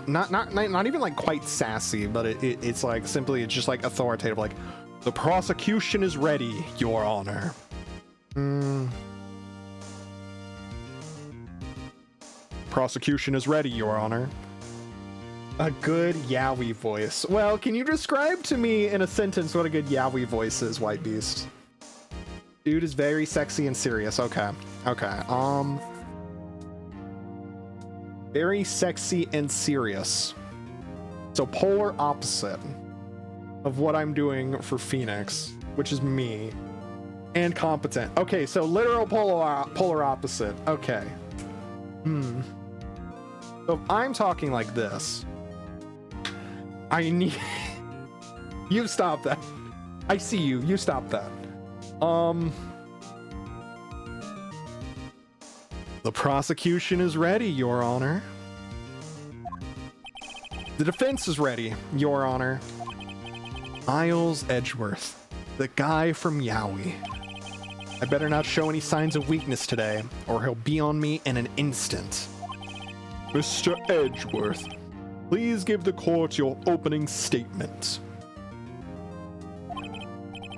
not even like quite sassy, but it's like simply it's just like authoritative, like the prosecution is ready, Your Honor. Prosecution is ready, Your Honor. A good Yowie voice. Well, can you describe to me in a sentence what a good Yowie voice is, White Beast? Dude is very sexy and serious. Okay. Very sexy and serious. So polar opposite of what I'm doing for Phoenix, which is me. And competent. Okay, so literal polar opposite. Okay. So if I'm talking like this, I need... You stop that. I see you. You stop that. The prosecution is ready, Your Honor. The defense is ready, Your Honor. Miles Edgeworth, the guy from Yowie. I better not show any signs of weakness today, or he'll be on me in an instant. Mr. Edgeworth, please give the court your opening statement.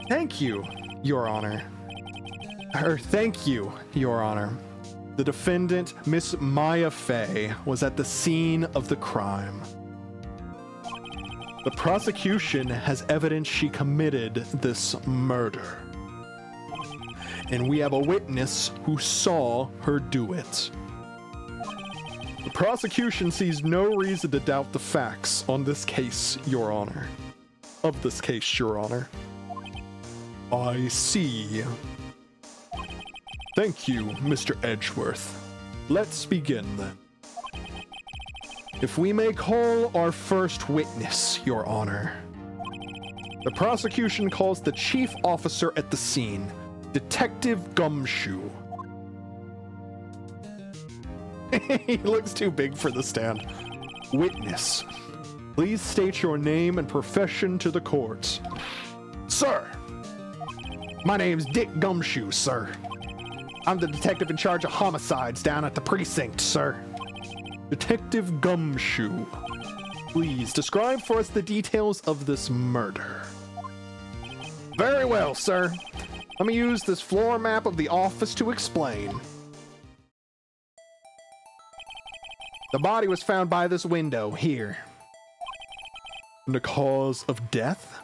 Thank you, Your Honor. Thank you, Your Honor. The defendant, Miss Maya Fey, was at the scene of the crime. The prosecution has evidence she committed this murder. And we have a witness who saw her do it. The prosecution sees no reason to doubt the facts on this case, Your Honor. Of this case, Your Honor. I see. Thank you, Mr. Edgeworth. Let's begin then. If we may call our first witness, Your Honor. The prosecution calls the chief officer at the scene, Detective Gumshoe. He looks too big for the stand. Witness, please state your name and profession to the court. Sir, my name's Dick Gumshoe, sir. I'm the detective in charge of homicides down at the precinct, sir. Detective Gumshoe, please describe for us the details of this murder. Very well, sir. Let me use this floor map of the office to explain. The body was found by this window here. And the cause of death?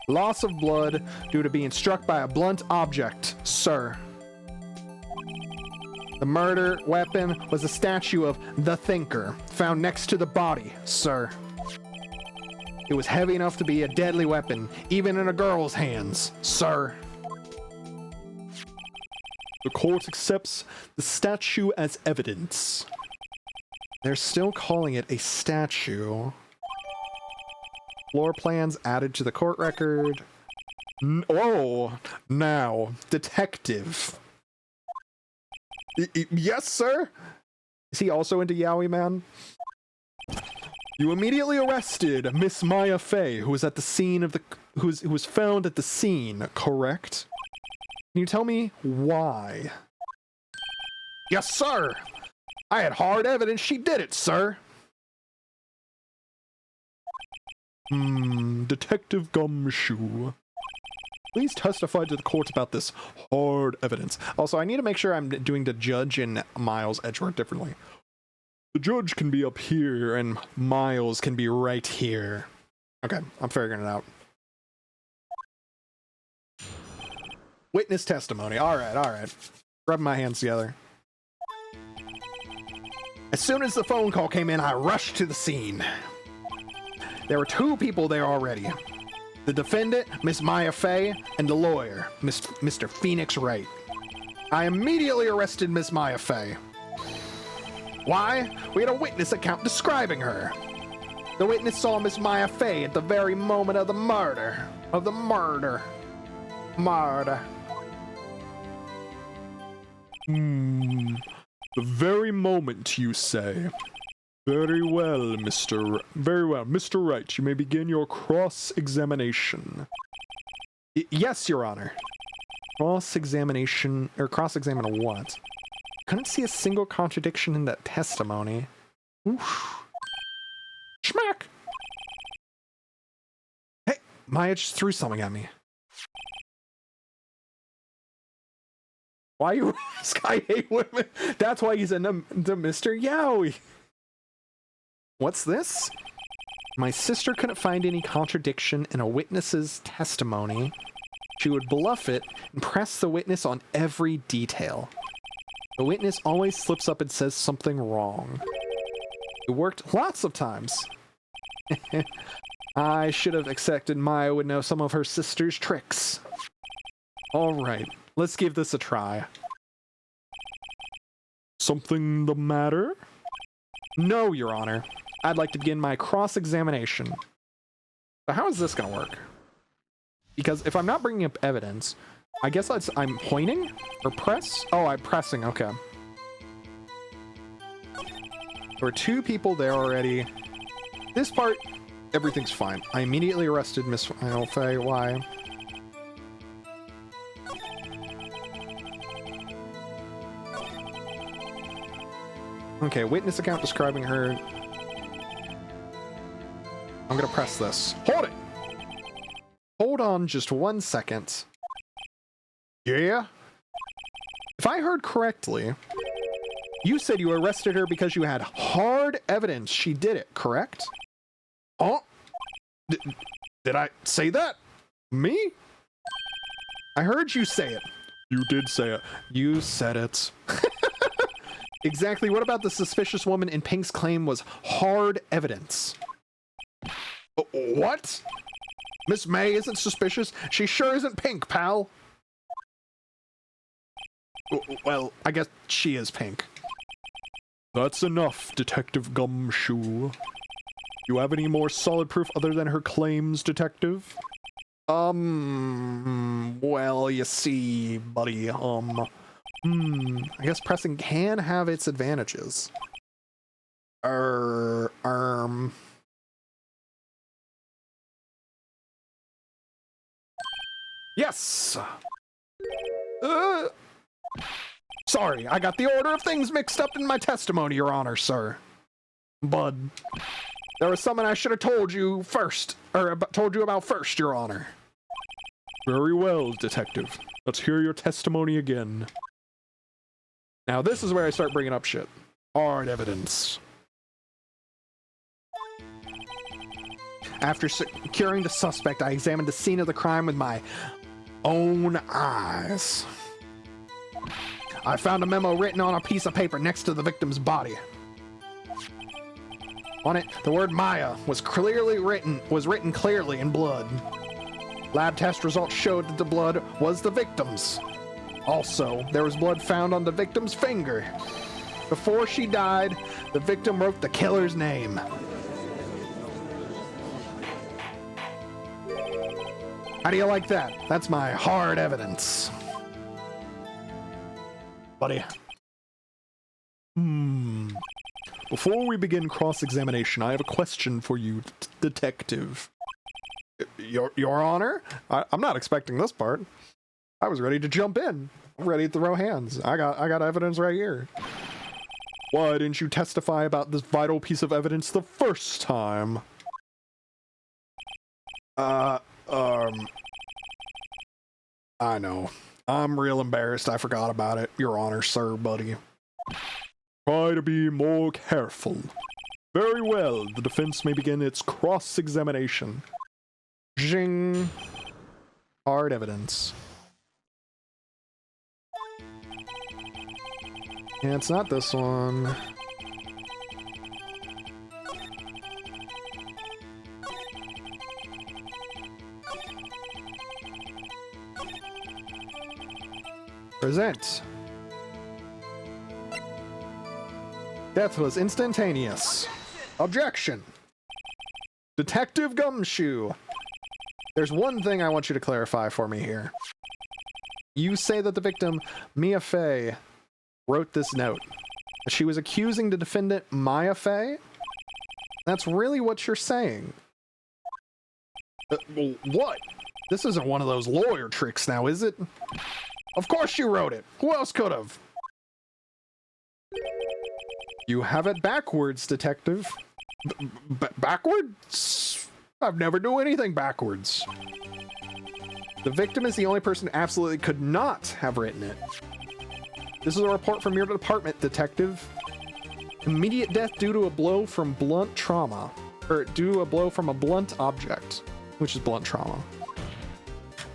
Loss of blood due to being struck by a blunt object, sir. The murder weapon was a statue of the Thinker, found next to the body, sir. It was heavy enough to be a deadly weapon, even in a girl's hands, sir. The court accepts the statue as evidence. They're still calling it a statue. Floor plans added to the court record. Oh, now, detective. Yes, sir? Is he also into Yowie, man? You immediately arrested Miss Maya Fey, who was at the scene of the... who was found at the scene, correct? Can you tell me why? Yes, sir! I had hard evidence she did it, sir! Detective Gumshoe. Please testify to the court about this hard evidence. Also, I need to make sure I'm doing the judge and Miles Edgeworth differently. The judge can be up here, and Miles can be right here. Okay, I'm figuring it out. Witness testimony. Alright. Rubbing my hands together. As soon as the phone call came in, I rushed to the scene. There were two people there already. The defendant, Miss Maya Fey, and the lawyer, Mr. Phoenix Wright. I immediately arrested Miss Maya Fey. Why? We had a witness account describing her. The witness saw Miss Maya Fey at the very moment of the murder. The very moment, you say? Very well, Mr. Wright. You may begin your cross-examination. Yes, Your Honor. Cross-examination, or cross-examine a what? Couldn't see a single contradiction in that testimony. Oof. Schmack! Hey, Maya just threw something at me. Why you ask? I hate women. That's why he's in the Mr. Yowie. What's this? My sister couldn't find any contradiction in a witness's testimony. She would bluff it and press the witness on every detail. The witness always slips up and says something wrong. It worked lots of times. I should have expected Maya would know some of her sister's tricks. Alright, let's give this a try. Something the matter? No, Your Honor. I'd like to begin my cross-examination. So how is this gonna work? Because if I'm not bringing up evidence, I guess I'm pointing? Or press? Oh, I'm pressing, okay. There were 2 people there already. This part, everything's fine. I immediately arrested Miss Faye. Why? Okay, witness account describing her. I'm gonna press this. Hold it! Hold on just 1 second. Yeah? If I heard correctly, you said you arrested her because you had hard evidence she did it, correct? Oh? Did I say that? Me? I heard you say it. You did say it. You said it. Exactly. What about the suspicious woman in Pink's claim was hard evidence? What? Miss May isn't suspicious. She sure isn't Pink, pal. Well, I guess she is Pink. That's enough, Detective Gumshoe. You have any more solid proof other than her claims, Detective? Well, you see, buddy, I guess pressing can have its advantages. Yes! Sorry, I got the order of things mixed up in my testimony, Your Honor, sir. Bud. There was something I should have told you first, or told you about first, Your Honor. Very well, Detective. Let's hear your testimony again. Now, this is where I start bringing up shit. Hard evidence. After securing the suspect, I examined the scene of the crime with my own eyes. I found a memo written on a piece of paper next to the victim's body. On it, the word Maya was written clearly in blood. Lab test results showed that the blood was the victim's. Also, there was blood found on the victim's finger. Before she died, the victim wrote the killer's name. How do you like that? That's my hard evidence. Buddy. Before we begin cross-examination, I have a question for you, Detective. Your Honor? I'm not expecting this part. I was ready to jump in. I'm ready to throw hands. I got evidence right here. Why didn't you testify about this vital piece of evidence the first time? I know. I'm real embarrassed. I forgot about it. Your Honor, sir, buddy. Try to be more careful. Very well. The defense may begin its cross-examination. Zing. Hard evidence. Yeah, it's not this one. Present. Death was instantaneous. Objection. Detective Gumshoe. There's one thing I want you to clarify for me here. You say that the victim, Mia Fey, wrote this note. She was accusing the defendant, Maya Fey? That's really what you're saying. What? This isn't one of those lawyer tricks now, is it? Of course you wrote it. Who else could have? You have it backwards, detective. Backwards? I've never do anything backwards. The victim is the only person who absolutely could not have written it. This is a report from your department, detective. Immediate death due to a blow from blunt trauma. Or due to a blow from a blunt object, which is blunt trauma.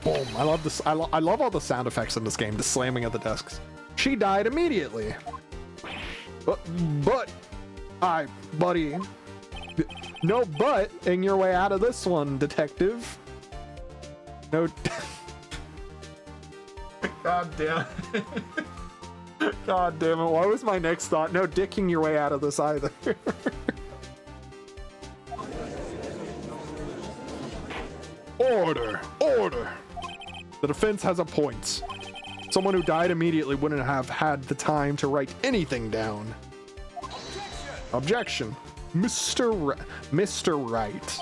Boom. I love this. I love all the sound effects in this game. The slamming of the desks. She died immediately. But buddy, no but-ing your way out of this one, detective. No. God damn it. God damn it. What was my next thought? No dicking your way out of this either. Order! Order! The defense has a point. Someone who died immediately wouldn't have had the time to write anything down. Objection. Mr. Wright.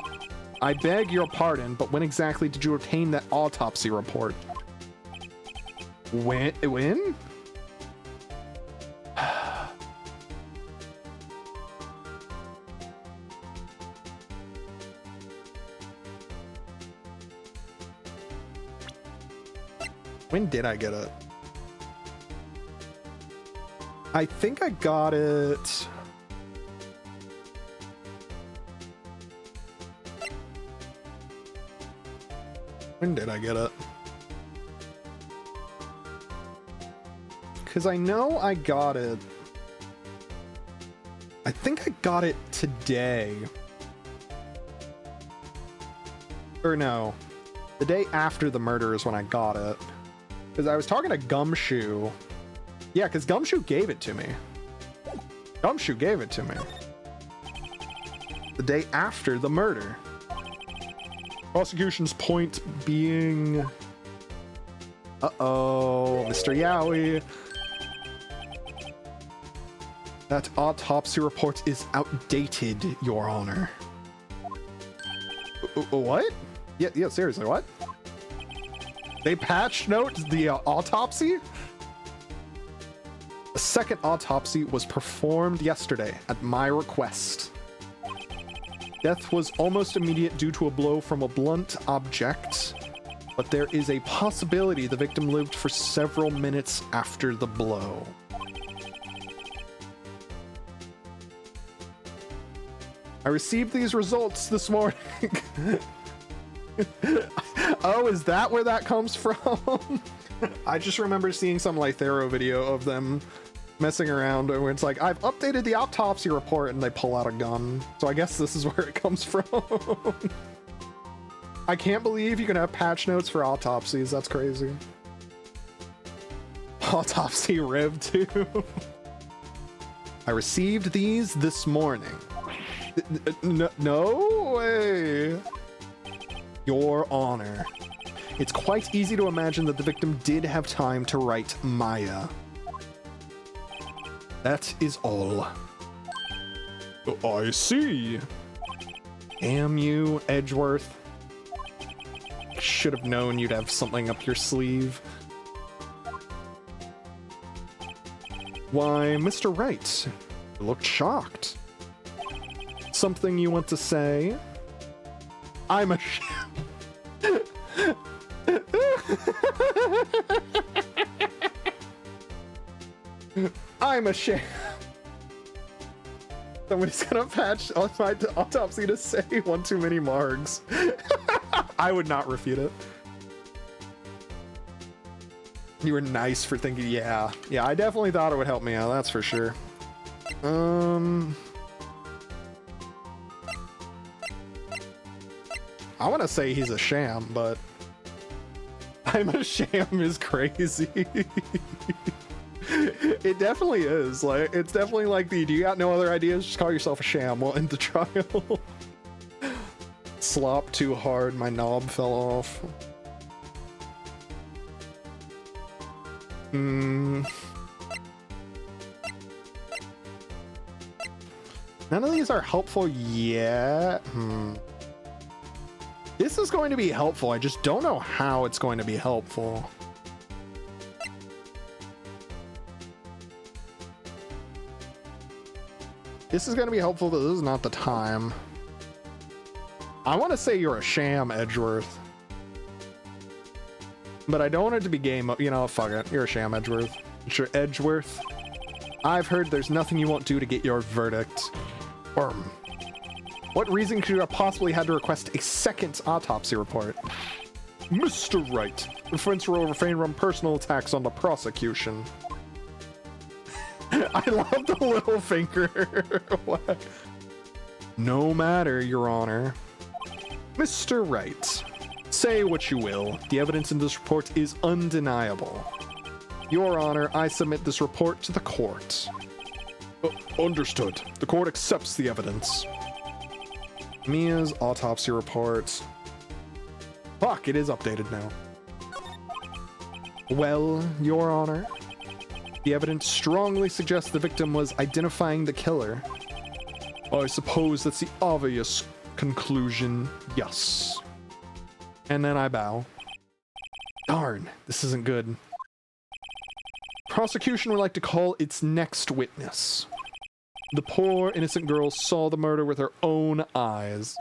I beg your pardon, but when exactly did you obtain that autopsy report? When? When did I get it? I think I got it. When did I get it? Because I know I got it. I think I got it today. Or no. The day after the murder is when I got it. Because I was talking to Gumshoe. Yeah, because Gumshoe gave it to me. Gumshoe gave it to me. The day after the murder. Prosecution's point being... Uh-oh, Mr. Yowie. That autopsy report is outdated, Your Honor. What? Yeah, seriously, what? They patch note the autopsy? A second autopsy was performed yesterday at my request. Death was almost immediate due to a blow from a blunt object, but there is a possibility the victim lived for several minutes after the blow. I received these results this morning. Oh, is that where that comes from? I just remember seeing some Lythero video of them messing around where it's like, I've updated the autopsy report, and they pull out a gun. So I guess this is where it comes from. I can't believe you can have patch notes for autopsies. That's crazy. Autopsy Rev 2. I received these this morning. No way. Your Honor. It's quite easy to imagine that the victim did have time to write Maya. That is all. I see. Damn you, Edgeworth. Should have known you'd have something up your sleeve. Why, Mr. Wright, you looked shocked. Something you want to say? I'm a I'm a sham. Somebody's gonna patch on my autopsy to say one too many margs. I would not refute it. You were nice for thinking, yeah, I definitely thought it would help me out, that's for sure. I want to say he's a sham, but I'm a sham is crazy. It definitely is. Like, it's definitely like the, do you got no other ideas? Just call yourself a sham. We'll end the trial. Slop too hard, my knob fell off. None of these are helpful yet. This is going to be helpful. I just don't know how it's going to be helpful. This is going to be helpful, but this is not the time. I want to say you're a sham, Edgeworth. But I don't want it to be game. You know, fuck it. You're a sham, Edgeworth. Sure, Edgeworth. I've heard there's nothing you won't do to get your verdict. What reason could you have possibly had to request a second autopsy report? Mr. Wright, the defense will refrain from personal attacks on the prosecution. I love the little finger. What? No matter, Your Honor. Mr. Wright, say what you will. The evidence in this report is undeniable. Your Honor, I submit this report to the court. Understood. The court accepts the evidence. Mia's autopsy report. Fuck, it is updated now. Well, Your Honor, the evidence strongly suggests the victim was identifying the killer. I suppose that's the obvious conclusion. Yes. And then I bow. Darn, this isn't good. Prosecution would like to call its next witness. The poor, innocent girl saw the murder with her own eyes.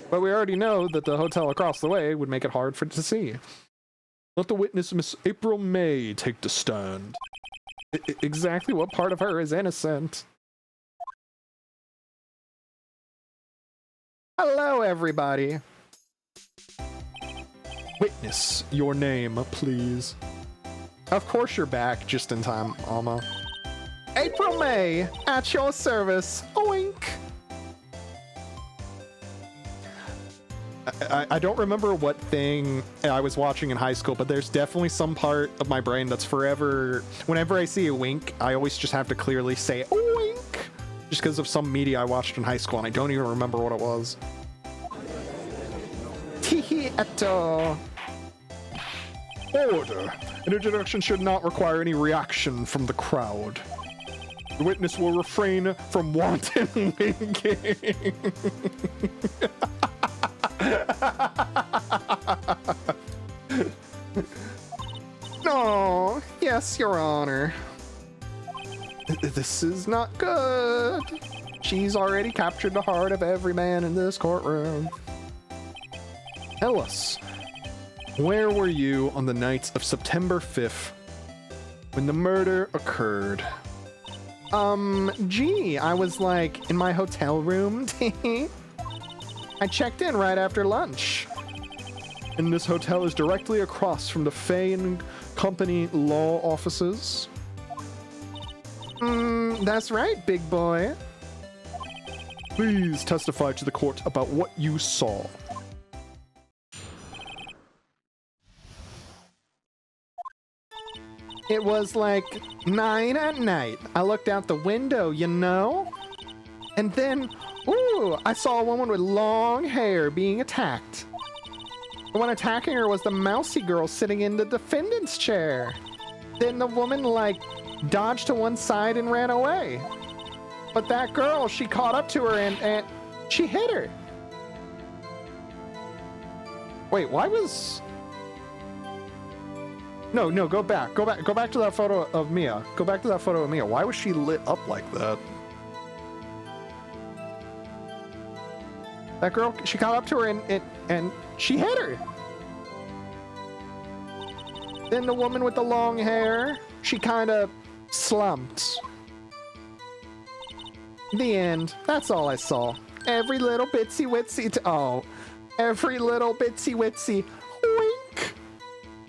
But we already know that the hotel across the way would make it hard for it to see. Let the witness, Miss April May, take the stand. Exactly what part of her is innocent? Hello, everybody. Witness, your name, please. Of course you're back, just in time, Alma. April May, at your service. Oink. I don't remember what thing I was watching in high school, but there's definitely some part of my brain that's forever... Whenever I see a wink, I always just have to clearly say, oink! Just because of some media I watched in high school, and I don't even remember what it was. Tehe-eto. Order. An introduction should not require any reaction from the crowd. The witness will refrain from wanton winking. No, yes, Your Honor. This is not good. She's already captured the heart of every man in this courtroom. Tell us, where were you on the night of September 5th when the murder occurred? Gee, I was like in my hotel room. I checked in right after lunch. And this hotel is directly across from the Fay and Company law offices. That's right, big boy. Please testify to the court about what you saw. It was like 9 at night. I looked out the window, you know? And then, ooh, I saw a woman with long hair being attacked. The one attacking her was the mousy girl sitting in the defendant's chair. Then the woman, like, dodged to one side and ran away. But that girl, she caught up to her and she hit her. Wait, why was... No, go back to that photo of Mia. Go back to that photo of Mia. Why was she lit up like that? That girl, she caught up to her and she hit her. Then the woman with the long hair, she kind of slumped. The end. That's all I saw. Every little bitsy witsy. Every little bitsy witsy. Wink.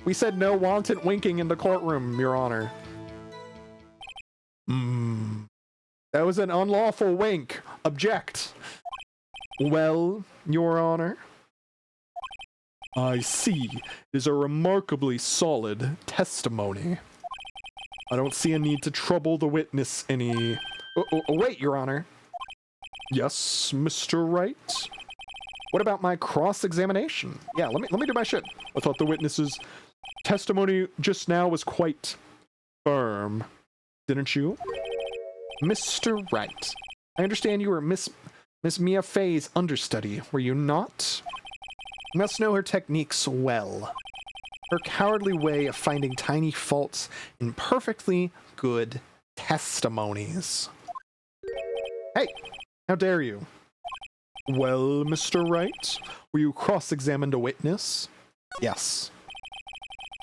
We said no wanton winking in the courtroom, Your Honor. That was an unlawful wink. Object. Well, Your Honor. I see. It is a remarkably solid testimony. I don't see a need to trouble the witness any... wait, Your Honor. Yes, Mr. Wright? What about my cross-examination? Yeah, let me do my shit. I thought the witness's testimony just now was quite firm. Didn't you? Mr. Wright, I understand you were Miss Mia Fay's understudy, were you not? You must know her techniques well. Her cowardly way of finding tiny faults in perfectly good testimonies. Hey, how dare you? Well, Mr. Wright, were you cross-examined a witness? Yes.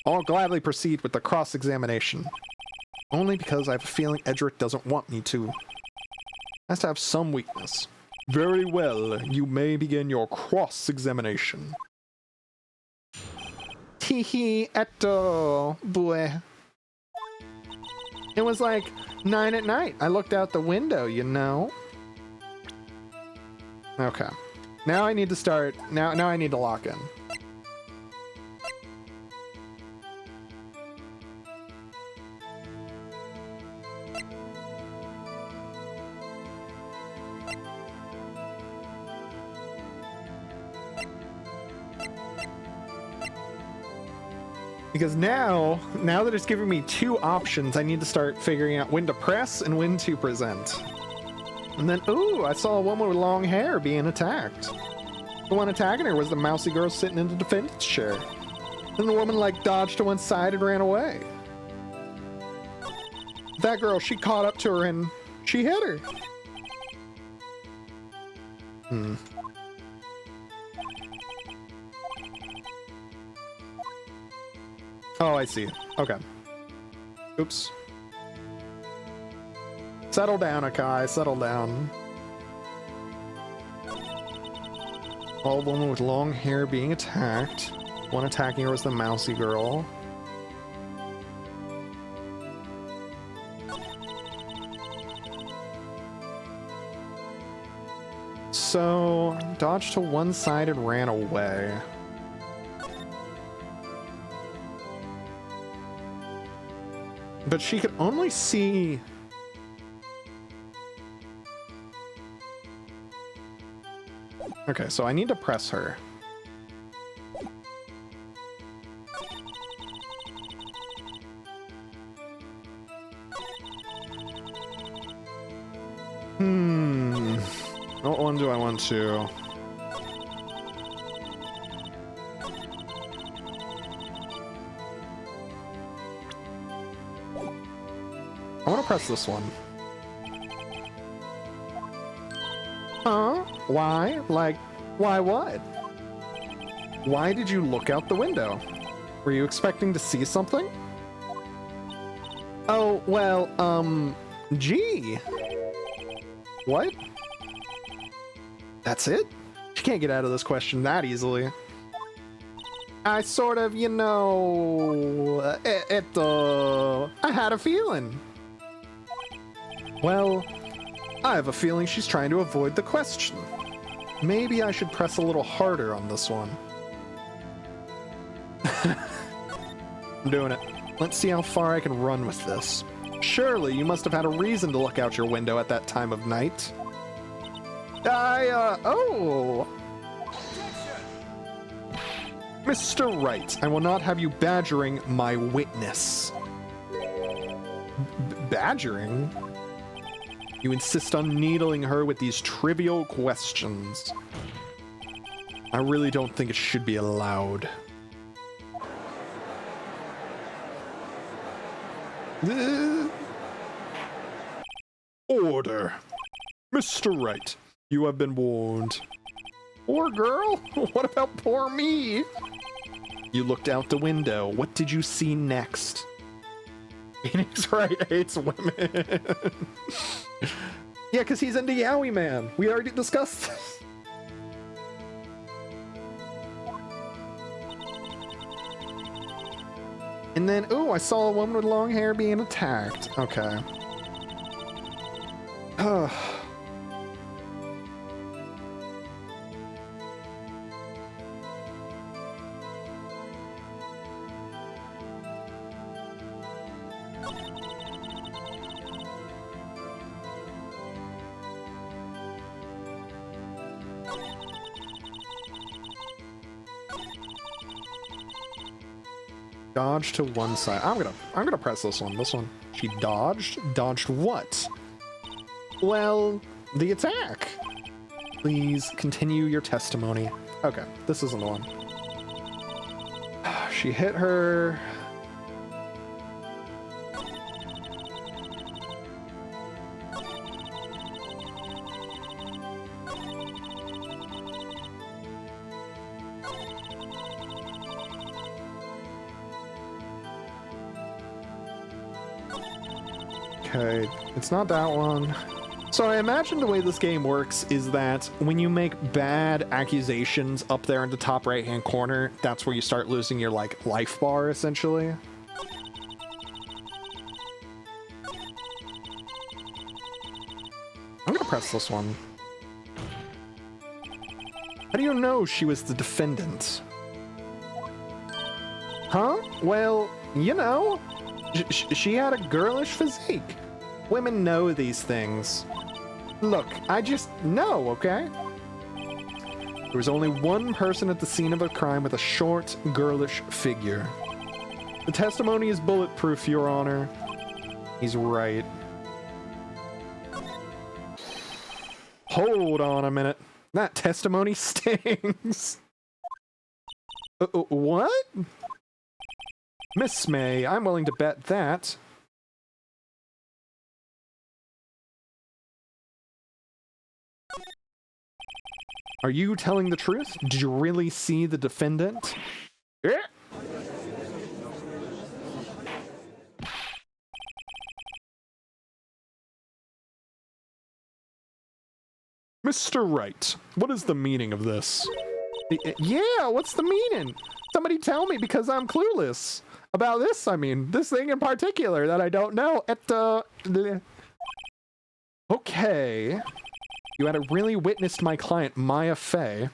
I'll gladly proceed with the cross-examination. Only because I have a feeling Edric doesn't want me to. Has to have some weakness. Very well, you may begin your cross-examination. Teehee, etto, boy. It was like 9 at night. I looked out the window, you know. Okay. Now I need to start. Now I need to lock in. Because now that it's giving me 2 options, I need to start figuring out when to press and when to present. And then, ooh, I saw a woman with long hair being attacked. The one attacking her was the mousy girl sitting in the defendant's chair. Then the woman, like, dodged to one side and ran away. That girl, she caught up to her and she hit her. Oh, I see. Okay. Oops. Settle down, Akai. Settle down. All woman with long hair being attacked. One attacking her was the mousy girl. So, dodged to one side and ran away. But she could only see... Okay, so I need to press her. What one do I want to? I want to press this one. Huh? Why? Like, why what? Why did you look out the window? Were you expecting to see something? Oh, well, gee. What? That's it? She can't get out of this question that easily. I sort of, you know, I had a feeling. Well, I have a feeling she's trying to avoid the question. Maybe I should press a little harder on this one. I'm doing it. Let's see how far I can run with this. Surely you must have had a reason to look out your window at that time of night. Oh! Mr. Wright, I will not have you badgering my witness. Badgering? You insist on needling her with these trivial questions. I really don't think it should be allowed. Order. Mr. Wright, you have been warned. Poor girl? What about poor me? You looked out the window. What did you see next? Phoenix Wright hates women. Yeah, because he's into Yaoi Man. We already discussed this. And then, ooh, I saw a woman with long hair being attacked. Okay. Dodge to one side. I'm gonna press this one. This one. She dodged? Dodged what? Well, the attack. Please continue your testimony. Okay, this isn't the one. She hit her. Okay, it's not that one. So I imagine the way this game works is that when you make bad accusations up there in the top right-hand corner, that's where you start losing your, like, life bar, essentially. I'm gonna press this one. How do you know she was the defendant? Huh? Well, you know, she had a girlish physique. Women know these things. Look, I just know, okay? There was only one person at the scene of a crime with a short, girlish figure. The testimony is bulletproof, Your Honor. He's right. Hold on a minute. That testimony stings. What? Miss May, I'm willing to bet that. Are you telling the truth? Did you really see the defendant? Yeah. Mr. Wright, what is the meaning of this? Yeah, what's the meaning? Somebody tell me, because I'm clueless about this. I mean, this thing in particular that I don't know. Okay. You had really witnessed my client, Maya Fey. You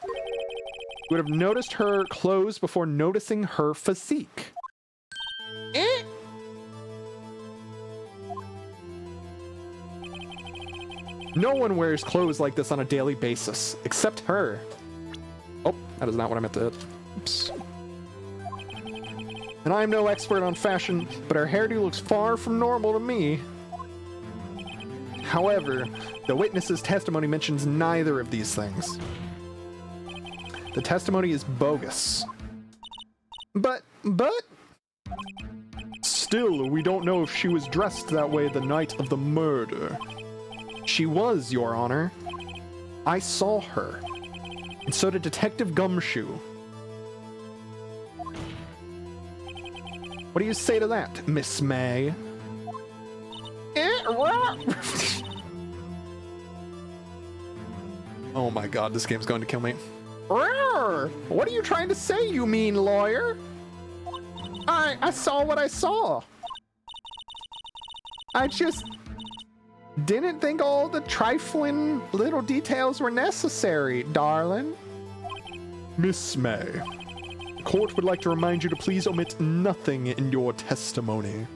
would have noticed her clothes before noticing her physique. No one wears clothes like this on a daily basis, except her. Oh, that is not what I meant to hit. Oops. And I'm no expert on fashion, but her hairdo looks far from normal to me. However, the witness's testimony mentions neither of these things. The testimony is bogus. But... Still, we don't know if she was dressed that way the night of the murder. She was, Your Honor. I saw her. And so did Detective Gumshoe. What do you say to that, Miss May? Oh my god, this game's going to kill me. What are you trying to say, you mean lawyer? I saw what I saw. I just didn't think all the trifling little details were necessary, darling. Miss May, the court would like to remind you to please omit nothing in your testimony.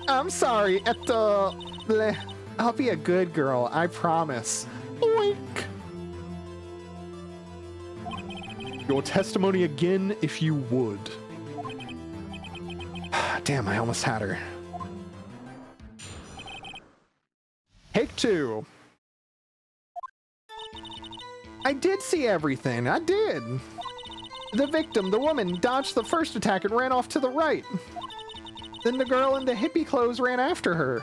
I'm sorry, I'll be a good girl, I promise. Oink. Your testimony again, if you would. Damn, I almost had her. Take two. I did see everything. I did. The victim, the woman, dodged the first attack and ran off to the right. Then the girl in the hippie clothes ran after her.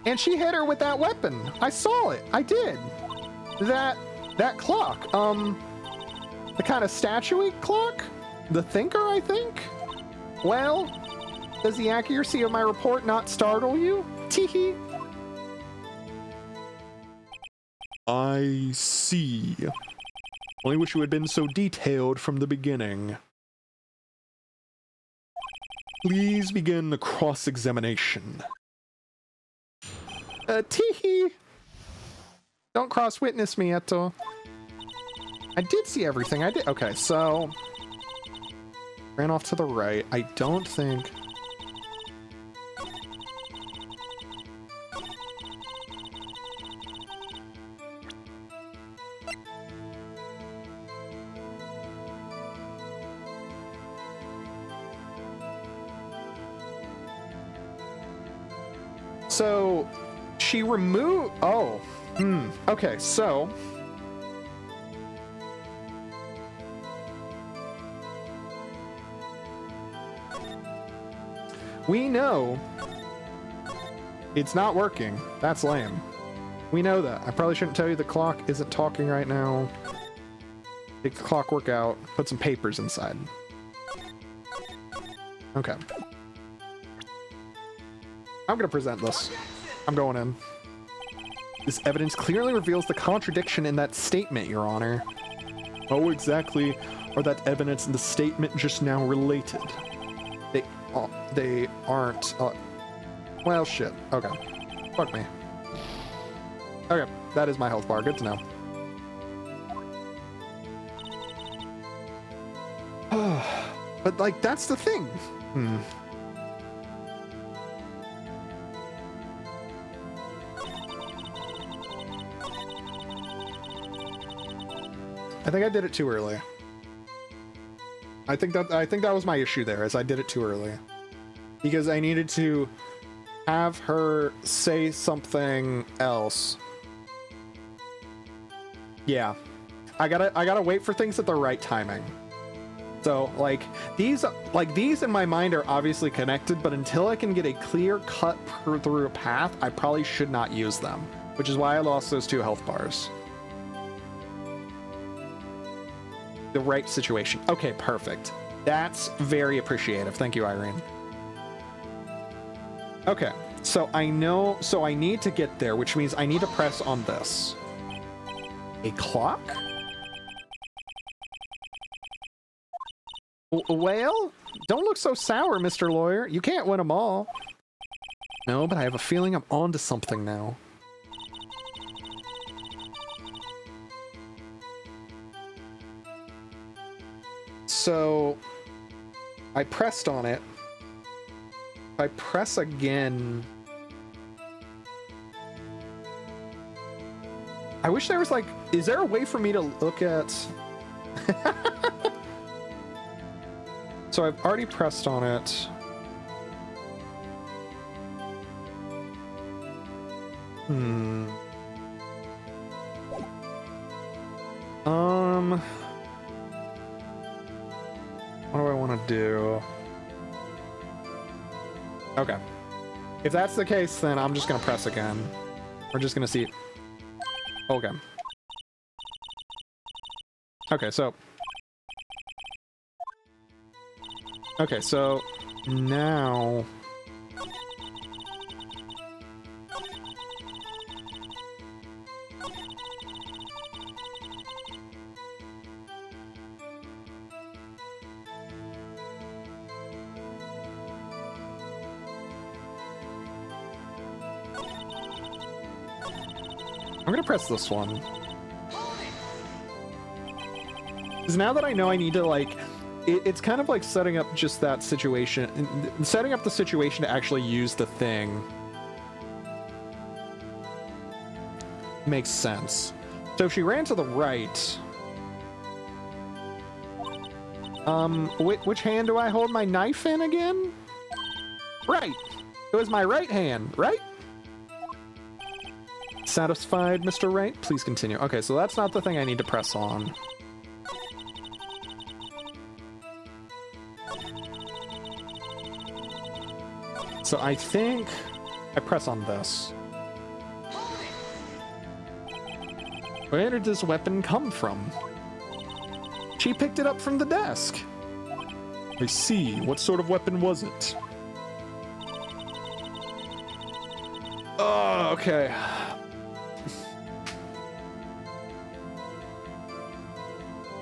And she hit her with that weapon. I saw it. I did. That clock. The kind of statue-y clock? The Thinker, I think? Well, does the accuracy of my report not startle you? Teehee. I see. Only wish you had been so detailed from the beginning. Please begin the cross-examination. Teehee. Don't cross-witness me, Eto. I did see everything. I did. Okay, so ran off to the right. I don't think. So she removed. Oh. Okay, so we know it's not working. That's lame. We know that. I probably shouldn't tell you the clock isn't talking right now. Take the clockwork out, put some papers inside. Okay. I'm gonna present this. I'm going in. This evidence clearly reveals the contradiction in that statement, Your Honor. How exactly are that evidence and the statement just now related? They aren't. Well, shit. Okay. Fuck me. Okay, that is my health bar. Good to know. But, like, that's the thing. I think I did it too early. I think that was my issue there, is I did it too early. Because I needed to have her say something else. Yeah. I gotta wait for things at the right timing. So, like these in my mind are obviously connected, but until I can get a clear cut through a path, I probably should not use them. Which is why I lost those 2 health bars. The right situation. Okay, perfect. That's very appreciative. Thank you, Irene. Okay, so I need to get there, which means I need to press on this. A clock? Well, don't look so sour, Mr. Lawyer. You can't win them all. No, but I have a feeling I'm onto something now. So, I pressed on it. If I press again... I wish there was like... Is there a way for me to look at... So I've already pressed on it. What do I want to do? Okay. If that's the case, then I'm just gonna press again. We're just gonna see. Okay. Okay, so... Okay, so now... I'm gonna press this one. Because now that I know I need to, like... It's kind of like setting up just that situation, setting up the situation to actually use the thing. Makes sense. So if she ran to the right... which hand do I hold my knife in again? Right! It was my right hand, right? Satisfied, Mr. Right? Please continue. Okay, so that's not the thing I need to press on. So I think I press on this. Where did this weapon come from? She picked it up from the desk. I see. What sort of weapon was it? Oh, okay.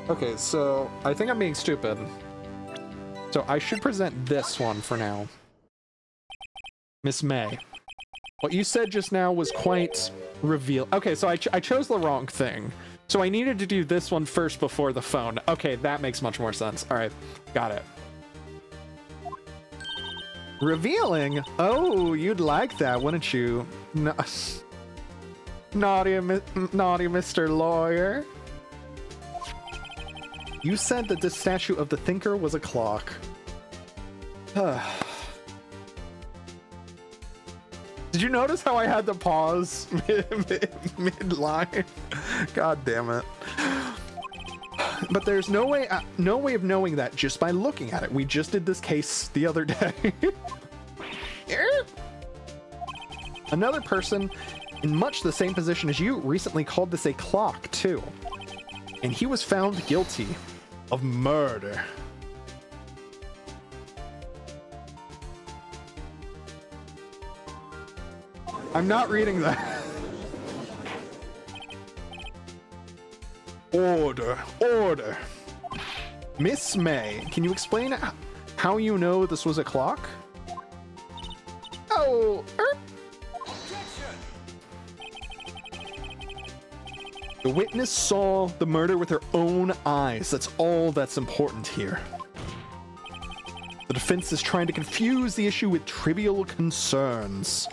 Okay, so I think I'm being stupid. So I should present this one for now. Miss May. What you said just now was quite reveal. Okay, so I chose the wrong thing. So I needed to do this one first before the phone. Okay, that makes much more sense. All right, got it. Revealing? Oh, you'd like that, wouldn't you? No. Naughty Mr. Lawyer. You said that the statue of the Thinker was a clock. Did you notice how I had to pause mid-line? God damn it. But there's no way of knowing that just by looking at it. We just did this case the other day. Another person in much the same position as you recently called this a clock, too. And he was found guilty of murder. I'm not reading that. Order, order. Miss May, can you explain how you know this was a clock? Oh, The witness saw the murder with her own eyes. That's all that's important here. The defense is trying to confuse the issue with trivial concerns.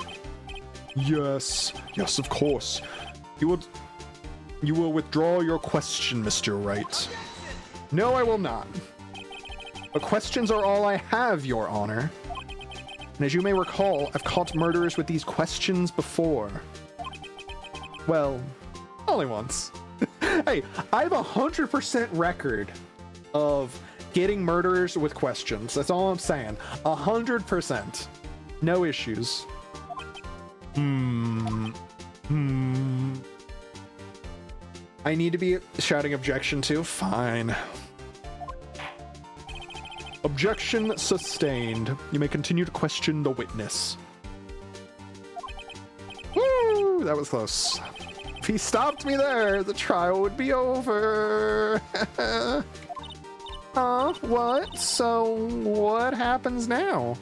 Yes, yes, of course. You will withdraw your question, Mr. Wright. No, I will not. But questions are all I have, Your Honor. And as you may recall, I've caught murderers with these questions before. Well, only once. Hey, I have 100% record of getting murderers with questions. That's all I'm saying. 100%. No issues. I need to be shouting objection to? Fine. Objection sustained. You may continue to question the witness. Woo! That was close. If he stopped me there, the trial would be over. What? So, what happens now?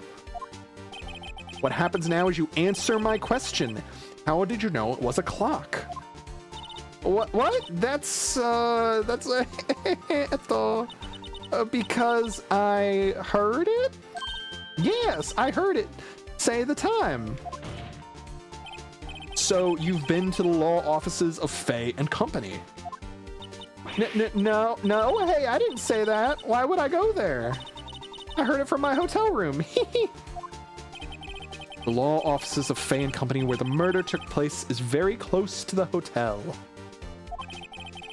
What happens now is you answer my question. How did you know it was a clock? What? That's because I heard it? Yes, I heard it. Say the time. So you've been to the law offices of Faye and Company? No, hey, I didn't say that. Why would I go there? I heard it from my hotel room. The law offices of Faye and Company where the murder took place is very close to the hotel.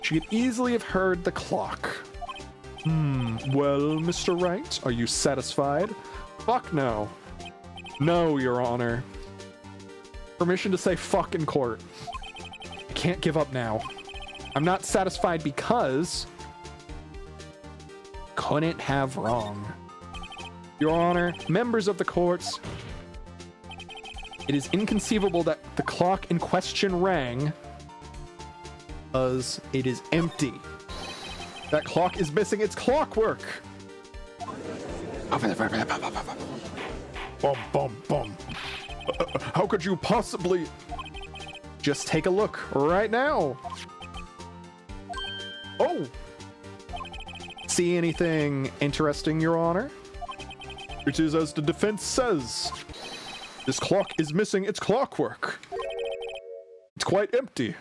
She could easily have heard the clock. Well, Mr. Wright, are you satisfied? Fuck no. No, Your Honor. Permission to say fuck in court. I can't give up now. I'm not satisfied because... couldn't have wrong. Your Honor, members of the courts, it is inconceivable that the clock in question rang because it is empty. That clock is missing its clockwork. Bum, bum, bum. How could you possibly... Just take a look right now. Oh! See anything interesting, Your Honor? It is as the defense says. This clock is missing its clockwork. It's quite empty.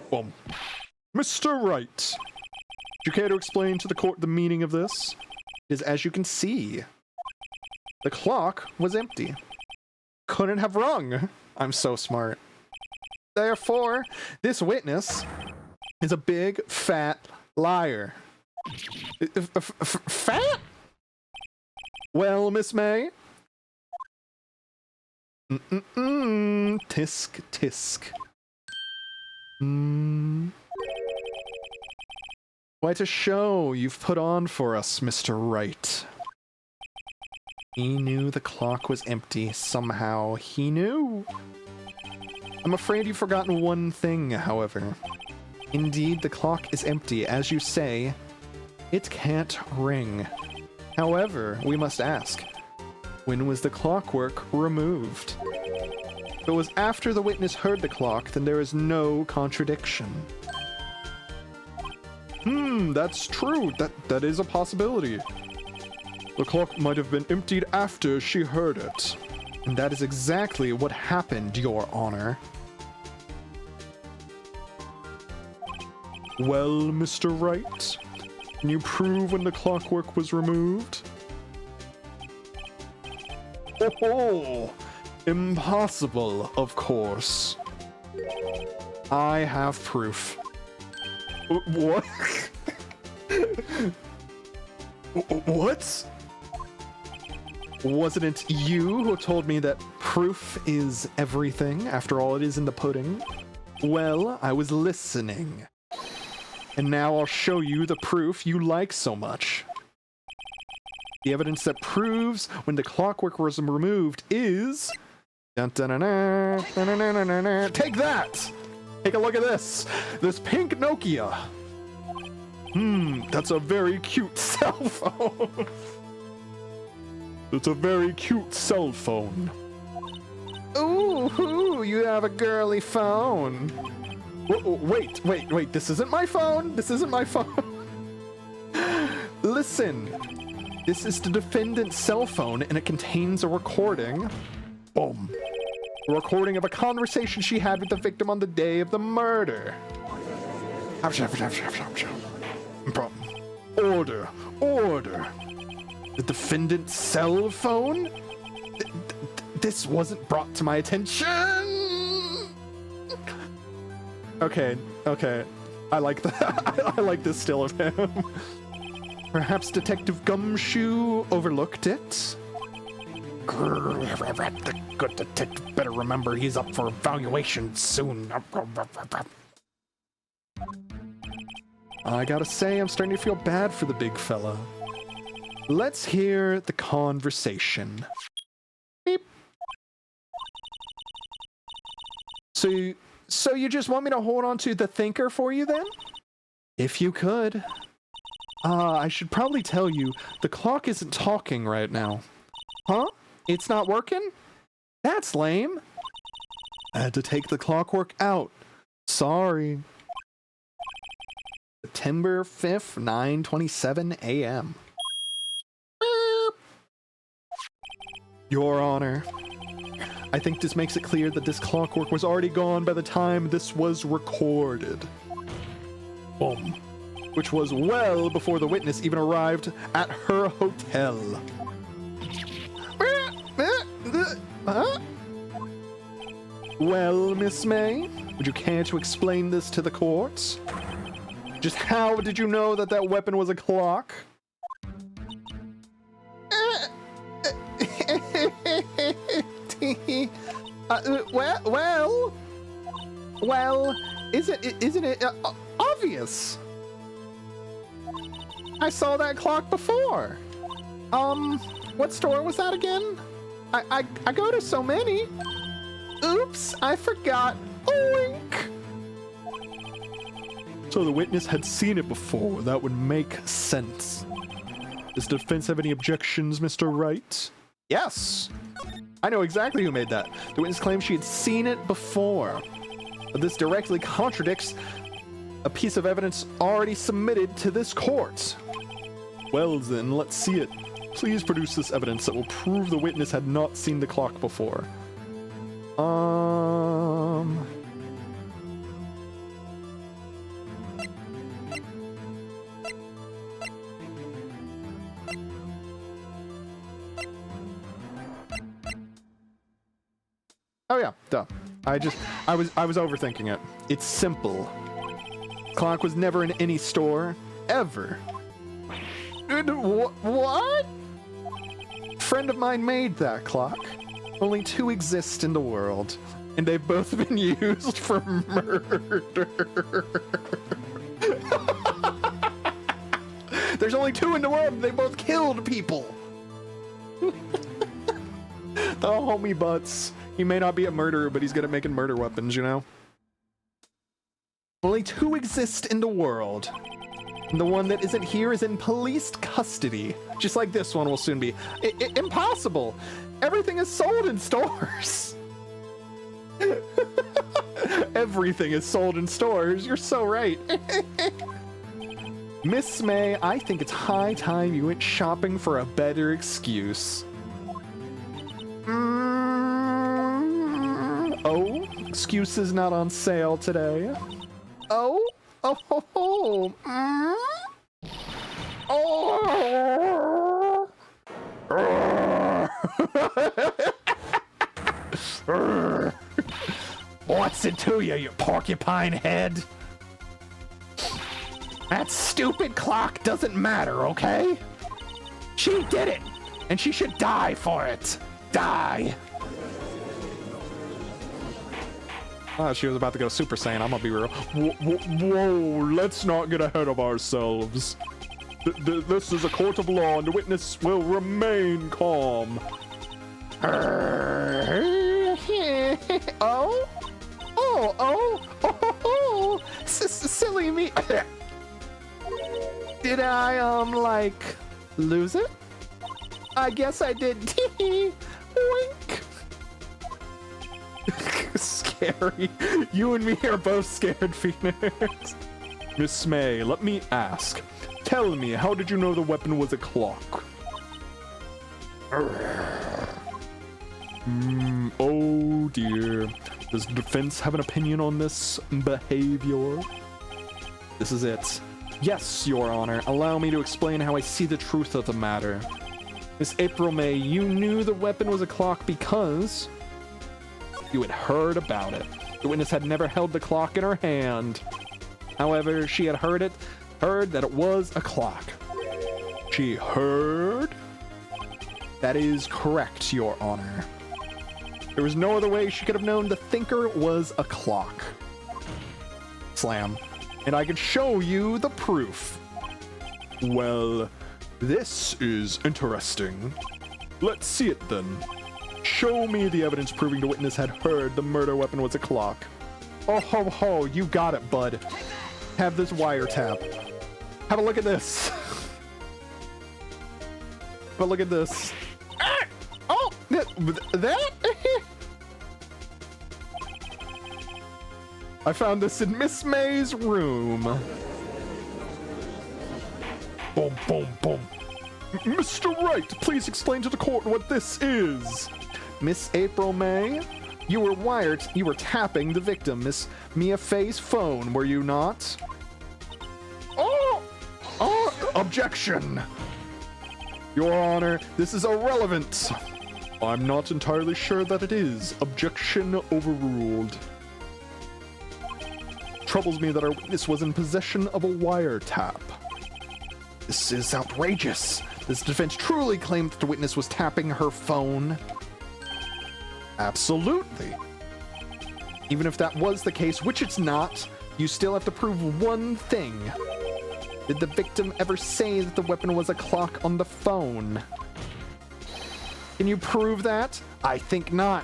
Boom. Mr. Wright, do you care to explain to the court the meaning of this? It is as you can see. The clock was empty. Couldn't have rung. I'm so smart. Therefore, this witness is a big, fat liar. Fat? Well, Miss May? Tisk, tisk. Quite a show you've put on for us, Mr. Wright. He knew the clock was empty. Somehow he knew. I'm afraid you've forgotten one thing, however. Indeed, the clock is empty. As you say, it can't ring. However, we must ask, when was the clockwork removed? If it was after the witness heard the clock, then there is no contradiction. That's true. That is a possibility. The clock might have been emptied after she heard it. And that is exactly what happened, Your Honor. Well, Mr. Wright, can you prove when the clockwork was removed? Oh, impossible, of course. I have proof. What? What? Wasn't it you who told me that proof is everything? After all, it is in the pudding. Well, I was listening. And now I'll show you the proof you like so much. The evidence that proves when the clockwork was removed is... Dun, dun, dun, dun, dun, dun, dun, dun, dun. Take that! Take a look at this! This pink Nokia! That's a very cute cell phone! It's a very cute cell phone. Ooh, you have a girly phone. Wait, this isn't my phone! This isn't my phone! Listen, this is the defendant's cell phone and it contains a recording. Boom. A recording of a conversation she had with the victim on the day of the murder. Order. The defendant's cell phone? This wasn't brought to my attention. Okay. I like that. I like this still of him. Perhaps Detective Gumshoe overlooked it? The good detective better remember he's up for evaluation soon. I gotta say, I'm starting to feel bad for the big fella. Let's hear the conversation. Beep. So you just want me to hold on to the thinker for you then? If you could. I should probably tell you, the clock isn't talking right now. Huh? It's not working? That's lame. I had to take the clockwork out. Sorry. September 5th, 9:27 a.m. Your Honor, I think this makes it clear that this clockwork was already gone by the time this was recorded. Boom. Which was well before the witness even arrived at her hotel. Huh? Well, Miss May, would you care to explain this to the court? Just how did you know that that weapon was a clock? Well, isn't it obvious? I saw that clock before. What store was that again? I go to so many. Oops, I forgot. Oink. So the witness had seen it before. That would make sense. Does the defense have any objections, Mr. Wright? Yes. I know exactly who made that. The witness claimed she had seen it before. But this directly contradicts a piece of evidence already submitted to this court. Well then, let's see it. Please produce this evidence that will prove the witness had not seen the clock before. Oh yeah, duh. I was overthinking it. It's simple. Clock was never in any store, ever. What? Friend of mine made that clock. Only two exist in the world, and they've both been used for murder. There's only two in the world, and they both killed people. The homie Butts. He may not be a murderer, but he's good at making murder weapons, you know? Only two exist in the world. And the one that isn't here is in police custody. Just like this one will soon be. Impossible! Everything is sold in stores! Everything is sold in stores. You're so right. Miss May, I think it's high time you went shopping for a better excuse. Oh, excuses not on sale today. Oh, oh. What's it to you, you porcupine head? That stupid clock doesn't matter, okay? She did it, and she should die for it. Die. She was about to go Super Saiyan, I'm gonna be real. Whoa, let's not get ahead of ourselves. This is a court of law, and the witness will remain calm. Oh, silly me. Did I, like, lose it? I guess I did. Wink. Scary. You and me are both scared, Phoenix. Miss May, let me ask. Tell me, how did you know the weapon was a clock? Oh dear. Does the defense have an opinion on this behavior? This is it. Yes, Your Honor. Allow me to explain how I see the truth of the matter. Miss April May, you knew the weapon was a clock because you had heard about it. The witness had never held the clock in her hand. However, she had heard that it was a clock. She heard? That is correct, Your Honor. There was no other way she could have known the thinker was a clock. Slam. And I can show you the proof. Well, this is interesting. Let's see it then. Show me the evidence proving the witness had heard the murder weapon was a clock. Oh ho ho, you got it, bud. Have this wiretap. Have a look at this. Have a look at this. Ah! Oh, that? I found this in Miss May's room. Boom, boom, boom. Mr. Wright, please explain to the court what this is. Miss April May, you were tapping the victim, Miss Mia Fey's phone, were you not? Oh, objection. Your Honor, this is irrelevant. I'm not entirely sure that it is. Objection overruled. Troubles me that our witness was in possession of a wiretap. This is outrageous. This defense truly claimed that the witness was tapping her phone. Absolutely. Even if that was the case, which it's not, you still have to prove one thing. Did the victim ever say that the weapon was a clock on the phone? Can you prove that? I think not.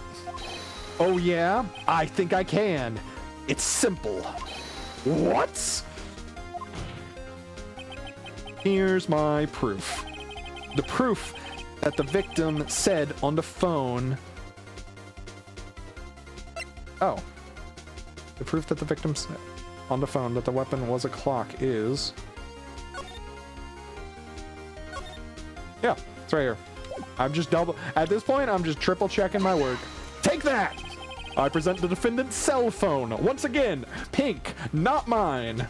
Oh yeah? I think I can. It's simple. What? Here's my proof. The proof that the victim said on the phone. Oh. The proof that the victim said on the phone that the weapon was a clock is. Yeah, it's right here. At this point, I'm just triple checking my work. Take that! I present the defendant's cell phone. Once again, pink, not mine.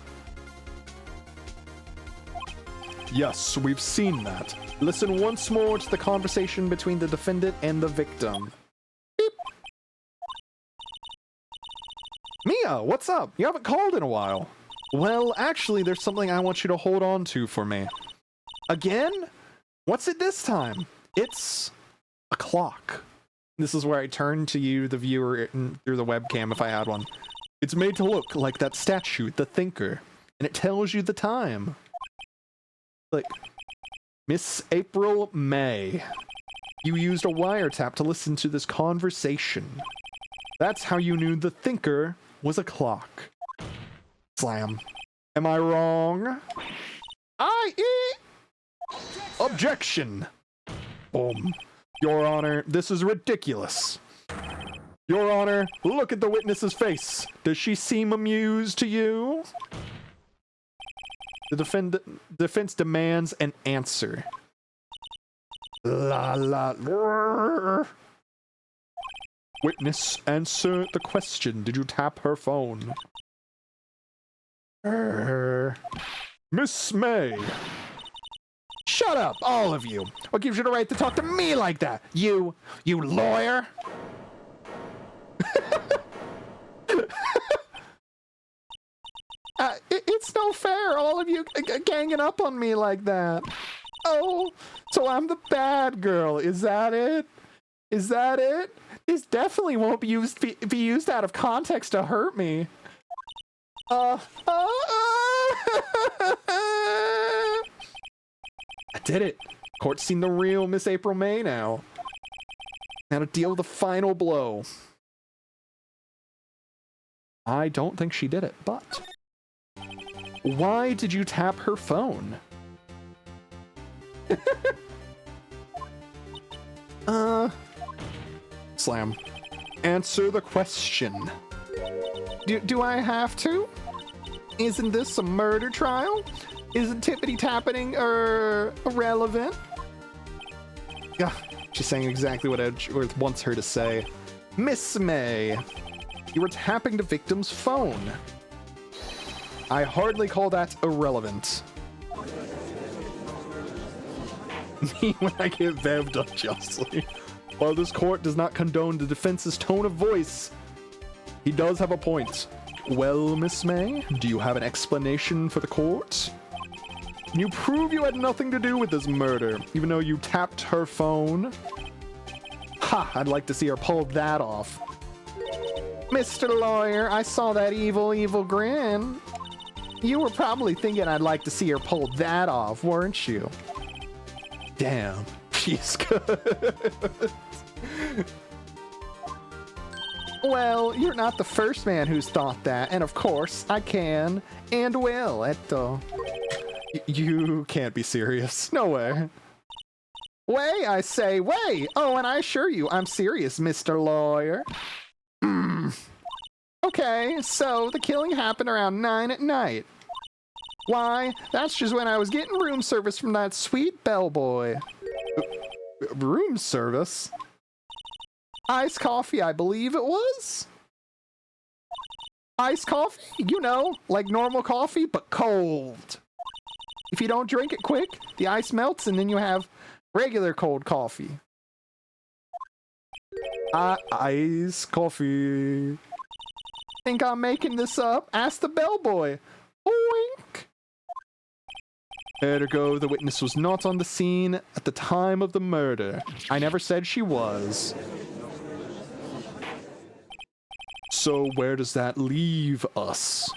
Yes, we've seen that. Listen once more to the conversation between the defendant and the victim. Beep. Mia, what's up? You haven't called in a while. Well, actually, there's something I want you to hold on to for me. Again? What's it this time? It's a clock. This is where I turn to you, the viewer, through the webcam if I had one. It's made to look like that statue, the thinker, and it tells you the time. Like, Miss April May, you used a wiretap to listen to this conversation. That's how you knew the thinker was a clock. Slam. Am I wrong? Objection. Boom. Your Honor, this is ridiculous. Your Honor, look at the witness's face. Does she seem amused to you? The defense demands an answer. Witness, answer the question. Did you tap her phone? Miss May. Shut up, all of you. What gives you the right to talk to me like that? You lawyer? It's no fair, all of you ganging up on me like that. Oh, so I'm the bad girl. Is that it? Is that it? This definitely won't be used out of context to hurt me. I did it. Court's seen the real Miss April May now. Now to deal with the final blow. I don't think she did it, but... Why did you tap her phone? Slam. Answer the question. Do I have to? Isn't this a murder trial? Isn't tippity-tapping irrelevant? Yeah, she's saying exactly what Edgeworth wants her to say. Miss May, you were tapping the victim's phone. I hardly call that irrelevant. When I get veved unjustly. While this court does not condone the defense's tone of voice, he does have a point. Well, Miss May, do you have an explanation for the court? Can you prove you had nothing to do with this murder, even though you tapped her phone? Ha! I'd like to see her pull that off. Mr. Lawyer, I saw that evil grin. You were probably thinking I'd like to see her pull that off, weren't you? Damn, she's good. Well, you're not the first man who's thought that, and of course, I can and will. You can't be serious. No way. Way, I say, way! Oh, and I assure you, I'm serious, Mr. Lawyer. Okay, so the killing happened around 9 at night. Why, that's just when I was getting room service from that sweet bellboy. Room service? Iced coffee, I believe it was? Iced coffee? You know, like normal coffee, but cold. If you don't drink it quick, the ice melts and then you have regular cold coffee. Ice coffee. Think I'm making this up? Ask the bellboy. Oink. Ergo, the witness was not on the scene at the time of the murder. I never said she was. So where does that leave us?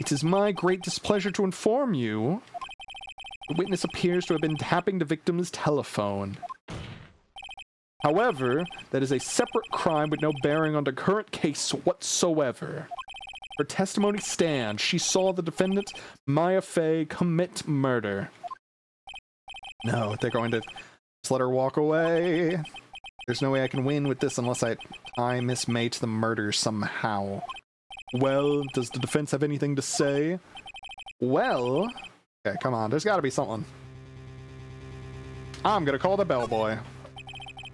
It is my great displeasure to inform you. The witness appears to have been tapping the victim's telephone. However, that is a separate crime with no bearing on the current case whatsoever. Her testimony stands. She saw the defendant, Maya Fey, commit murder. No, they're going to just let her walk away. There's no way I can win with this unless I tie Miss May to the murder somehow. Well, does the defense have anything to say? Well... Okay, come on. There's got to be something. I'm going to call the bellboy.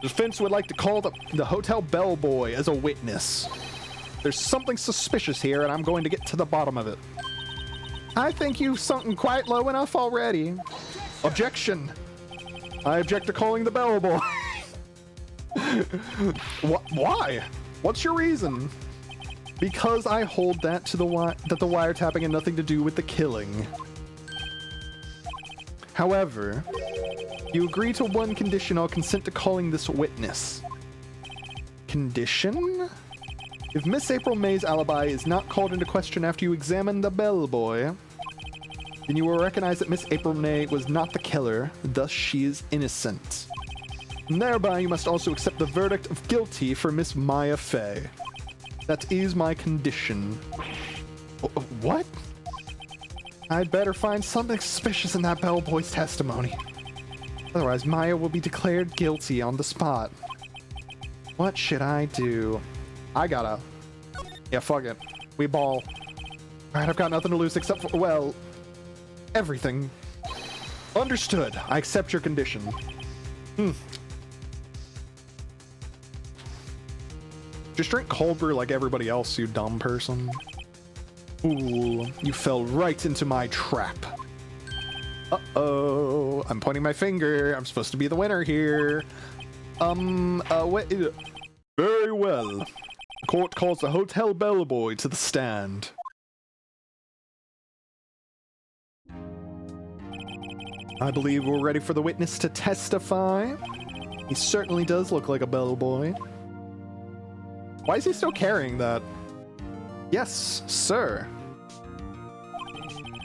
The defense would like to call the hotel bellboy as a witness. There's something suspicious here, and I'm going to get to the bottom of it. I think you've sunken quite low enough already. Objection. I object to calling the bellboy. Why? What's your reason? Because I hold that to the wiretapping had nothing to do with the killing. However, you agree to one condition. I'll consent to calling this witness. Condition? If Miss April May's alibi is not called into question after you examine the bellboy, then you will recognize that Miss April May was not the killer, thus she is innocent. And thereby you must also accept the verdict of guilty for Miss Maya Fey. That is my condition. What? I'd better find something suspicious in that bellboy's testimony. Otherwise, Maya will be declared guilty on the spot. What should I do? I gotta... Yeah, fuck it. We ball. Alright, I've got nothing to lose except for, well... everything. Understood. I accept your condition. Just drink cold brew like everybody else, you dumb person. Ooh, you fell right into my trap. Uh-oh. I'm pointing my finger. I'm supposed to be the winner here. What is it? Very well. The court calls the hotel bellboy to the stand. I believe we're ready for the witness to testify. He certainly does look like a bellboy. Why is he still carrying that? Yes, sir.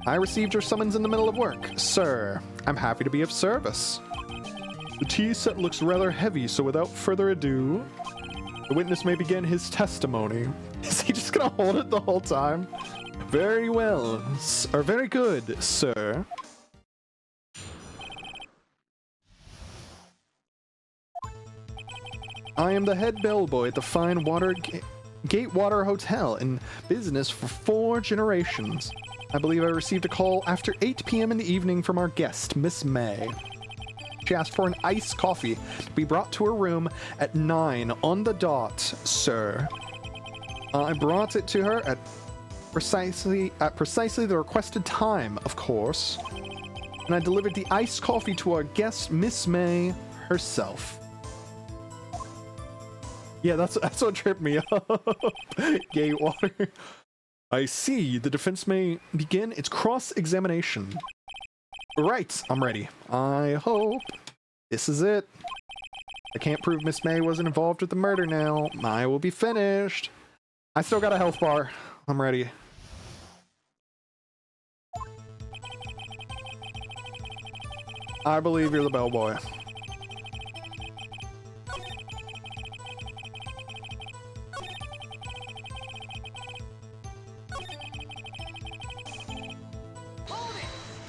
I received your summons in the middle of work. Sir, I'm happy to be of service. The tea set looks rather heavy, so without further ado, the witness may begin his testimony. Is he just gonna hold it the whole time? Very well, or very good, sir. I am the head bellboy at the fine Gatewater Hotel, in business for 4 generations. I believe I received a call after 8 p.m. in the evening from our guest, Miss May. She asked for an iced coffee to be brought to her room at 9 on the dot, sir. I brought it to her at precisely the requested time, of course. And I delivered the iced coffee to our guest, Miss May herself. Yeah, that's what tripped me up. Gatewater. I see. The defense may begin its cross-examination. Right, I'm ready. I hope this is it. I can't prove Miss May wasn't involved with the murder now. I will be finished. I still got a health bar. I'm ready. I believe you're the bellboy.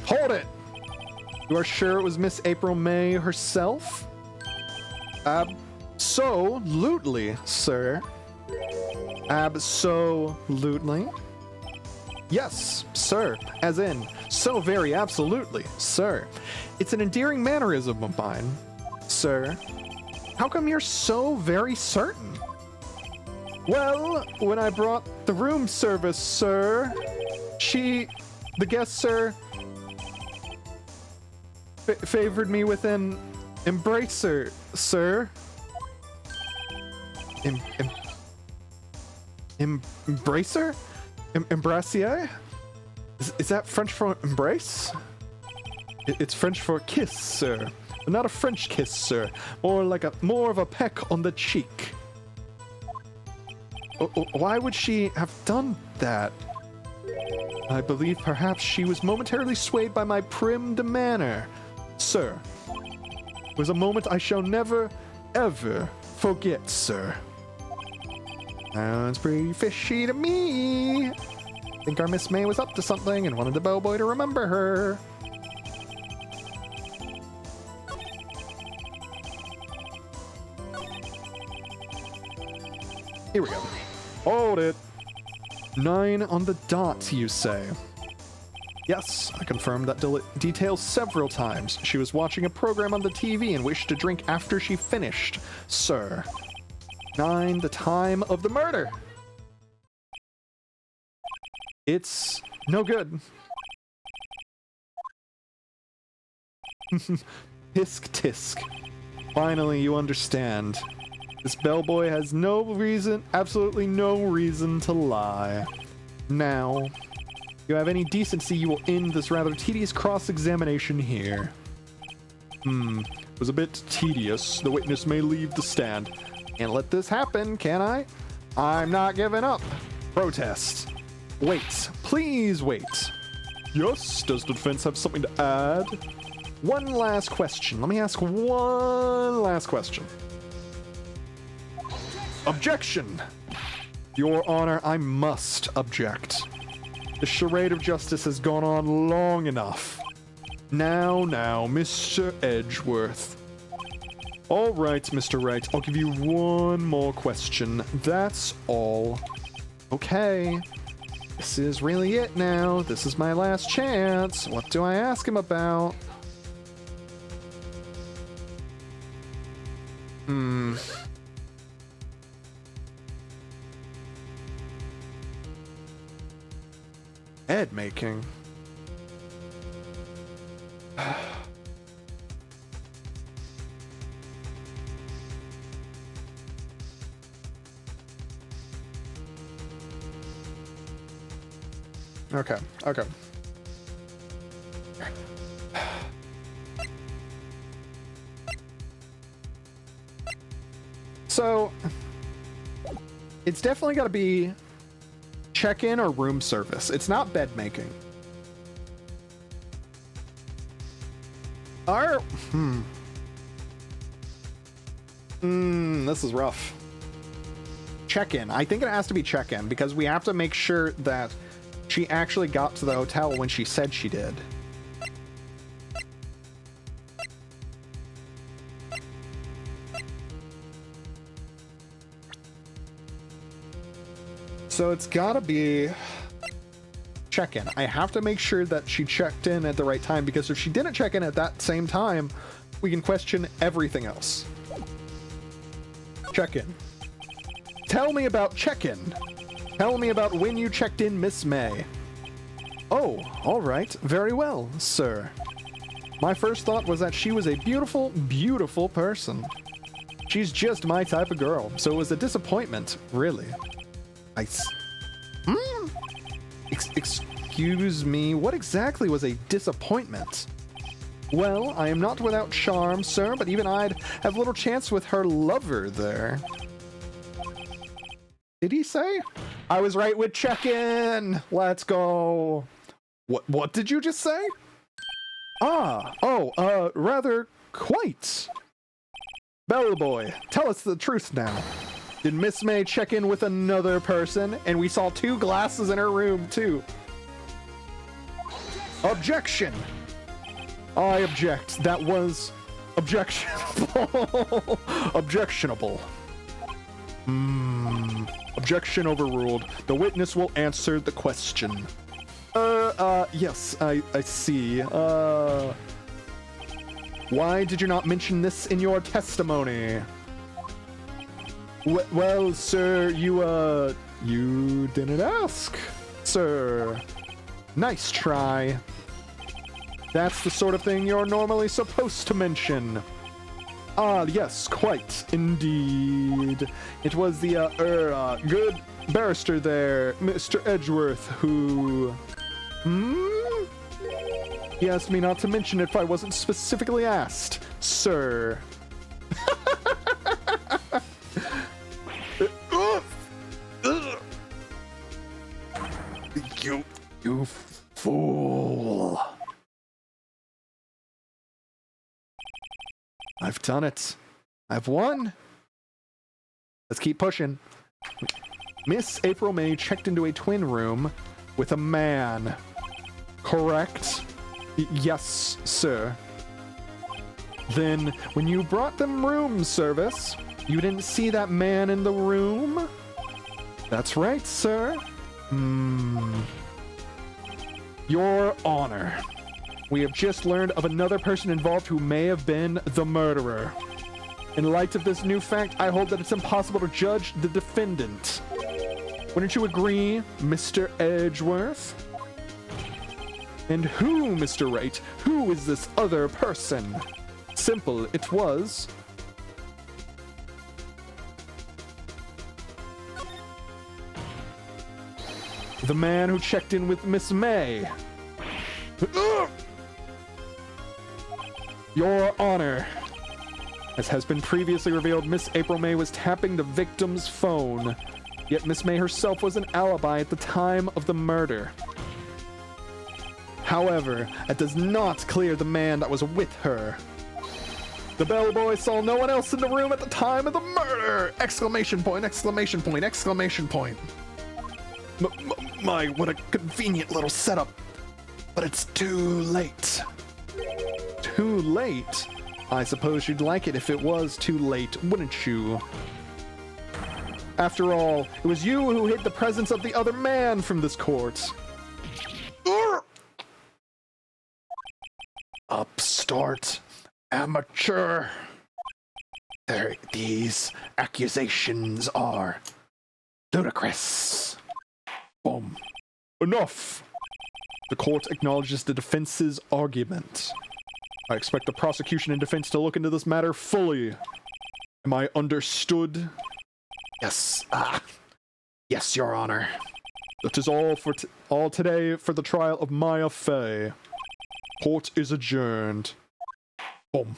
Hold it! You are sure it was Miss April May herself? Absolutely, sir. Absolutely. Yes, sir. As in, so very absolutely, sir. It's an endearing mannerism of mine, sir. How come you're so very certain? Well, when I brought the room service, sir, the guest, sir, favored me with an embracer, sir. Embracer? Embracier? Is that French for embrace? It's French for kiss, sir. But not a French kiss, sir. More of a peck on the cheek. Why would she have done that? I believe perhaps she was momentarily swayed by my prim demeanor. Sir, it was a moment I shall never, ever forget, sir. Sounds pretty fishy to me. Think our Miss May was up to something and wanted the bellboy to remember her. Here we go. Hold it. 9 on the dot, you say? Yes, I confirmed that detail several times. She was watching a program on the TV and wished to drink after she finished, sir. 9, the time of the murder. It's no good. Tisk tisk. Finally, you understand. This bellboy has no reason, absolutely no reason to lie. Now, if you have any decency, you will end this rather tedious cross-examination here. It was a bit tedious. The witness may leave the stand. Can't let this happen, can I? I'm not giving up. Protest. Wait. Please wait. Yes, does the defense have something to add? One last question. Let me ask one last question. Objection! Your Honor, I must object. The charade of justice has gone on long enough. Now, Mr. Edgeworth. All right, Mr. Wright, I'll give you one more question. That's all. Okay. This is really it now. This is my last chance. What do I ask him about? Ed making. Okay. So, it's definitely got to be check-in or room service. It's not bed making. Our this is rough. Check-in. I think it has to be check-in because we have to make sure that she actually got to the hotel when she said she did. So it's gotta be check-in. I have to make sure that she checked in at the right time, because if she didn't check in at that same time, we can question everything else. Check-in. Tell me about check-in. Tell me about when you checked in, Miss May. Oh, all right. Very well, sir. My first thought was that she was a beautiful, beautiful person. She's just my type of girl, so it was a disappointment, really. Excuse me, what exactly was a disappointment? Well, I am not without charm, sir, but even I'd have little chance with her lover there. Did he say? I was right with check-in! Let's go! What did you just say? Rather quite. Bellboy, tell us the truth now. Did Miss May check in with another person? And we saw 2 glasses in her room, too. Objection! I object. That was objectionable. Objectionable. Objection overruled. The witness will answer the question. Yes, I see. Why did you not mention this in your testimony? Well, sir, you didn't ask, sir. Nice try. That's the sort of thing you're normally supposed to mention. Ah, yes, quite, indeed. It was the, good barrister there, Mr. Edgeworth, who... He asked me not to mention it if I wasn't specifically asked, sir. You fool. I've done it. I've won. Let's keep pushing. Miss April May checked into a twin room with a man. Correct? Yes, sir. Then, when you brought them room service, you didn't see that man in the room? That's right, sir. Your Honor, we have just learned of another person involved who may have been the murderer. In light of this new fact, I hold that it's impossible to judge the defendant. Wouldn't you agree, Mr. Edgeworth? And who, Mr. Wright? Who is this other person? Simple, it was... the man who checked in with Miss May. Your Honor, as has been previously revealed, Miss April May was tapping the victim's phone. Yet Miss May herself was an alibi at the time of the murder. However, that does not clear the man that was with her. The bellboy saw no one else in the room at the time of the murder! Exclamation point, exclamation point, exclamation point. My, what a convenient little setup. But it's too late. Too late? I suppose you'd like it if it was too late, wouldn't you? After all, it was you who hid the presence of the other man from this court. Upstart. Amateur. These accusations are ludicrous. Boom. Enough! The court acknowledges the defense's argument. I expect the prosecution and defense to look into this matter fully. Am I understood? Yes. Yes, Your Honor. That is all for all today for the trial of Maya Fey. Court is adjourned. Boom.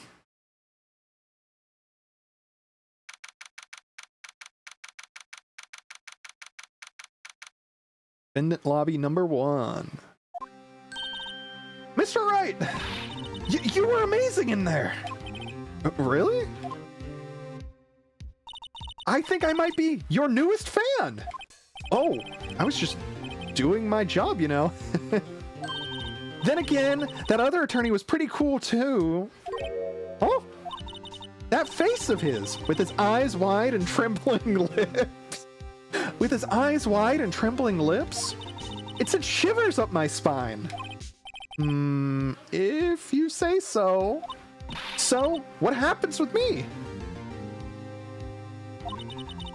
Defendant lobby number 1. Mr. Wright! You were amazing in there. Really? I think I might be your newest fan. Oh, I was just doing my job, you know. Then again, that other attorney was pretty cool too. Oh, that face of his, with his eyes wide and trembling lips. With his eyes wide and trembling lips? It sent shivers up my spine. If you say so. So, what happens with me?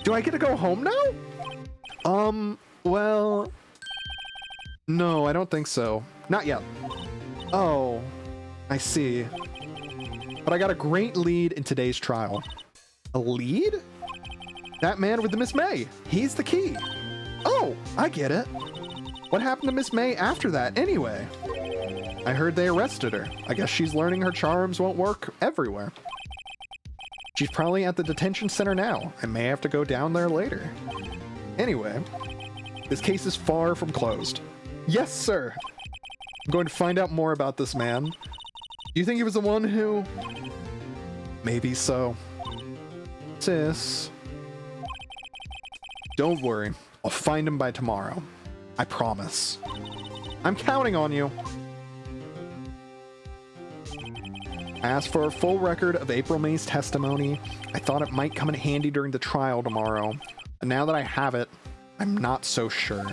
Do I get to go home now? Well... No, I don't think so. Not yet. Oh, I see. But I got a great lead in today's trial. A lead? That man with the Miss May. He's the key. Oh, I get it. What happened to Miss May after that, anyway? I heard they arrested her. I guess she's learning her charms won't work everywhere. She's probably at the detention center now. I may have to go down there later. Anyway, this case is far from closed. Yes, sir. I'm going to find out more about this man. Do you think he was the one who... Maybe so. Sis. Don't worry. I'll find him by tomorrow. I promise. I'm counting on you. I asked for a full record of April May's testimony. I thought it might come in handy during the trial tomorrow. And now that I have it, I'm not so sure.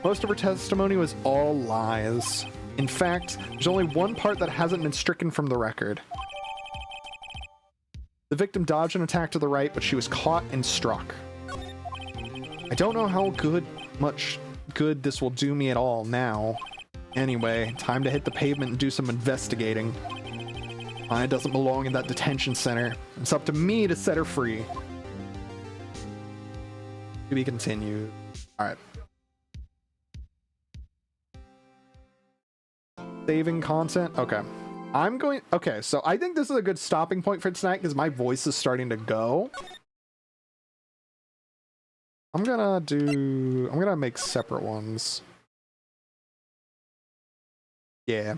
Most of her testimony was all lies. In fact, there's only one part that hasn't been stricken from the record. The victim dodged an attack to the right, but she was caught and struck. I don't know how much good this will do me at all now. Anyway, time to hit the pavement and do some investigating. It doesn't belong in that detention center. It's up to me to set her free. To be continued. Alright. Saving content? Okay. Okay, so I think this is a good stopping point for tonight because my voice is starting to go. I'm gonna make separate ones. Yeah.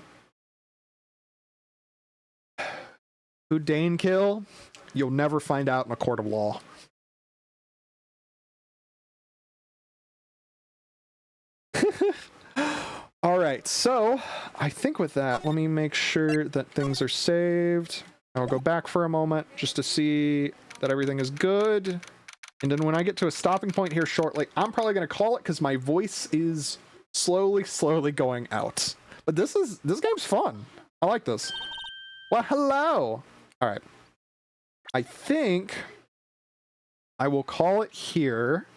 Who Dane kill? You'll never find out in a court of law. All right, so I think with that, let me make sure that things are saved. I'll go back for a moment just to see that everything is good. And then when I get to a stopping point here shortly, I'm probably going to call it because my voice is slowly going out. But this game's fun. I like this. Well, hello. All right. I think I will call it here.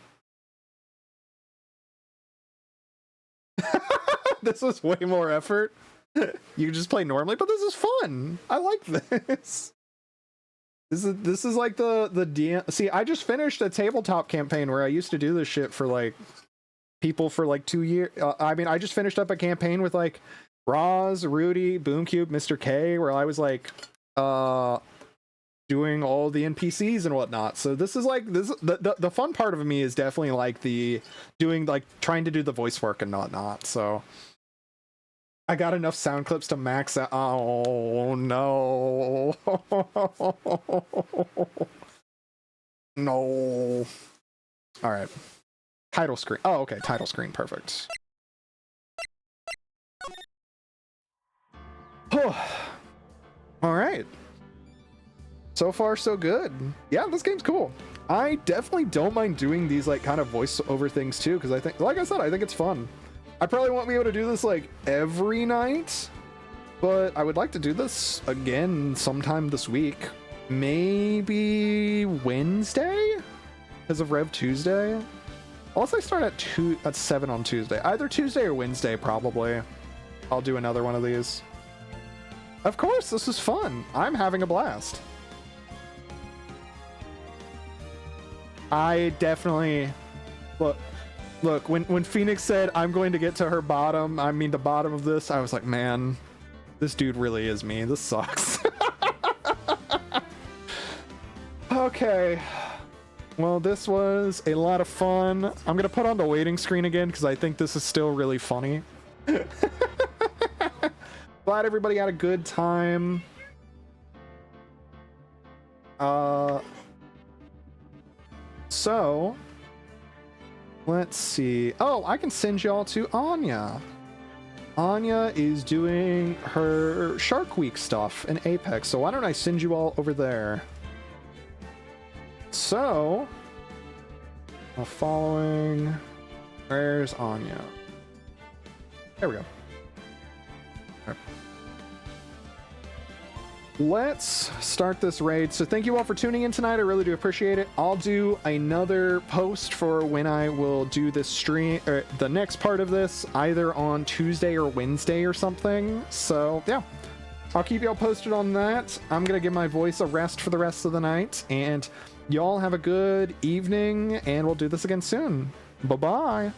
This was way more effort. You can just play normally, but this is fun. I like this. This is like the DM. See, I just finished a tabletop campaign where I used to do this shit for like people for like 2 years. I mean, I just finished up a campaign with like Roz, Rudy, Boomcube, Mr. K, where I was like doing all the NPCs and whatnot. So this is like the fun part of me is definitely like the doing like trying to do the voice work and whatnot. So I got enough sound clips to max out. Oh no. No. All right. Title screen. Oh, okay. Title screen. Perfect. All right. So far, so good. Yeah, this game's cool. I definitely don't mind doing these like kind of voiceover things too, because I think, like I said, I think it's fun. I probably won't be able to do this like every night, but I would like to do this again sometime this week. Maybe Wednesday because of Rev Tuesday. Unless I start at 7 on Tuesday. Either Tuesday or Wednesday, probably. I'll do another one of these. Of course, this is fun. I'm having a blast. I definitely... Look, when Phoenix said, I'm going to get to her bottom, I mean the bottom of this, I was like, man, this dude really is me. This sucks. Okay. Well, this was a lot of fun. I'm going to put on the waiting screen again because I think this is still really funny. Glad everybody had a good time. So let's see. Oh, I can send y'all to Anya. Anya is doing her Shark Week stuff in Apex, so why don't I send you all over there? So, following, where's Anya? There we go. All right. Let's start this raid. So thank you all for tuning in tonight. I really do appreciate it. I'll do another post for when I will do this stream, or the next part of this, either on Tuesday or Wednesday or something. So yeah, I'll keep y'all posted on that. I'm gonna give my voice a rest for the rest of the night, and y'all have a good evening, and we'll do this again soon. Bye-bye.